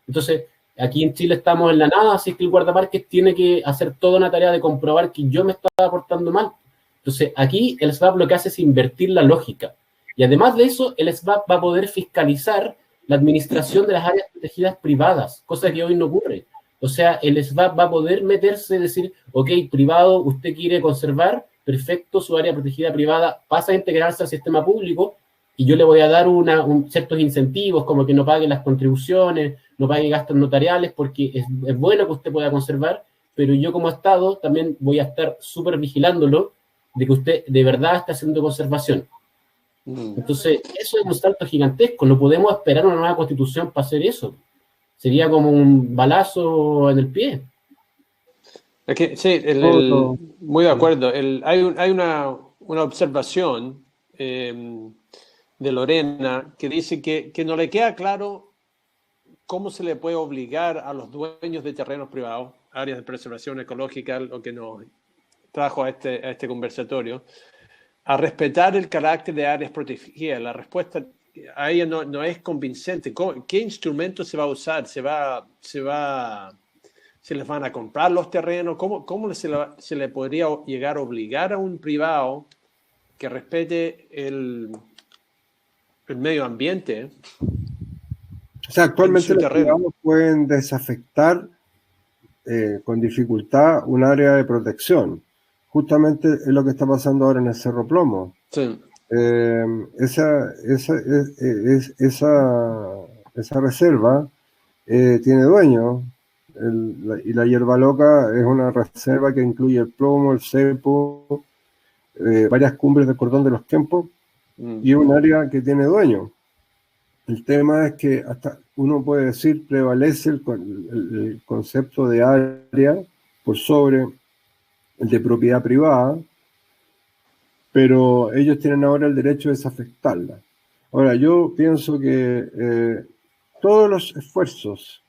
Entonces, aquí en Chile estamos en la nada, así que el guardaparques tiene que hacer toda una tarea de comprobar que yo me estaba portando mal. Entonces, aquí el SBAP lo que hace es invertir la lógica. Y además de eso, el SBAP va a poder fiscalizar la administración de las áreas protegidas privadas, cosa que hoy no ocurre. O sea, el SBAP va a poder meterse y decir, ok, privado, usted quiere conservar, perfecto, su área protegida privada pasa a integrarse al sistema público y yo le voy a dar ciertos incentivos, como que no pague las contribuciones, no pague gastos notariales, porque es bueno que usted pueda conservar, pero yo como Estado también voy a estar súper vigilándolo de que usted de verdad está haciendo conservación. Entonces, eso es un salto gigantesco, no podemos esperar una nueva constitución para hacer eso. Sería como un balazo en el pie. Es que, sí, muy de acuerdo. Hay una observación de Lorena que dice que no le queda claro cómo se le puede obligar a los dueños de terrenos privados, áreas de preservación ecológica, lo que nos trajo a este conversatorio, a respetar el carácter de áreas protegidas. La respuesta a ella no es convincente. ¿Qué instrumento se va a usar? ¿Se les van a comprar los terrenos? ¿Cómo se le podría llegar a obligar a un privado que respete el medio ambiente? O sea, actualmente los privados pueden desafectar con dificultad un área de protección. Justamente es lo que está pasando ahora en el Cerro Plomo. Sí. Esa reserva tiene dueño, y la hierba loca es una reserva que incluye el plomo, el cepo, varias cumbres del cordón de los Kempos, y es un área que tiene dueño. El tema es que hasta uno puede decir prevalece el concepto de área por sobre el de propiedad privada, pero ellos tienen ahora el derecho de desafectarla. Ahora, yo pienso que todos los esfuerzos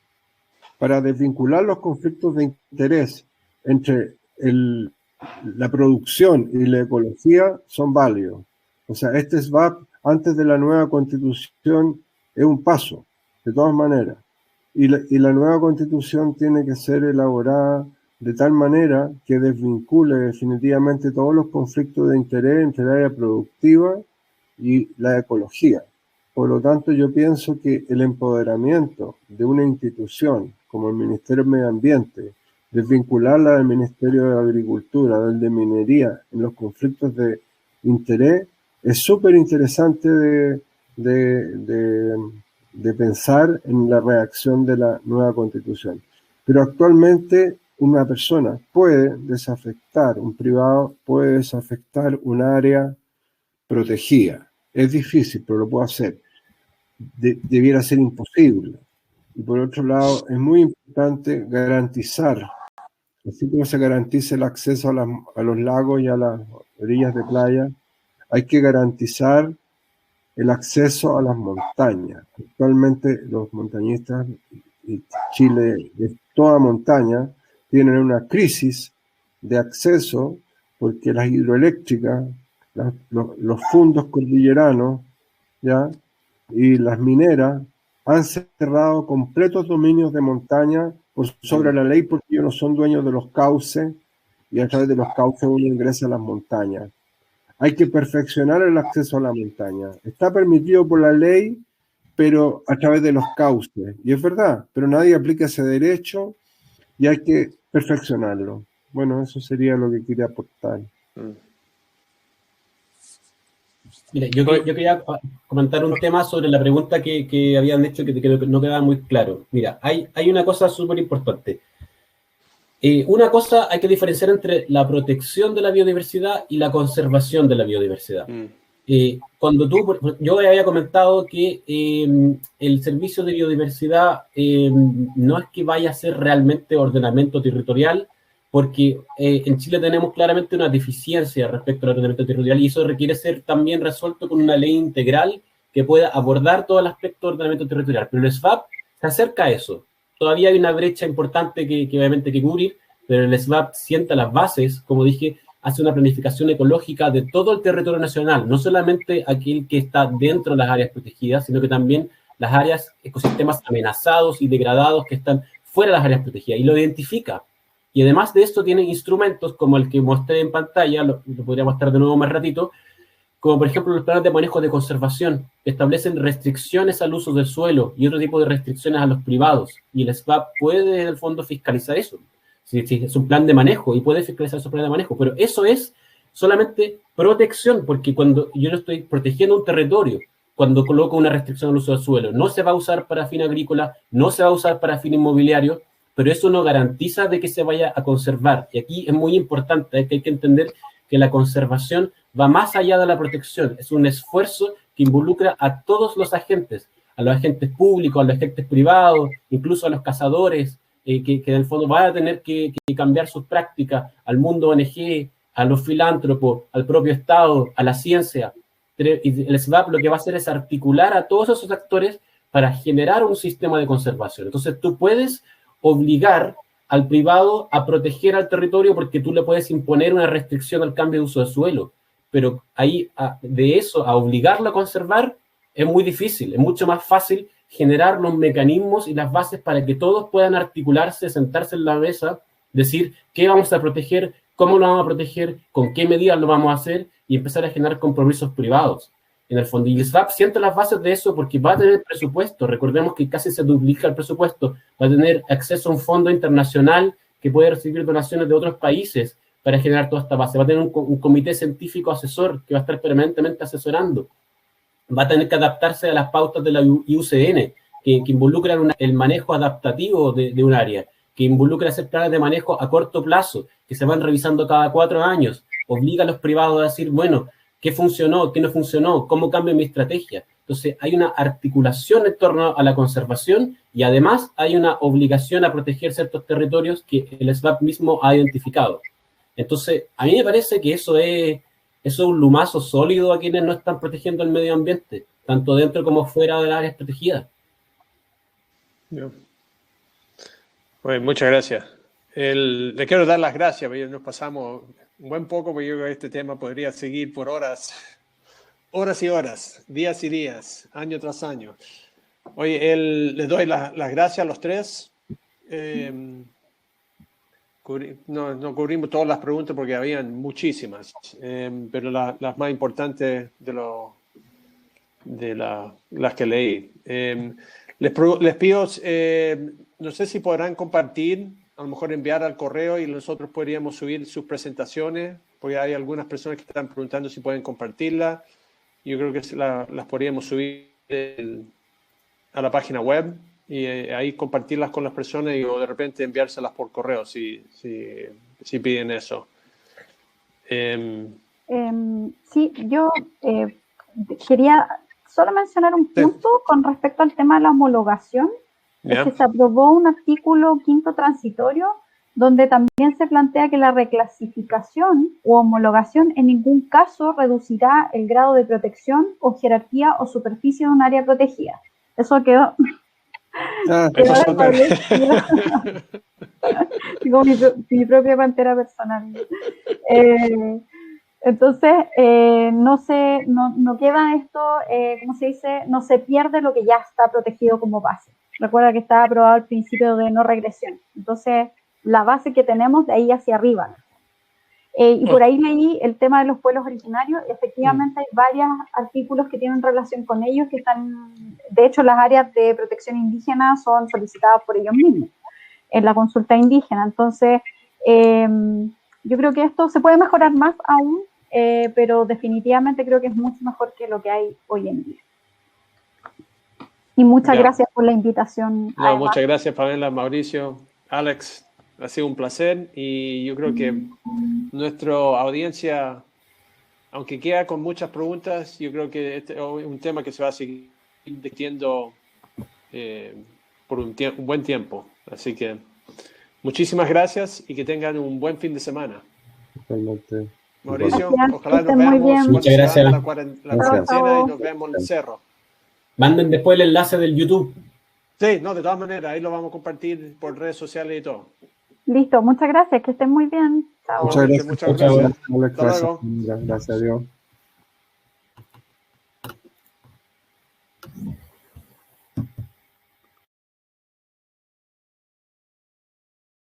para desvincular los conflictos de interés entre la producción y la ecología son válidos. O sea, este SBAP, antes de la nueva constitución, es un paso, de todas maneras. Y la nueva constitución tiene que ser elaborada de tal manera que desvincule definitivamente todos los conflictos de interés entre el área productiva y la ecología. Por lo tanto, yo pienso que el empoderamiento de una institución como el Ministerio de Medio Ambiente, desvincularla del Ministerio de Agricultura, del de Minería, en los conflictos de interés, es súper interesante de pensar en la redacción de la nueva Constitución. Pero actualmente una persona puede desafectar, un privado puede desafectar un área protegida. Es difícil, pero lo puede hacer. Debiera ser imposible. Y por otro lado, es muy importante garantizar, así como se garantiza el acceso a los lagos y a las orillas de playa, hay que garantizar el acceso a las montañas. Actualmente los montañistas, y Chile es toda montaña, tienen una crisis de acceso porque las hidroeléctricas, los fondos cordilleranos, ¿ya? Y las mineras han cerrado completos dominios de montaña por sobre la ley porque ellos no son dueños de los cauces y a través de los cauces uno ingresa a las montañas. Hay que perfeccionar el acceso a la montaña. Está permitido por la ley, pero a través de los cauces. Y es verdad, pero nadie aplica ese derecho y hay que perfeccionarlo. Bueno, eso sería lo que quería aportar. Mira, yo quería comentar un tema sobre la pregunta que habían hecho que no quedaba muy claro. Mira, hay una cosa súper importante. Una cosa, hay que diferenciar entre la protección de la biodiversidad y la conservación de la biodiversidad. Yo había comentado que el servicio de biodiversidad no es que vaya a ser realmente ordenamiento territorial, porque en Chile tenemos claramente una deficiencia respecto al ordenamiento territorial y eso requiere ser también resuelto con una ley integral que pueda abordar todo el aspecto de ordenamiento territorial. Pero el SVAP se acerca a eso. Todavía hay una brecha importante que obviamente hay que cubrir, pero el SVAP sienta las bases, como dije, hace una planificación ecológica de todo el territorio nacional, no solamente aquel que está dentro de las áreas protegidas, sino que también las áreas, ecosistemas amenazados y degradados que están fuera de las áreas protegidas, y lo identifica. Y además de esto tiene instrumentos como el que mostré en pantalla, lo podría mostrar de nuevo más ratito, como por ejemplo los planes de manejo de conservación, que establecen restricciones al uso del suelo y otro tipo de restricciones a los privados, y el SVAP puede en el fondo fiscalizar eso. Sí, es un plan de manejo y puede fiscalizar esos planes de manejo, pero eso es solamente protección, porque cuando yo no estoy protegiendo un territorio, cuando coloco una restricción al uso del suelo, no se va a usar para fin agrícola, no se va a usar para fin inmobiliario, pero eso no garantiza de que se vaya a conservar. Y aquí es muy importante, que hay que entender que la conservación va más allá de la protección, es un esfuerzo que involucra a todos los agentes, a los agentes públicos, a los agentes privados, incluso a los cazadores, que en el fondo van a tener que cambiar sus prácticas, al mundo ONG, a los filántropos, al propio Estado, a la ciencia. Y el SVAP lo que va a hacer es articular a todos esos actores para generar un sistema de conservación. Entonces tú puedes obligar al privado a proteger al territorio porque tú le puedes imponer una restricción al cambio de uso de suelo, pero ahí de eso a obligarlo a conservar es muy difícil, es mucho más fácil generar los mecanismos y las bases para que todos puedan articularse, sentarse en la mesa, decir qué vamos a proteger, cómo lo vamos a proteger, con qué medidas lo vamos a hacer y empezar a generar compromisos privados. En el fondo, y el SVAP siente las bases de eso porque va a tener presupuesto. Recordemos que casi se duplica el presupuesto. Va a tener acceso a un fondo internacional que puede recibir donaciones de otros países para generar toda esta base. Va a tener un comité científico asesor que va a estar permanentemente asesorando. Va a tener que adaptarse a las pautas de la IUCN, que involucran el manejo adaptativo de un área, que involucra hacer planes de manejo a corto plazo, que se van revisando cada 4 años. Obliga a los privados a decir, bueno, ¿qué funcionó? ¿Qué no funcionó? ¿Cómo cambio mi estrategia? Entonces, hay una articulación en torno a la conservación y además hay una obligación a proteger ciertos territorios que el SVAP mismo ha identificado. Entonces, a mí me parece que eso es un lumazo sólido a quienes no están protegiendo el medio ambiente, tanto dentro como fuera de las áreas protegidas. Bueno, muchas gracias. Le quiero dar las gracias, porque nos pasamos un buen poco, porque yo creo que este tema podría seguir por horas y horas, días y días, año tras año. Oye, les doy las gracias a los tres. No cubrimos todas las preguntas porque habían muchísimas, pero las más importantes de las que leí. Les pido, no sé si podrán compartir, a lo mejor enviar al correo y nosotros podríamos subir sus presentaciones, porque hay algunas personas que están preguntando si pueden compartirlas. Yo creo que las podríamos subir a la página web y ahí compartirlas con las personas o de repente enviárselas por correo si piden eso. Sí, yo quería solo mencionar un punto con respecto al tema de la homologación. Es que se aprobó un artículo 5º transitorio donde también se plantea que la reclasificación u homologación en ningún caso reducirá el grado de protección o jerarquía o superficie de un área protegida. Eso quedó... Eso es Digo, mi propia pantera personal. Entonces, no queda esto, ¿cómo se dice? No se pierde lo que ya está protegido como base. Recuerda que está aprobado el principio de no regresión. Entonces, la base que tenemos de ahí hacia arriba. Y por ahí leí el tema de los pueblos originarios. Efectivamente, hay varios artículos que tienen relación con ellos que están... De hecho, las áreas de protección indígena son solicitadas por ellos mismos en la consulta indígena. Entonces, yo creo que esto se puede mejorar más aún, pero definitivamente creo que es mucho mejor que lo que hay hoy en día. Y muchas gracias por la invitación. No, muchas gracias, Pamela, Mauricio, Alex. Ha sido un placer y yo creo que nuestra audiencia, aunque queda con muchas preguntas, yo creo que este es un tema que se va a seguir discutiendo por un buen tiempo. Así que muchísimas gracias y que tengan un buen fin de semana. Totalmente. Mauricio, Gracias, ojalá que nos estén muy veamos bien. cuando Muchas se gracias. abra la cuarentena Chao. y nos vemos en el cerro. Manden después el enlace del YouTube. Sí, no, de todas maneras, ahí lo vamos a compartir por redes sociales y todo. Listo, muchas gracias, que estén muy bien. Chao. Muchas gracias. Muchas Chao, chao. gracias. Alex, Hasta luego. gracias a Dios.